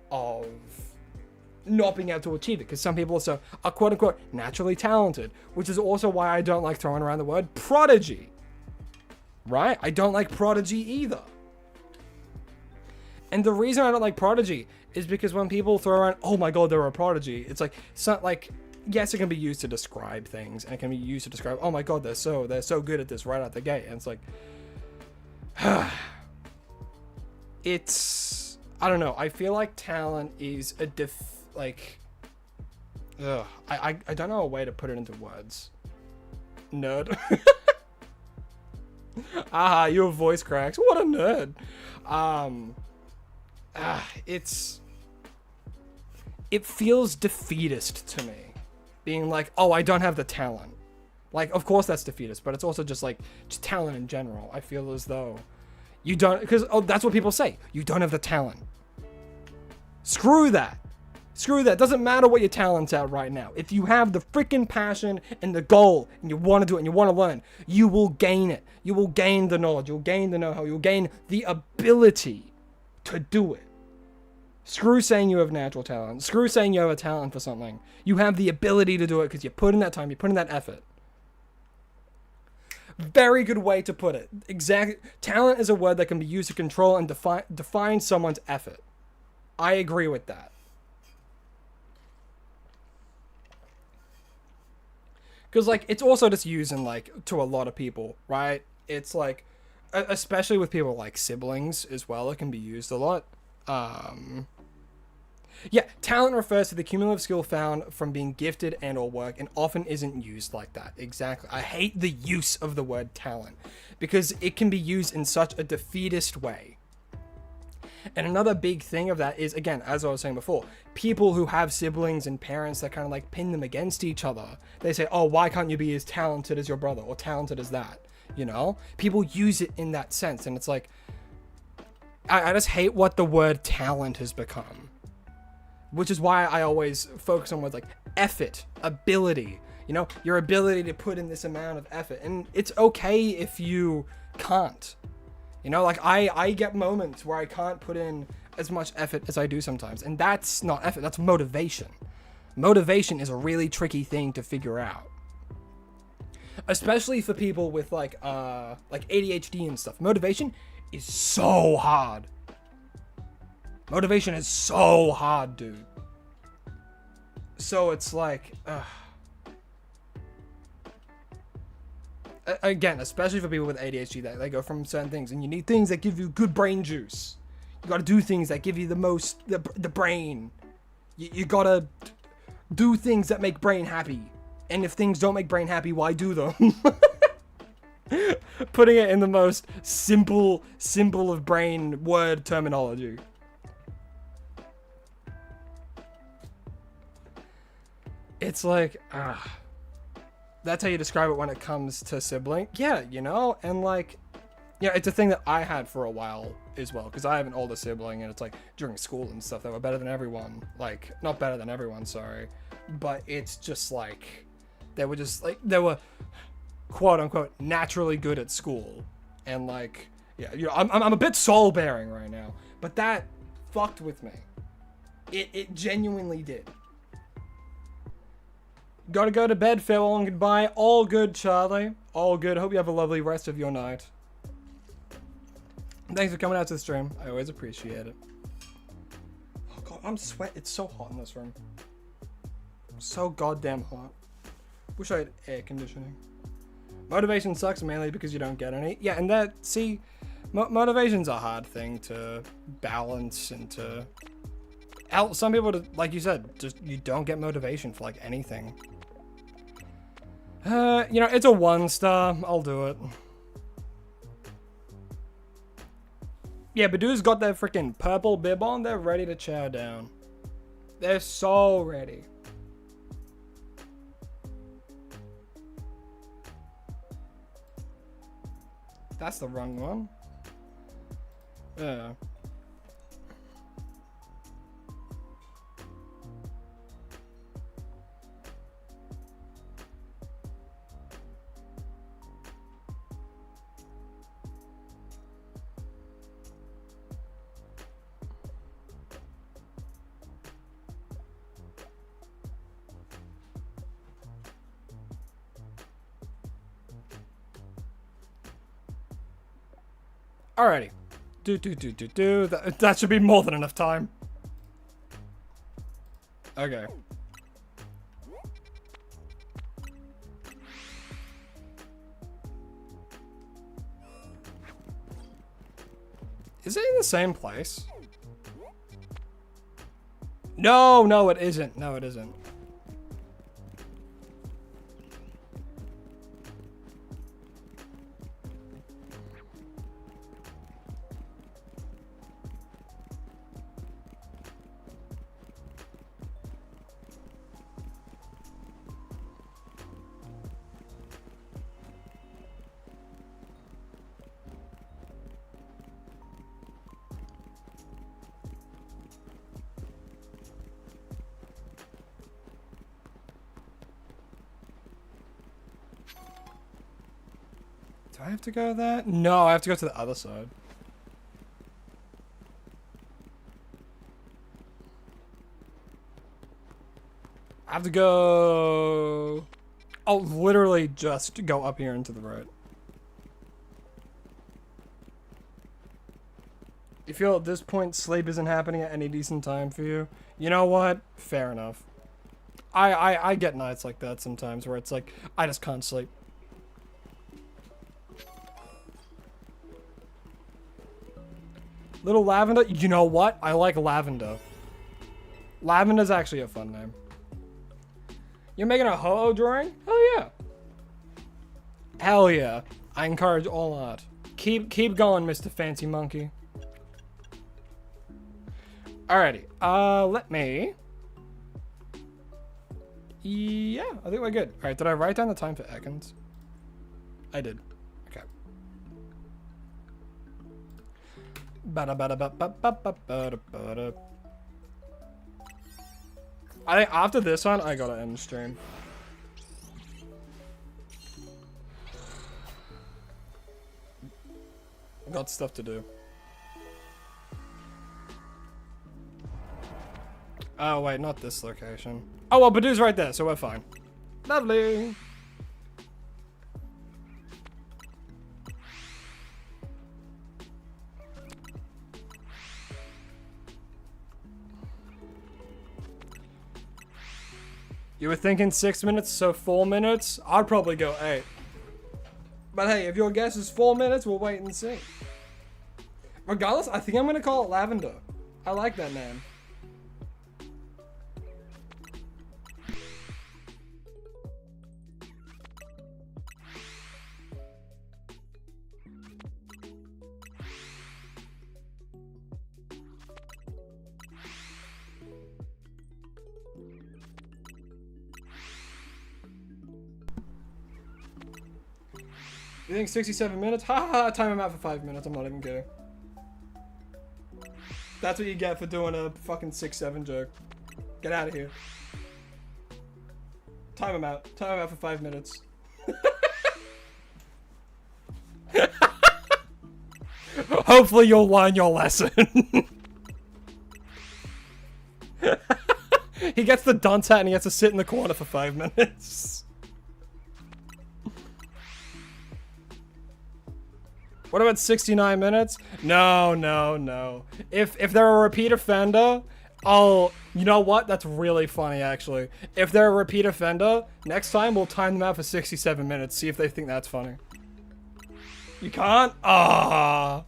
of not being able to achieve it because some people also are quote unquote naturally talented, which is also why I don't like throwing around the word prodigy, right? I don't like prodigy either. And the reason I don't like prodigy is because when people throw around, oh my god, they're a prodigy, it's like, yes, it can be used to describe things, and it can be used to describe, oh my god, they're so good at this right out the gate, and it's like, it's, I don't know, I feel like talent is I don't know a way to put it into words. Nerd. Your voice cracks. What a nerd. It feels defeatist to me, being like, oh, I don't have the talent. Like, of course that's defeatist, but it's also just like, just talent in general. I feel as though You don't, because that's what people say. You don't have the talent. Screw that. Screw that. Doesn't matter what your talent's at right now. If you have the freaking passion and the goal and you want to do it and you want to learn, you will gain it. You will gain the knowledge. You'll gain the know-how. You'll gain the ability to do it. Screw saying you have natural talent. Screw saying you have a talent for something. You have the ability to do it because you put in that time. You put in that effort. Very good way to put it. Exactly. Talent is a word that can be used to control and define someone's effort. I agree with that. Because, like, it's also just used in, like, to a lot of people, right? It's, like, especially with people like siblings as well, it can be used a lot. Yeah, talent refers to the cumulative skill found from being gifted and or work, and often isn't used like that. Exactly. I hate the use of the word talent, because it can be used in such a defeatist way. And another big thing of that is, again, as I was saying before, people who have siblings and parents that kind of like pin them against each other. They say, oh, why can't you be as talented as your brother or talented as that? You know, people use it in that sense. And it's like, I just hate what the word talent has become, which is why I always focus on words like effort, ability, you know, your ability to put in this amount of effort. And it's okay if you can't. You know, like I get moments where I can't put in as much effort as I do sometimes. And that's not effort, that's motivation. Motivation is a really tricky thing to figure out. Especially for people with like ADHD and stuff. Motivation is so hard. Motivation is so hard, dude. So it's like, again, especially for people with ADHD, that they go from certain things, and you need things that give you good brain juice. You got to do things that give you the most the brain. You got to do things that make brain happy. And if things don't make brain happy, why do them? Putting it in the most simple of brain word terminology. It's like, that's how you describe it when it comes to sibling. Yeah, you know, and like, yeah, it's a thing that I had for a while as well, because I have an older sibling, and it's like during school and stuff, they were better than everyone. Like, not better than everyone, sorry, but it's just like, they were quote unquote naturally good at school, and like, yeah, you know, I'm a bit soul bearing right now, but that fucked with me. It genuinely did. Gotta go to bed, farewell and goodbye. All good, Charlie. All good. Hope you have a lovely rest of your night. Thanks for coming out to the stream. I always appreciate it. Oh god, I'm sweating. It's so hot in this room. So goddamn hot. Wish I had air conditioning. Motivation sucks mainly because you don't get any. Yeah, and that, see, motivation's a hard thing to balance and to help some people to, like you said, just you don't get motivation for like anything. You know, it's a 1 star. I'll do it. Yeah, Budew's got their freaking purple bib on. They're ready to chow down. They're so ready. That's the wrong one. Yeah. Alrighty. That should be more than enough time. Okay. Is it in the same place? No, it isn't. No, it isn't. Do I have to go there? No, I have to go to the other side. I have to go... Oh, literally just go up here into the right. You feel at this point sleep isn't happening at any decent time for you? You know what? Fair enough. I get nights like that sometimes where it's like, I just can't sleep. Little Lavender? You know what? I like Lavender. Lavender's actually a fun name. You're making a ho-oh drawing? Hell yeah. Hell yeah. I encourage all art. Keep going, Mr. Fancy Monkey. Alrighty. Let me... Yeah, I think we're good. Alright, did I write down the time for Ekans? I did. Okay. I think after this one, I gotta end the stream. Got stuff to do. Oh wait, not this location. Oh well, Budew's right there, so we're fine. Lovely. You were thinking 6 minutes, so 4 minutes? I'd probably go 8. But hey, if your guess is 4 minutes, we'll wait and see. Regardless, I think I'm gonna call it Lavender. I like that name. You think 67 minutes? Ha ha, time him out for 5 minutes. I'm not even kidding. That's what you get for doing a fucking 6-7 joke. Get out of here. Time him out. Time him out for 5 minutes. Hopefully you'll learn your lesson. He gets the dunce hat and he has to sit in the corner for 5 minutes. What about 69 minutes? No, no, no. If they're a repeat offender, you know what? That's really funny, actually. If they're a repeat offender, next time we'll time them out for 67 minutes. See if they think that's funny. You can't? Ah.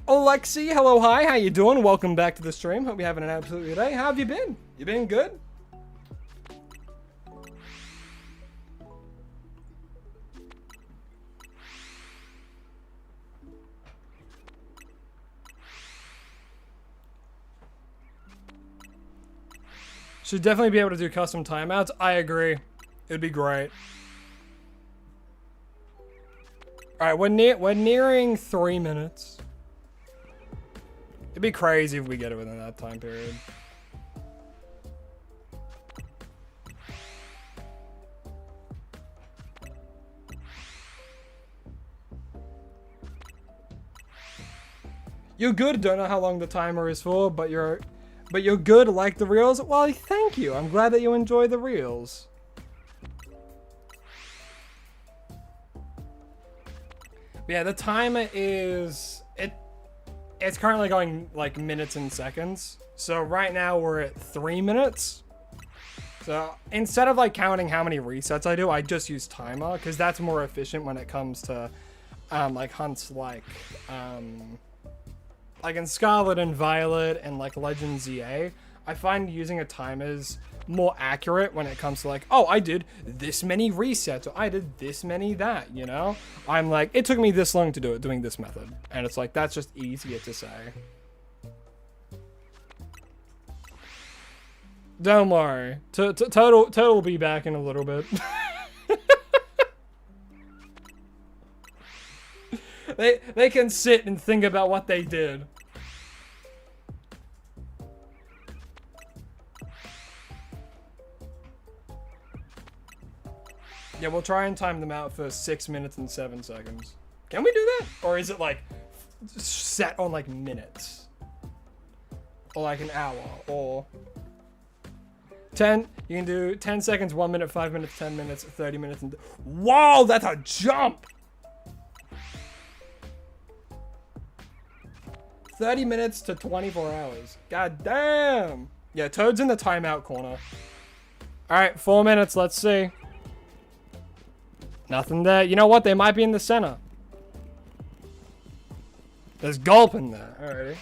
Alexi, hello, hi. How you doing? Welcome back to the stream. Hope you're having an absolutely good day. How have you been? You been good? Should definitely be able to do custom timeouts. I agree. It'd be great. All right, we're nearing 3 minutes. It'd be crazy if we get it within that time period. You're good. Don't know how long the timer is for, but you're good. Like the reels. Well, thank you. I'm glad that you enjoy the reels. But yeah, the timer is it's currently going like minutes and seconds. So right now we're at 3 minutes. So instead of like counting how many resets I do, I just use timer because that's more efficient when it comes to like hunts like in Scarlet and Violet and like Legend ZA, I find using a timer is more accurate when it comes to like, oh, I did this many resets, or I did this many that, you know? I'm like, it took me this long to do it, doing this method. And it's like, that's just easier to say. Don't worry. Total will be back in a little bit. They can sit and think about what they did. Yeah, we'll try and time them out for 6 minutes and 7 seconds. Can we do that? Or is it like set on like minutes? Or like an hour? Or 10, you can do 10 seconds, 1 minute, 5 minutes, 10 minutes, 30 minutes, and whoa, that's a jump! 30 minutes to 24 hours. God damn! Yeah, Toad's in the timeout corner. Alright, 4 minutes, let's see. Nothing there. You know what? They might be in the center. There's Gulp in there. Alrighty.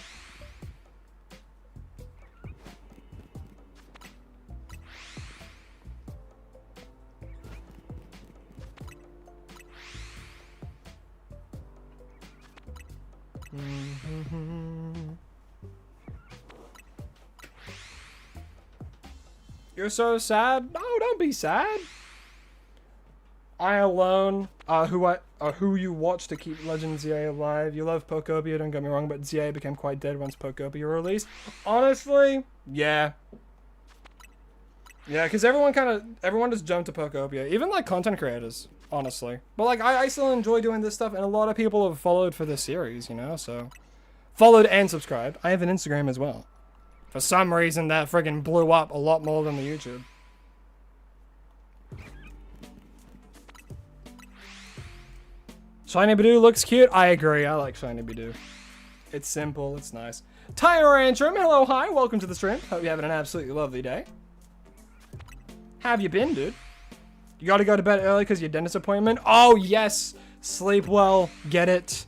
You're so sad? No, don't be sad. I alone who you watch to keep Legend ZA alive. You love Pokopia, don't get me wrong, but ZA became quite dead once Pokopia released. Honestly, yeah. Yeah, because everyone just jumped to Pokopia. Even like content creators, honestly. But like I still enjoy doing this stuff, and a lot of people have followed for this series, you know, so. Followed and subscribed. I have an Instagram as well. For some reason that friggin' blew up a lot more than the YouTube. Shiny Budew looks cute. I agree. I like Shiny Budew. It's simple. It's nice. Tire Antrim, hello, hi. Welcome to the stream. Hope you're having an absolutely lovely day. How have you been, dude? You gotta go to bed early because your dentist appointment? Oh, yes. Sleep well. Get it.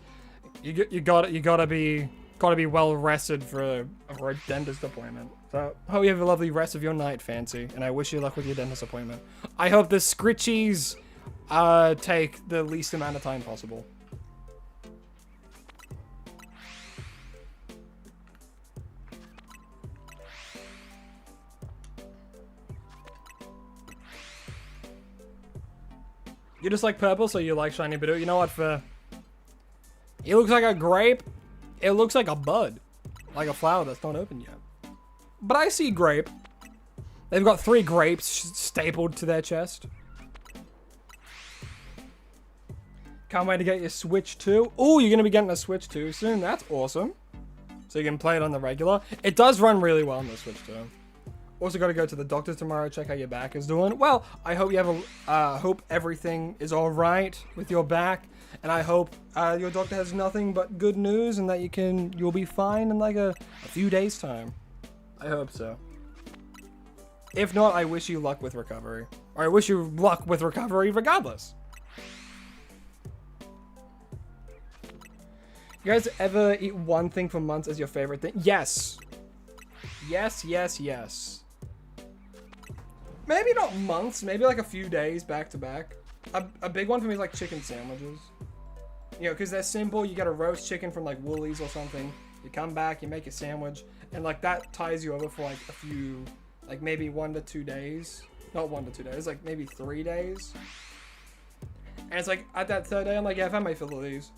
You gotta be well rested for a dentist appointment. So hope you have a lovely rest of your night, Fancy, and I wish you luck with your dentist appointment. I hope the scritchies take the least amount of time possible. You just like purple, so you like Shiny Budew. You know what, for... It looks like a grape. It looks like a bud. Like a flower that's not open yet. But I see grape. They've got 3 grapes stapled to their chest. Can't wait to get your Switch 2. Oh, you're going to be getting a Switch 2 soon. That's awesome. So you can play it on the regular. It does run really well on the Switch 2. Also got to go to the doctor tomorrow, check how your back is doing. Well, I hope you have hope everything is all right with your back. And I hope your doctor has nothing but good news and that you'll be fine in like a few days' time. I hope so. If not, I wish you luck with recovery. Or I wish you luck with recovery regardless. You guys ever eat one thing for months as your favorite thing? Yes. Yes, yes, yes. Maybe not months, maybe like a few days back to back. A big one for me is like chicken sandwiches. You know, because they're simple. You get a roast chicken from like Woolies or something. You come back, you make a sandwich, and like that ties you over for like a few, like maybe 1 to 2 days. Not 1 to 2 days, like maybe 3 days. And it's like at that 3rd day, I'm like, yeah, I've had my fill of these.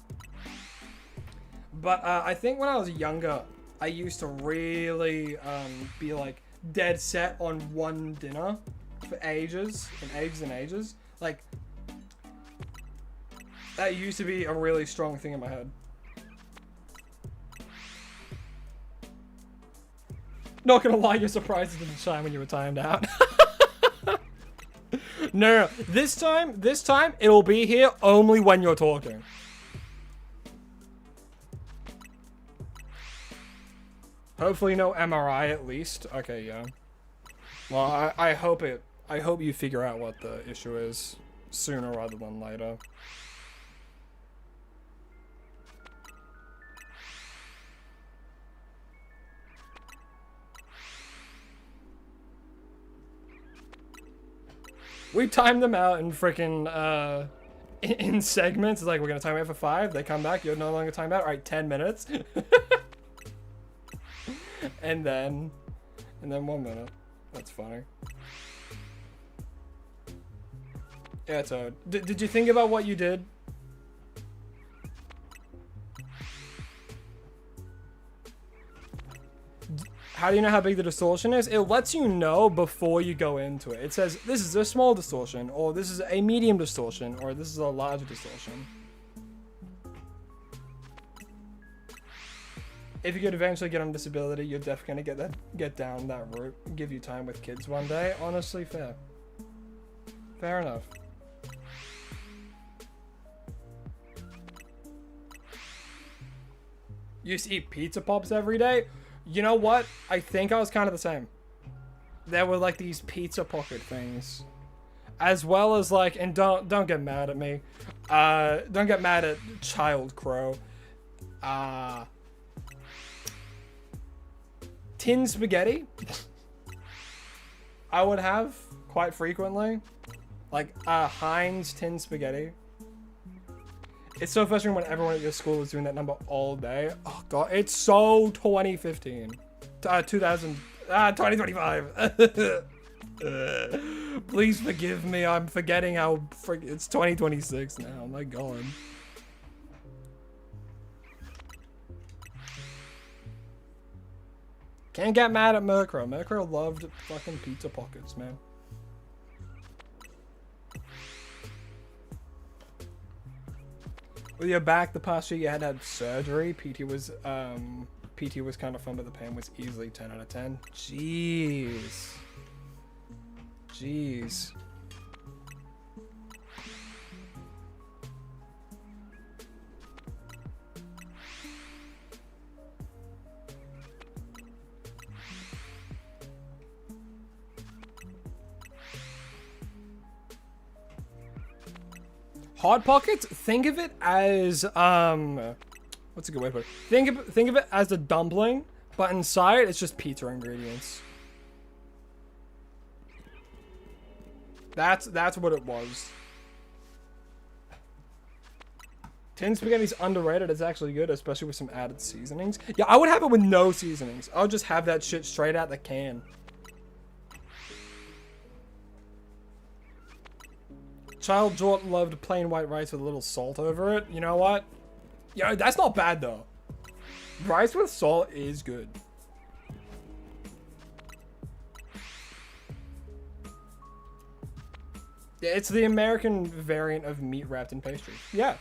But I think when I was younger, I used to really be like dead set on one dinner for ages and ages and ages. Like, that used to be a really strong thing in my head. Not gonna lie, you're surprised it didn't shine when you were timed out. No, this time, it'll be here only when you're talking. Hopefully no MRI at least. Okay, yeah. Well, I hope you figure out what the issue is sooner rather than later. We time them out in freaking, in segments. It's like, we're gonna time out for 5. They come back, you're no longer timed out. Alright, 10 minutes. and then 1 minute. That's funny. Yeah, Toad. Did you think about what you did? How do you know how big the distortion is? It lets you know before you go into it. It says, this is a small distortion, or this is a medium distortion, or this is a large distortion. If you could eventually get on disability, you're definitely gonna get down that route. Give you time with kids one day. Honestly, fair. Fair enough. You used to eat pizza pops every day? You know what? I think I was kind of the same. There were like these pizza pocket things. As well as like, and don't get mad at me. Don't get mad at Child Crow. Tin spaghetti. I would have quite frequently. Like Heinz tin spaghetti. It's so frustrating when everyone at your school is doing that number all day. Oh god, it's so 2015. 2025. Please forgive me, I'm forgetting how it's 2026 now, my god. Can't get mad at Murkrow. Murkrow loved fucking pizza pockets, man. With your back the past year you had surgery. PT was kind of fun, but the pain was easily 10 out of 10. Jeez. Jeez. Hot Pockets, think of it as, what's a good way to put it? Think of it as a dumpling, but inside it's just pizza ingredients. That's what it was. Tin spaghetti's underrated. It's actually good, especially with some added seasonings. Yeah, I would have it with no seasonings. I would just have that shit straight out the can. Child Jordan loved plain white rice with a little salt over it. You know what? Yeah, that's not bad though. Rice with salt is good. Yeah, it's the American variant of meat wrapped in pastry. Yeah.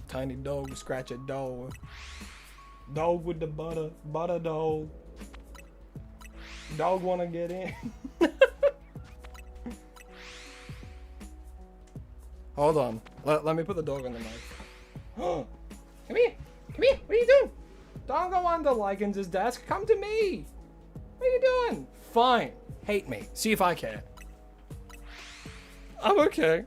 Tiny dog scratch a dog. Dog with the butter dog. Dog wanna get in. Hold on. Let me put the dog on the mic. Come here. Come here. What are you doing? Don't go on the Ekans' desk. Come to me. What are you doing? Fine. Hate me. See if I care. I'm okay.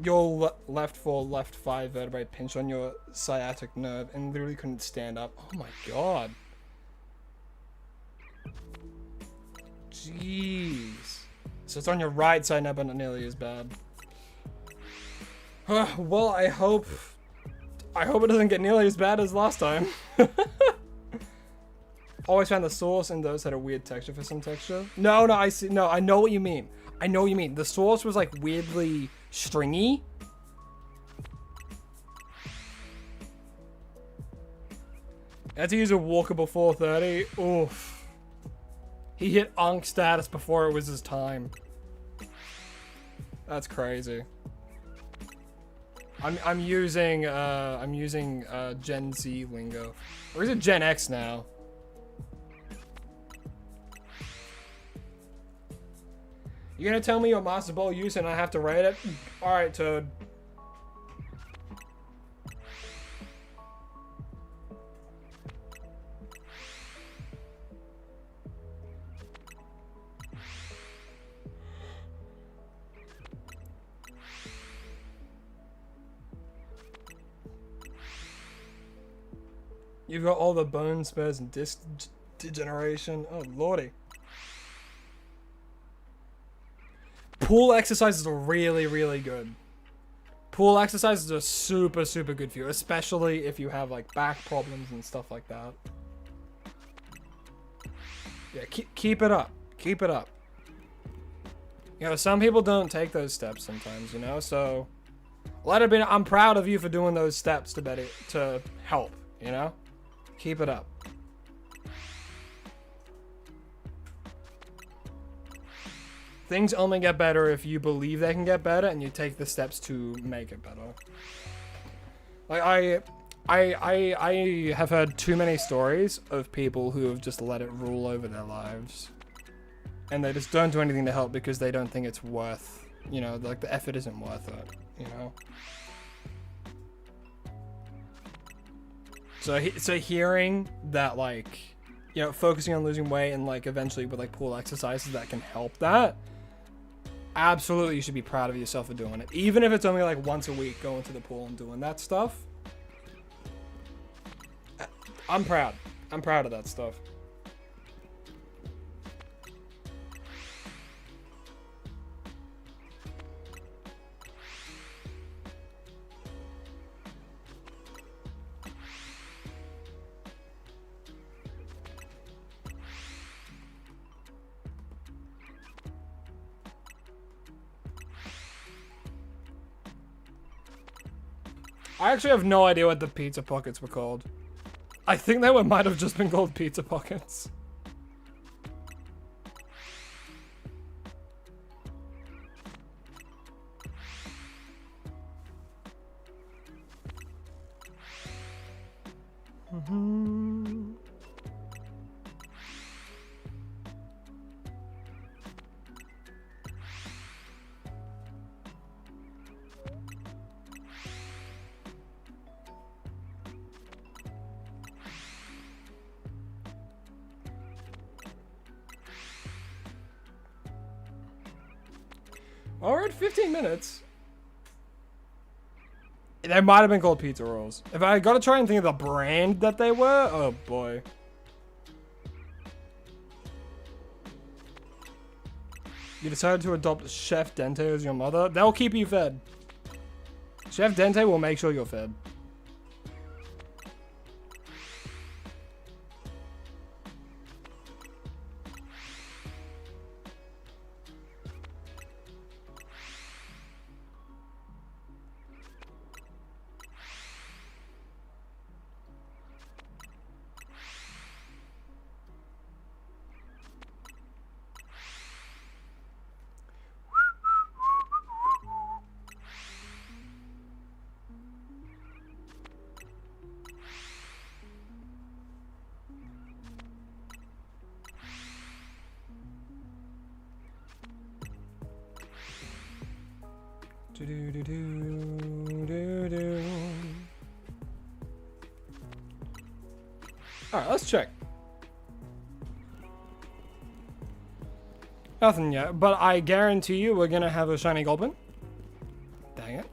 Your left 4, left 5 vertebrae pinched on your sciatic nerve and literally couldn't stand up. Oh my god. Jeez. So it's on your right side now, but not nearly as bad. Well, I hope it doesn't get nearly as bad as last time. Always found the sauce and those had a weird texture for some texture. No, I see. No, I know what you mean. I know what you mean. The sauce was like weirdly stringy. I had to use a walker before 30. Oof. He hit Ankh status before it was his time. That's crazy. I'm using Gen Z lingo. Or is it Gen X now? You're gonna tell me your Master Ball use and I have to rate it? Alright, Toad. You've got all the bone spurs and disc degeneration. Oh lordy. pool exercises are really, really good. Pool exercises are super, super good for you, especially if you have like back problems and stuff like that. Yeah, keep it up. Keep it up. You know, some people don't take those steps sometimes, you know, so let it be. I'm proud of you for doing those steps to help, you know? Keep it up. Things only get better if you believe they can get better and you take the steps to make it better. Like I have heard too many stories of people who have just let it rule over their lives. And they just don't do anything to help because they don't think it's worth, you know, like the effort isn't worth it, you know? So hearing that, like, you know, focusing on losing weight and like eventually with like pool exercises that can help that, absolutely you should be proud of yourself for doing it. Even if it's only like once a week going to the pool and doing that stuff. I'm proud. I'm proud of that stuff. I actually have no idea what the pizza pockets were called. I think they might have just been called pizza pockets. Well, we're at 15 minutes. They might have been called pizza rolls. If I gotta try and think of the brand that they were, oh boy. You decided to adopt Chef Dente as your mother? They'll keep you fed. Chef Dente will make sure you're fed. Alright, let's check. Nothing yet, but I guarantee you we're gonna have a shiny Goldman. Dang it.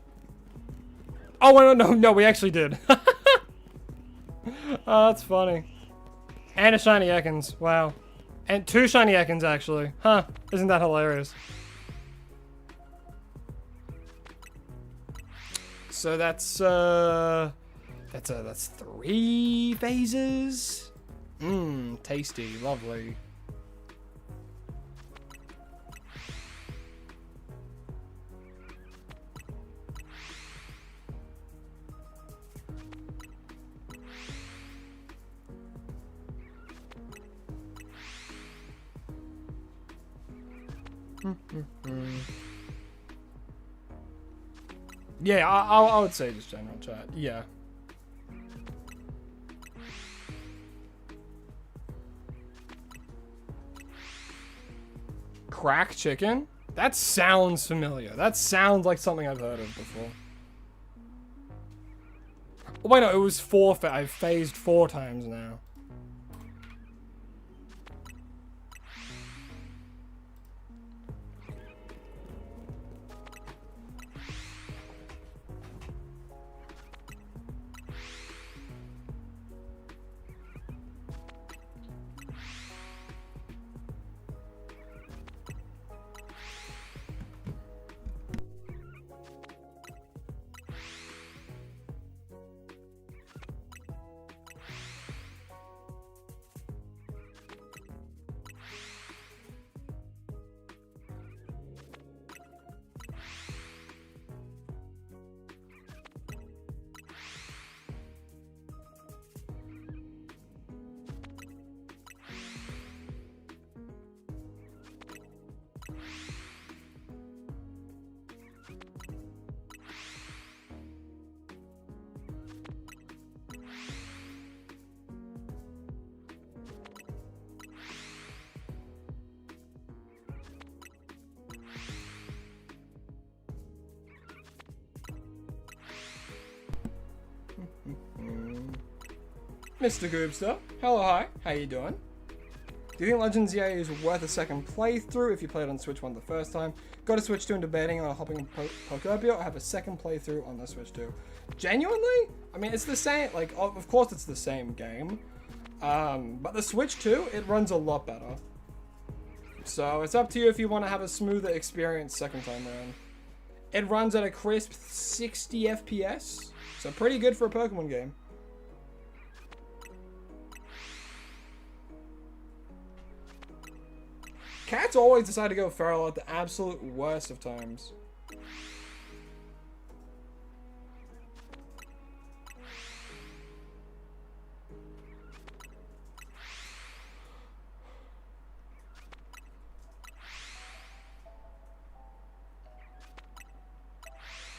Oh, no, we actually did. Oh, that's funny. And a shiny Ekans, wow. And 2 shiny Ekans, actually. Huh, isn't that hilarious? So that's 3 phases. Mmm, tasty, lovely. Yeah, I would say just general chat. Yeah. Crack chicken? That sounds familiar. That sounds like something I've heard of before. Oh, wait, no, it was 4. I've phased 4 times now. Mr. Goobster. Hello, hi. How you doing? Do you think Legends EA is worth a second playthrough if you played on Switch 1 the first time? Got to Switch 2 and debating on hopping in Pokemon or have a second playthrough on the Switch 2? Genuinely? I mean, it's the same, like, of course it's the same game. But the Switch 2, it runs a lot better. So it's up to you if you want to have a smoother experience second time around. It runs at a crisp 60 FPS, so pretty good for a Pokemon game. Cats always decide to go feral at the absolute worst of times.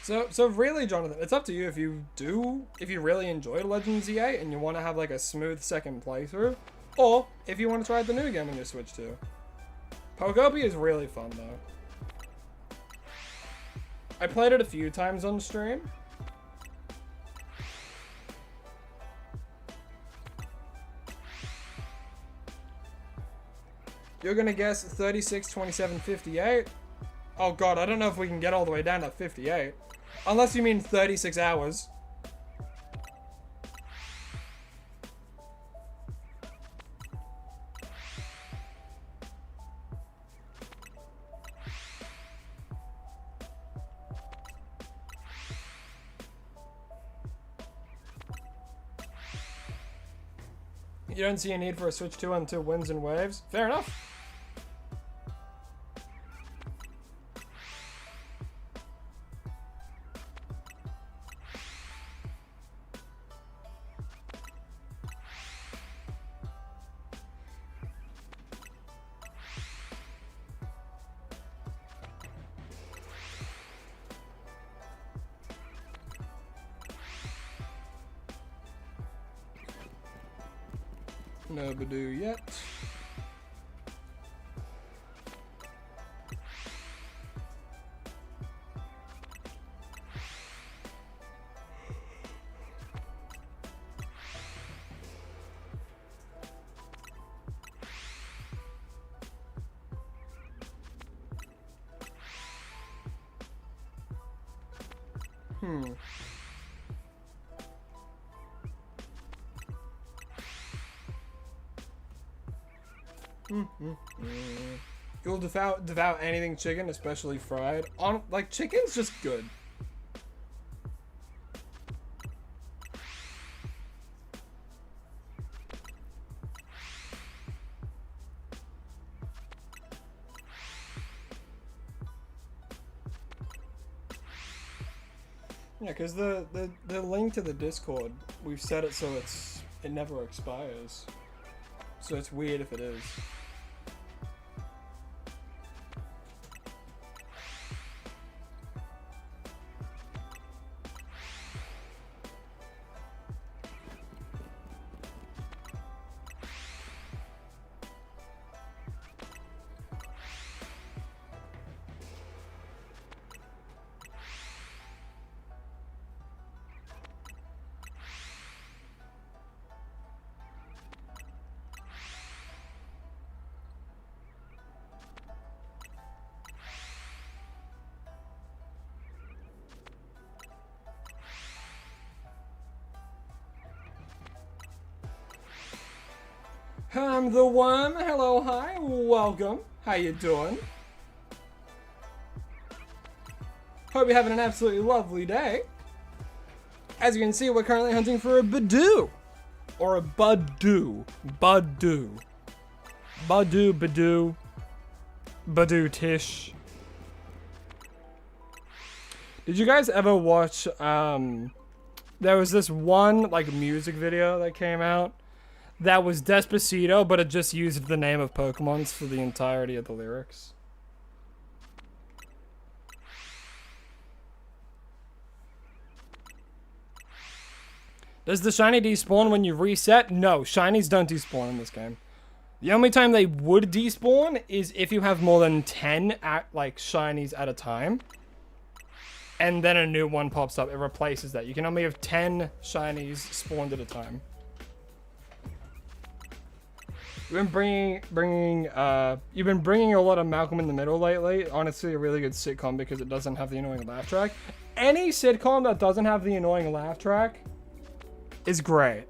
So really, Jonathan, it's up to you if you really enjoy Legends EA and you want to have like a smooth second playthrough, or if you want to try the new game on your Switch too. Pokemon is really fun though. I played it a few times on stream. You're gonna guess 36, 27, 58. Oh god, I don't know if we can get all the way down to 58. Unless you mean 36 hours. You don't see a need for a Switch 2 on 2 Winds and Waves? Fair enough. No Budew yet. You'll devour anything chicken, especially fried. Like, chicken's just good. Yeah, because the link to the Discord, we've set it so it never expires. So it's weird if it is. I'm the one. Hello, hi, welcome. How you doing? Hope you're having an absolutely lovely day. As you can see, we're currently hunting for a Budew. Or a Budew. Budew. Budew, Budew. Budew-tish. Did you guys ever watch, there was this one, like, music video that came out that was Despacito, but it just used the name of Pokémons for the entirety of the lyrics. Does the shiny despawn when you reset? No, shinies don't despawn in this game. The only time they would despawn is if you have more than 10 shinies at a time. And then a new one pops up, it replaces that. You can only have 10 shinies spawned at a time. You've been bringing a lot of Malcolm in the Middle lately. Honestly, a really good sitcom because it doesn't have the annoying laugh track. Any sitcom that doesn't have the annoying laugh track is great.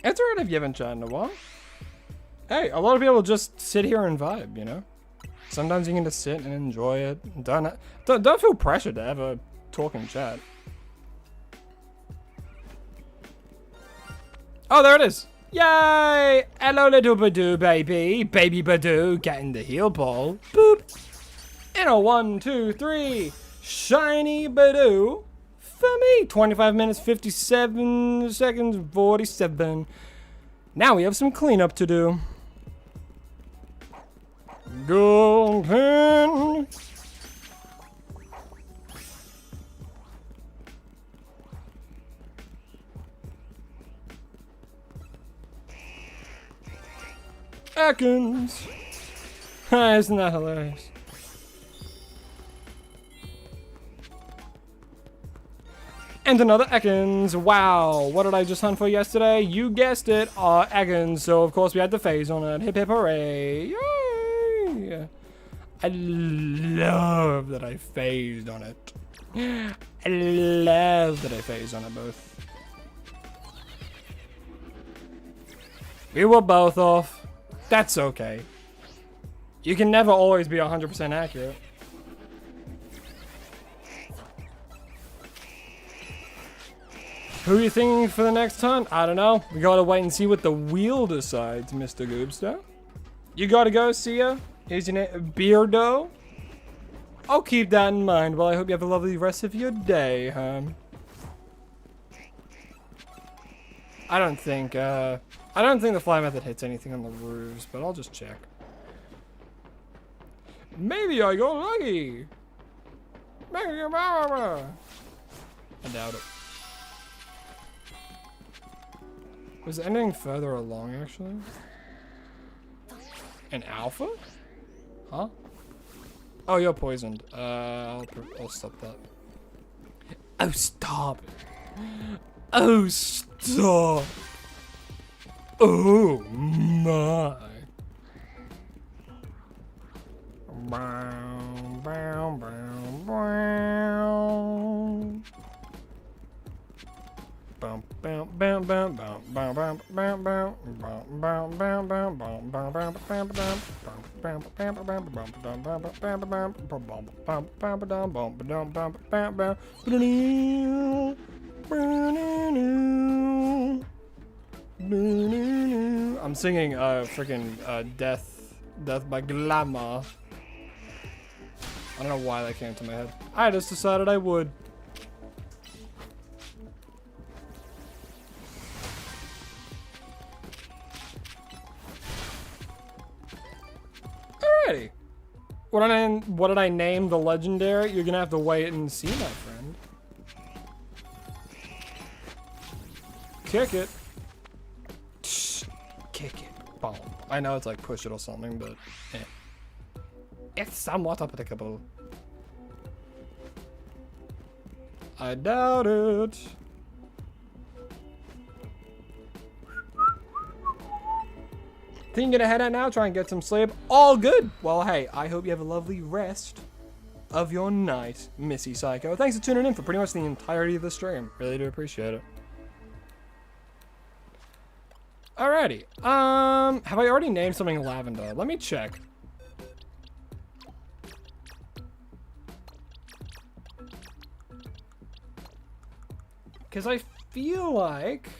It's alright if you haven't chatted in a while. Hey, a lot of people just sit here and vibe, you know? Sometimes you can just sit and enjoy it. Don't feel pressured to ever talk and chat. Oh, there it is. Yay! Hello, little Budew, baby. Baby Budew, getting the heal ball. Boop. In a 1, 2, 3. Shiny Budew. For me, 25 minutes, 57 seconds, 47. Now we have some cleanup to do. Golden. Ekans. Isn't that hilarious? And another Ekans. Wow. What did I just hunt for yesterday? You guessed it. Ekans. So, of course, we had the phase on it. Hip hip hooray. Yay. I love that I phased on it. I love that I phased on it both. We were both off. That's okay. You can never always be 100% accurate. Who are you thinking for the next hunt? I don't know. We gotta wait and see what the wheel decides, Mr. Goobster. You gotta go, see ya. Here's your name, Beardo. I'll keep that in mind. Well, I hope you have a lovely rest of your day, huh? I don't think the fly method hits anything on the roofs, but I'll just check. Maybe I got lucky. Maybe I doubt it. Was it anything further along, actually? An alpha? Huh? Oh, you're poisoned. I'll stop that. Oh, stop. Oh, stop. Oh, my. Bow, bow, bow, bow. Bum bum bum bum bum bum bum bum bum bum bum bum bum I'm singing freaking Death by Glamour. I don't know why that came to my head. I just decided I would. Alrighty. What did I name the legendary? You're gonna have to wait and see, my friend. Kick it. Kick it. Boom. I know it's like push it or something, but it's somewhat applicable. I doubt it. Think you're gonna head out now, try and get some sleep. All good. Well, hey, I hope you have a lovely rest of your night, Missy Psycho. Thanks for tuning in for pretty much the entirety of the stream. Really do appreciate it. Alrighty. Have I already named something Lavender? Let me check. Because I feel like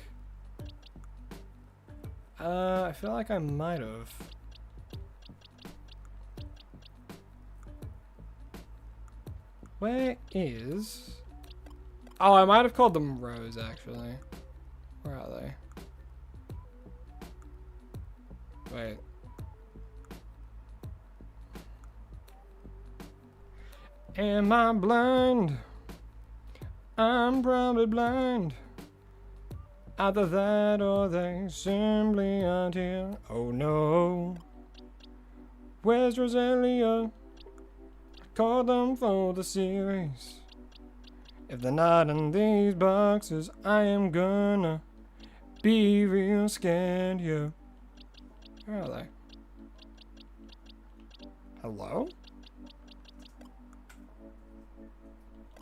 I might have. Where is... Oh, I might have called them Rose, actually. Where are they? Wait. Am I blind? I'm probably blind. Either that or they simply aren't here. Oh no. Where's Rosalia? Call them for the series. If they're not in these boxes, I am gonna be real scared, yeah. Where are they? Hello?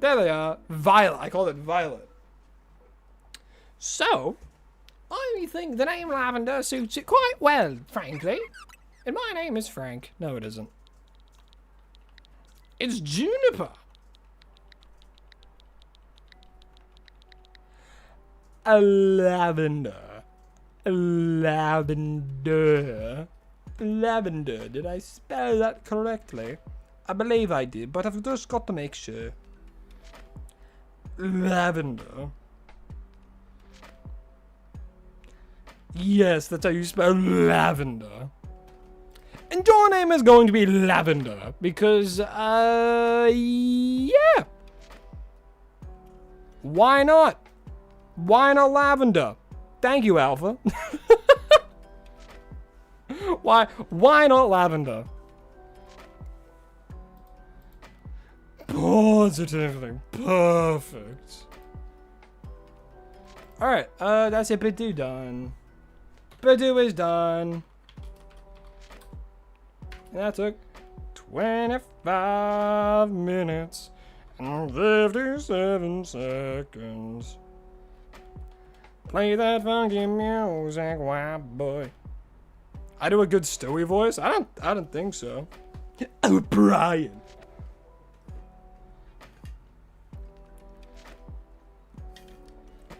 There they are. Violet. I called it Violet. So, I think the name Lavender suits it quite well, frankly. And my name is Frank. No, it isn't. It's Juniper. A lavender. Lavender. Lavender. Did I spell that correctly? I believe I did, but I've just got to make sure. Lavender. Yes, that's how you spell lavender. And your name is going to be Lavender because, yeah. Why not? Why not Lavender? Thank you, Alpha. Why not Lavender? Positively perfect. Alright, that's it. Budew done. Budew is done. And that took 25 minutes and 57 seconds. Play that funky music, white boy. I do a good Stewie voice? I don't think so. Oh, Brian.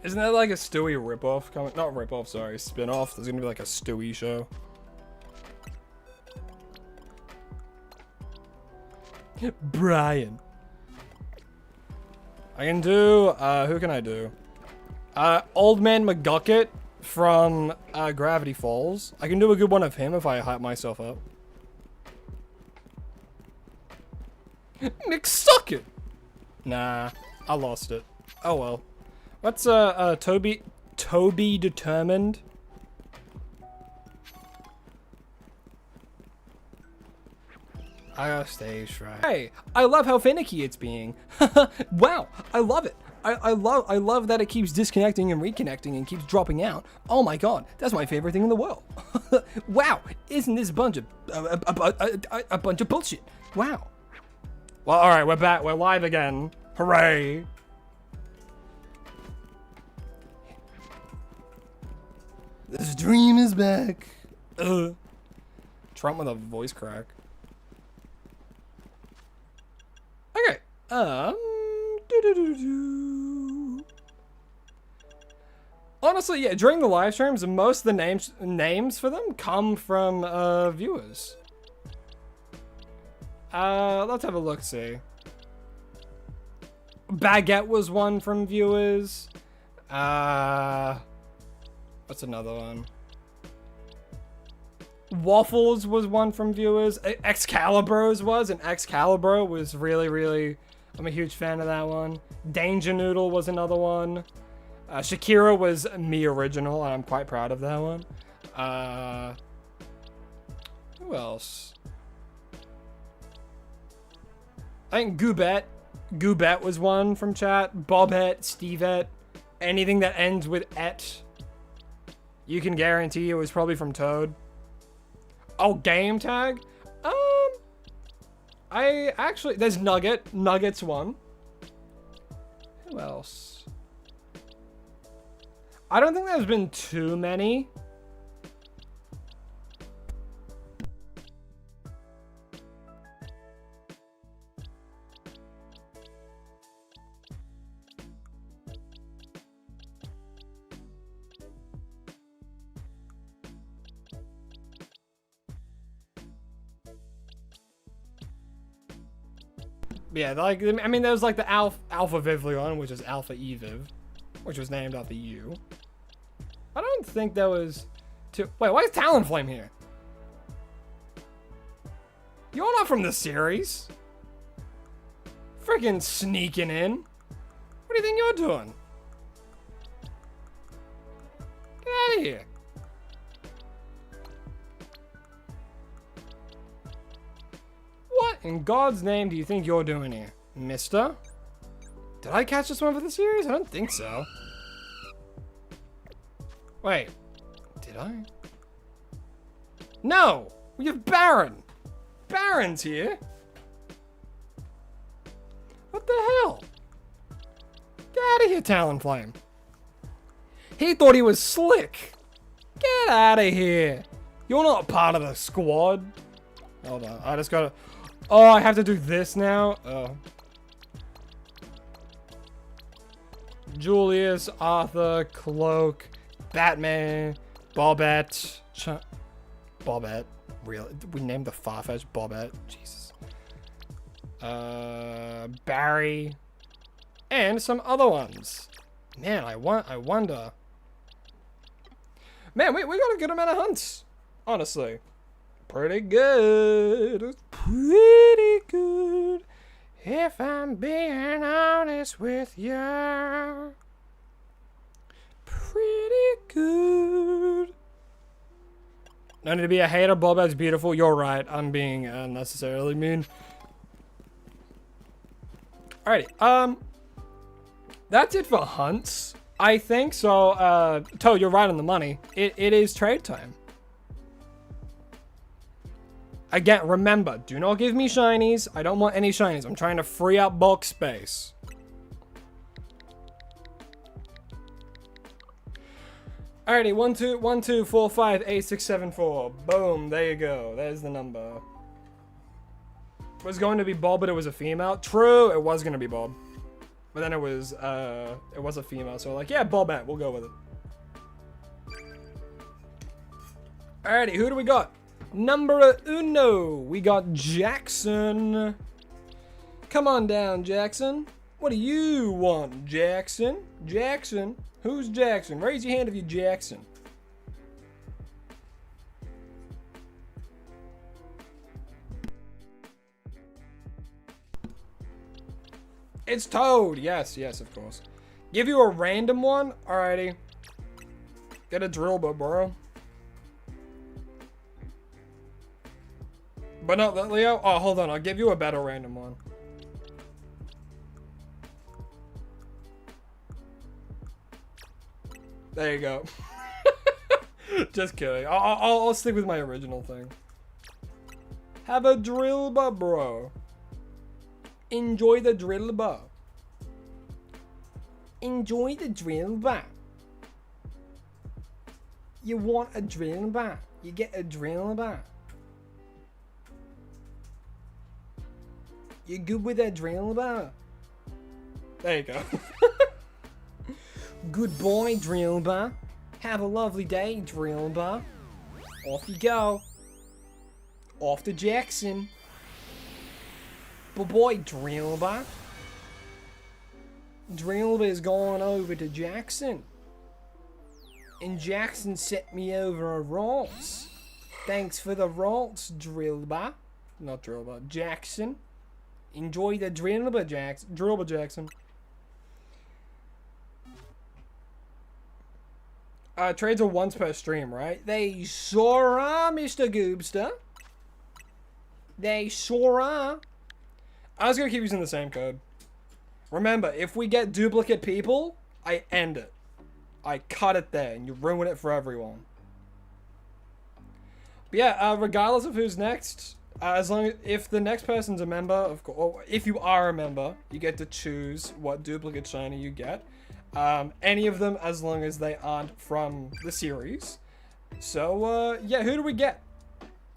Isn't that like a Stewie ripoff coming? Not ripoff, sorry, spin-off. There's gonna be like a Stewie show. Brian. I can do, who can I do? Old Man McGucket from Gravity Falls. I can do a good one of him if I hype myself up. McSucket! Nah, I lost it. Oh well. What's Toby Determined? I got stage fright. Hey, I love how finicky it's being. Wow, I love it. I love that it keeps disconnecting and reconnecting and keeps dropping out. Oh my god, that's my favorite thing in the world. Wow, isn't this a bunch of bullshit? Wow. Well, all right, we're back. We're live again. Hooray! This dream is back. Trump with a voice crack. Okay. Honestly, yeah, during the live streams, most of the names for them come from viewers. Let's have a look. See. Baguette was one from viewers. What's another one? Waffles was one from viewers. Excalibur's was, and Excalibur was really, I'm a huge fan of that one. Danger Noodle was another one. Shakira was me original, and I'm quite proud of that one. Who else? I think Goobette was one from chat. Bobette, Stevette, anything that ends with et. You can guarantee it was probably from Toad. Oh, game tag? There's Nugget. Nugget's one. Who else? I don't think there's been too many. Yeah, like, I mean, there was like the Alpha Vivillon, which is Alpha Eviv, which was named after you. I don't think there was two. Wait, why is Talonflame here? You're not from the series. Freaking sneaking in. What do you think you're doing? Get out of here. What in God's name do you think you're doing here, mister? Did I catch this one for the series? I don't think so. Wait, did I? No! We have Baron! Baron's here! What the hell? Get out of here, Talonflame. He thought he was slick. Get out of here. You're not part of the squad. Hold on, I just gotta... Oh, I have to do this now? Oh. Julius, Arthur, Cloak, Batman, Bobette, Bobette. Really? We named the Farfetch Bobette? Jesus. Barry. And some other ones. Man, I wonder. Man, we got a good amount of hunts. Honestly. Pretty good. Pretty good. If I'm being honest with you. Pretty good. No need to be a hater. Bobette's beautiful. You're right. I'm being unnecessarily mean. Alrighty. That's it for hunts, I think. So, Toad, you're right on the money. It is trade time. Again, remember, do not give me shinies. I don't want any shinies. I'm trying to free up bulk space. Alrighty, 1 2 1 2 4 5 8 6 7 4. Boom, there you go. There's the number. It was going to be Bob, but it was a female. True, it was going to be Bob. But then it was a female, so like, yeah, Bobette, we'll go with it. Alrighty, who do we got? Number uno, we got Jackson. Come on down, Jackson. What do you want, Jackson? Jackson? Who's Jackson? Raise your hand if you're Jackson. It's Toad. Yes, yes, of course. Give you a random one? Alrighty. Get a Drillbur, bro. But not that, Leo. Oh, hold on. I'll give you a better random one. There you go. Just kidding. I'll stick with my original thing. Have a Drillbur, bro. Enjoy the Drillbur. Enjoy the Drillbur. You want a Drillbur? You get a Drillbur. You good with that Drillbur? There you go. Good boy, Drillbur. Have a lovely day, Drillbur. Off you go. Off to Jackson. But boy, Drillbur. Drillbur is going over to Jackson. And Jackson set me over a rolls. Thanks for the rolls, Drillbur. Not Drillbur, Jackson. Enjoy the Drillbur, Jackson. Drillbur, Jackson. Trades are once per stream, right? They sure are, Mr. Goobster. They sure are. I was gonna keep using the same code. Remember, if we get duplicate people, I end it. I cut it there, and you ruin it for everyone. But yeah, regardless of who's next, as long as if the next person's a member, of course, or if you are a member, you get to choose what duplicate shiny you get. Any of them, as long as they aren't from the series. So yeah, who do we get?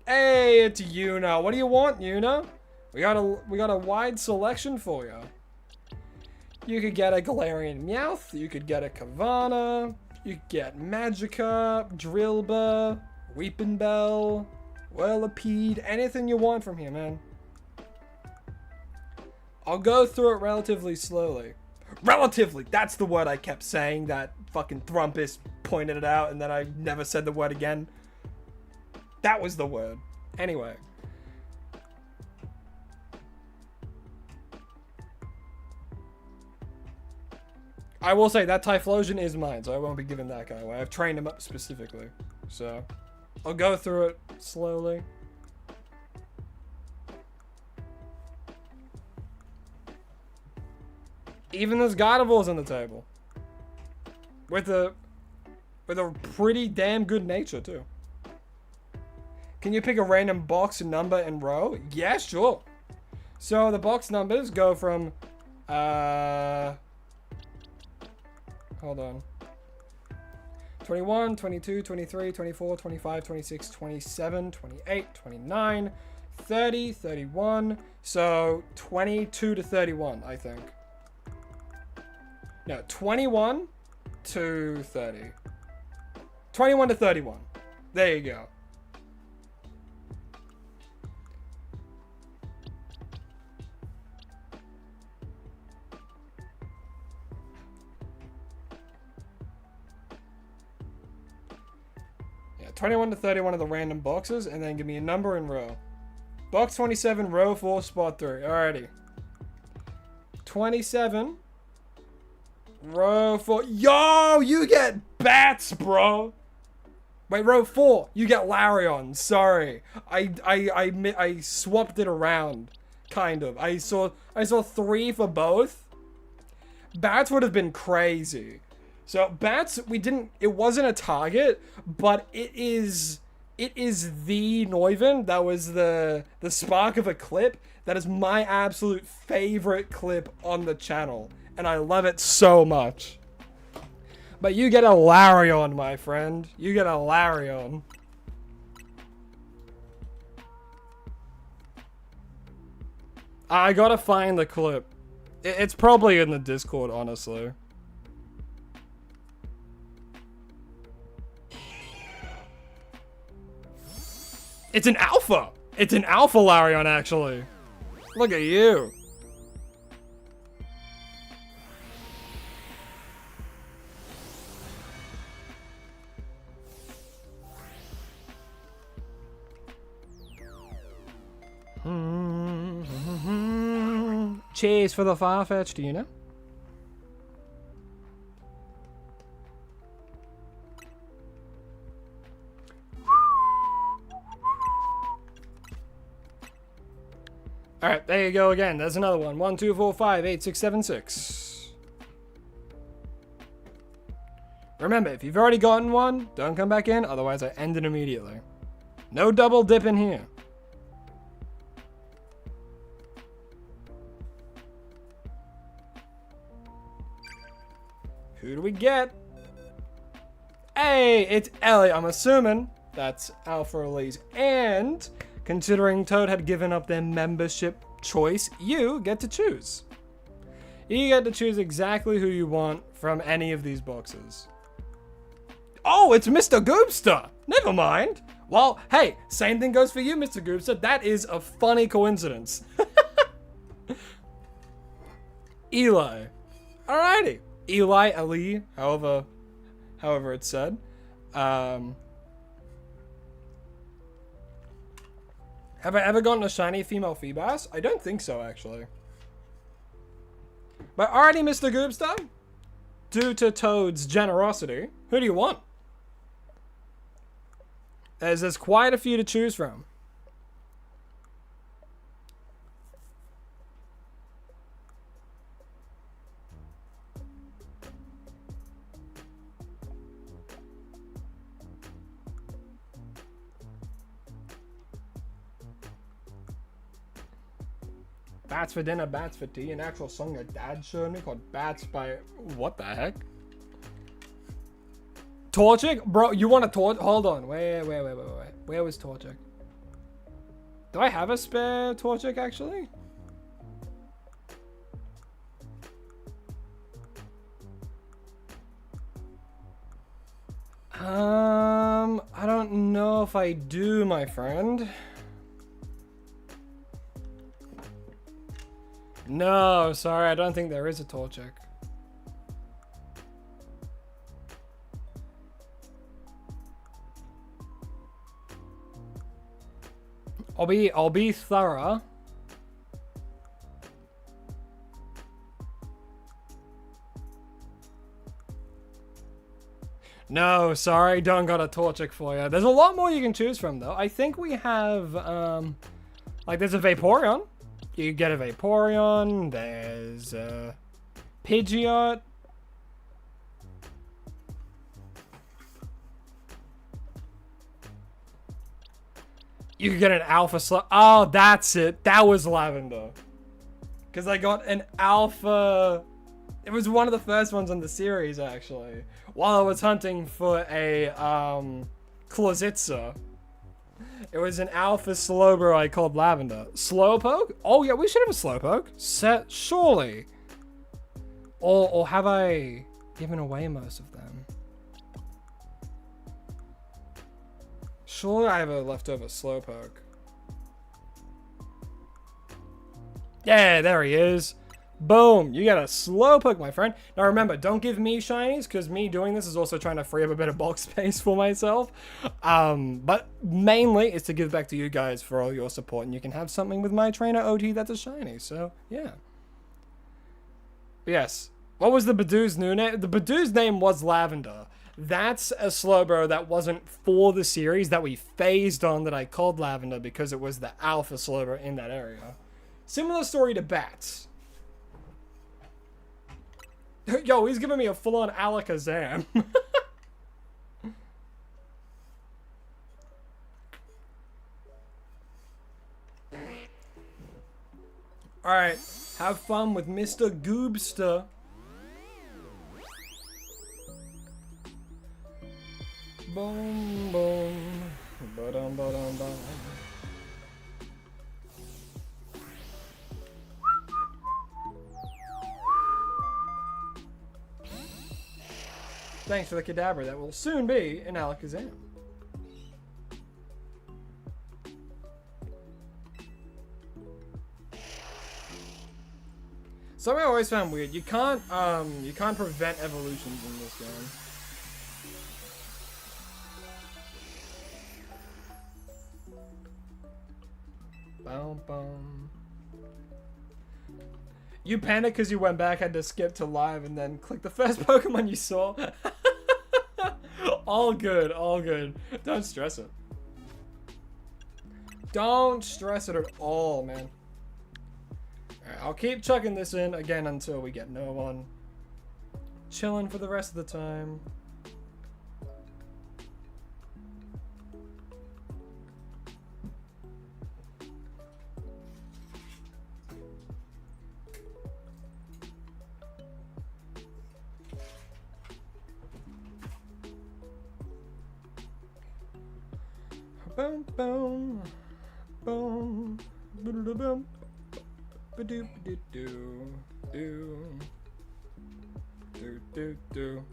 Hey, it's Yuna. What do you want, Yuna? We got a wide selection for you. You could get a Galarian Meowth, you could get a Kavana, you could get Magikarp, Drillbur, Weepinbell, Whirlipede, anything you want from here, man. I'll go through it relatively slowly. Relatively! That's the word I kept saying. That fucking Thrumpus pointed it out, and then I never said the word again. That was the word. Anyway. I will say that Typhlosion is mine, so I won't be giving that guy away. I've trained him up specifically. So, I'll go through it slowly. Even this Gardevoir's on the table. With a pretty damn good nature, too. Can you pick a random box, number, and row? Yeah, sure. So, the box numbers go from, hold on. 21, 22, 23, 24, 25, 26, 27, 28, 29, 30, 31. So, 22 to 31, I think. No, 21 to 30. 21 to 31. There you go. Yeah, 21 to 31 of the random boxes, and then give me a number and row. Box 27, row 4, spot 3. Alrighty. 27. Row 4. Yo, you get bats, bro. Wait, row 4. You get Larion. Sorry, I swapped it around, kind of. I saw 3 for both. Bats would have been crazy. So bats, it wasn't a target, but it is the Neuven. That was the spark of a clip. That is my absolute favorite clip on the channel. And I love it so much. But you get a Larion, my friend. You get a Larion. I gotta find the clip. It's probably in the Discord, honestly. It's an alpha! It's an alpha Larion, actually. Look at you. Cheers for the Farfetch, do you know? Alright, there you go again. There's another one. 1, 2, 4, 5, 8, 6, 7, 6. Remember, if you've already gotten one, don't come back in, otherwise I end it immediately. No double dip in here. Who do we get? Hey, it's Ellie. I'm assuming that's Alpha Elise. And considering Toad had given up their membership choice, you get to choose. You get to choose exactly who you want from any of these boxes. Oh, it's Mr. Goobster. Never mind. Well, hey, same thing goes for you, Mr. Goobster. That is a funny coincidence. Eli. Alrighty. Eli, Ali, however it's said. Have I ever gotten a shiny female Feebas? I don't think so, actually. But alrighty, Mr. Goobster. Due to Toad's generosity, who do you want? There's quite a few to choose from. Bats for dinner, bats for tea, an actual song your dad showed me called Bats by... What the heck? Torchic? Bro, you want a Torchic? Hold on. Wait. Where was Torchic? Do I have a spare Torchic, actually? I don't know if I do, my friend. No, sorry, I don't think there is a Torchic. I'll be thorough. No, sorry, don't got a Torchic for you. There's a lot more you can choose from, though. I think we have, like, there's a Vaporeon. You get a Vaporeon. There's a Pidgeot. You could get an Alpha Slow. Oh, that's it. That was Lavender. Because I got an Alpha. It was one of the first ones in the series, actually. While I was hunting for a Clozitza. It was an Alpha Slowbro I called Lavender. Slowpoke? Oh yeah, we should have a Slowpoke. Surely. Or have I given away most of them? Surely I have a leftover Slowpoke. Yeah, there he is. Boom, you got a Slowpoke, my friend. Now remember, don't give me shinies, because me doing this is also trying to free up a bit of box space for myself. But mainly, it's to give back to you guys for all your support, and you can have something with my trainer OT that's a shiny, so yeah. Yes. What was the Budew's new name? The Budew's name was Lavender. That's a Slowbro that wasn't for the series that we phased on that I called Lavender because it was the Alpha Slowbro in that area. Similar story to Bats. Yo, he's giving me a full-on Alakazam. Alright, have fun with Mr. Goobster. Boom, boom. Ba-dum, ba-dum, ba. Thanks for the Kadabra. That will soon be an Alakazam. Something I always found weird. You can't prevent evolutions in this game. Boom, boom. You panicked because you went back, had to skip to live, and then click the first Pokemon you saw. All good, all good. Don't stress it. Don't stress it at all, man. Alright, I'll keep chucking this in again until we get no one. Chilling for the rest of the time. Boom, boom, boom, boom, boom, Budew, Budew, do, do, do, do.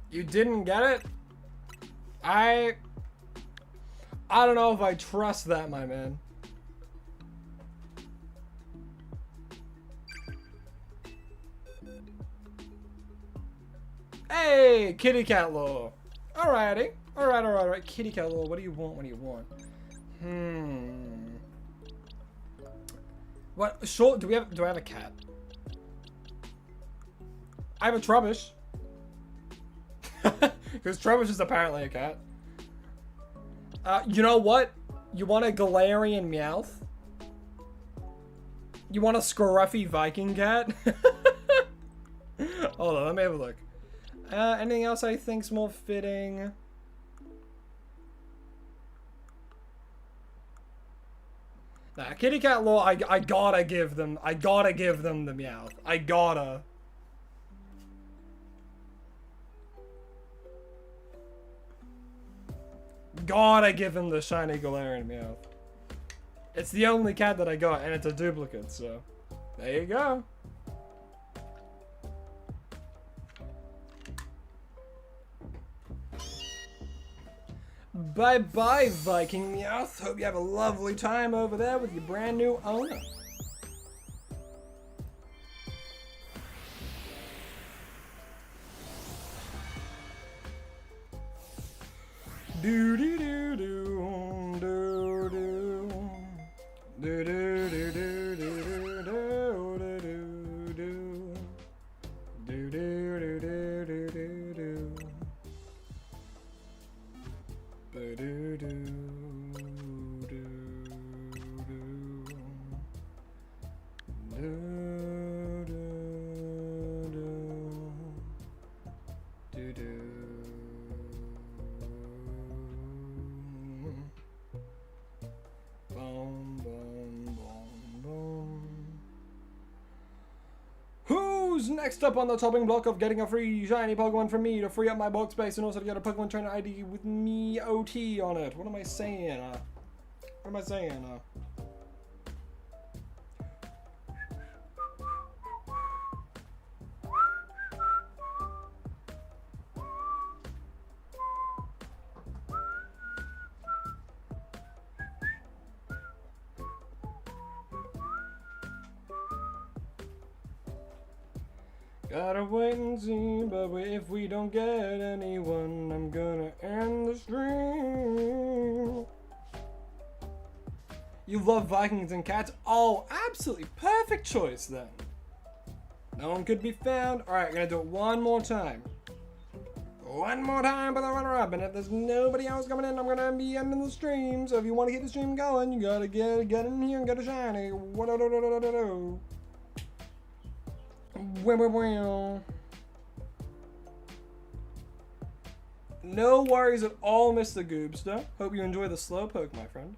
You didn't get it? I don't know if I trust that, my man. Hey, kitty cat law. Alrighty. Alright. Kitty cat law, what do you want? What do you want? What? Sure, do I have a cat? I have a Trubbish. Because Trubbish is apparently a cat. You know what? You want a Galarian Meowth? You want a scruffy Viking cat? Hold on, let me have a look. Anything else I think's more fitting? Nah, kitty cat lore, I gotta give them the Meowth. I gotta. Gotta give them the shiny Galarian Meowth. It's the only cat that I got, and it's a duplicate, so there you go. Bye-bye, Viking Meowth. Hope you have a lovely time over there with your brand new owner. Do do do do do do do do do do do do do do do do do. Who's next up on the chopping block of getting a free shiny Pokemon from me to free up my box space and also to get a Pokemon Trainer ID with me OT on it? What am I saying? What am I saying? Gotta wait and see, but if we don't get anyone, I'm gonna end the stream. You love Vikings and cats? Oh, absolutely perfect choice then. No one could be found. Alright, gonna do it one more time. One more time for the runner-up, and if there's nobody else coming in, I'm gonna be ending the stream. So if you want to keep the stream going, you gotta get in here and get a shiny. No worries at all, Mr. Goobster. Hope you enjoy the Slowpoke, my friend.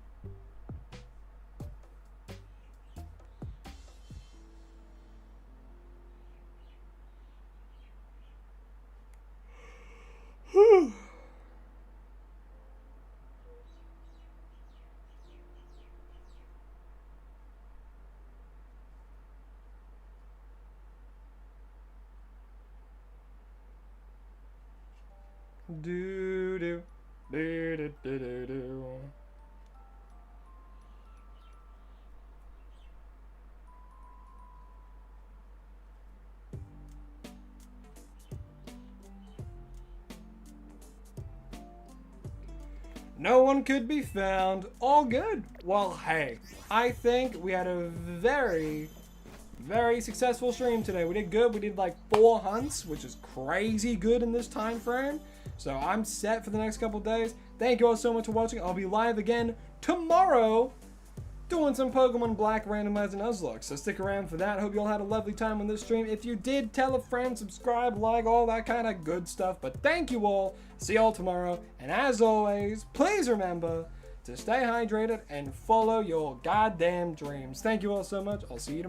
Do do do do do do do. No one could be found. All good. Well, hey, I think we had a very successful stream today. We did good. We did like 4 hunts, which is crazy good in this time frame. So I'm set for the next couple days. Thank you all so much for watching. I'll be live again tomorrow doing some Pokemon Black randomized Nuzlocke. So stick around for that. Hope you all had a lovely time on this stream. If you did, tell a friend, subscribe, like, all that kind of good stuff. But thank you all. See you all tomorrow. And as always, please remember to stay hydrated and follow your goddamn dreams. Thank you all so much. I'll see you tomorrow.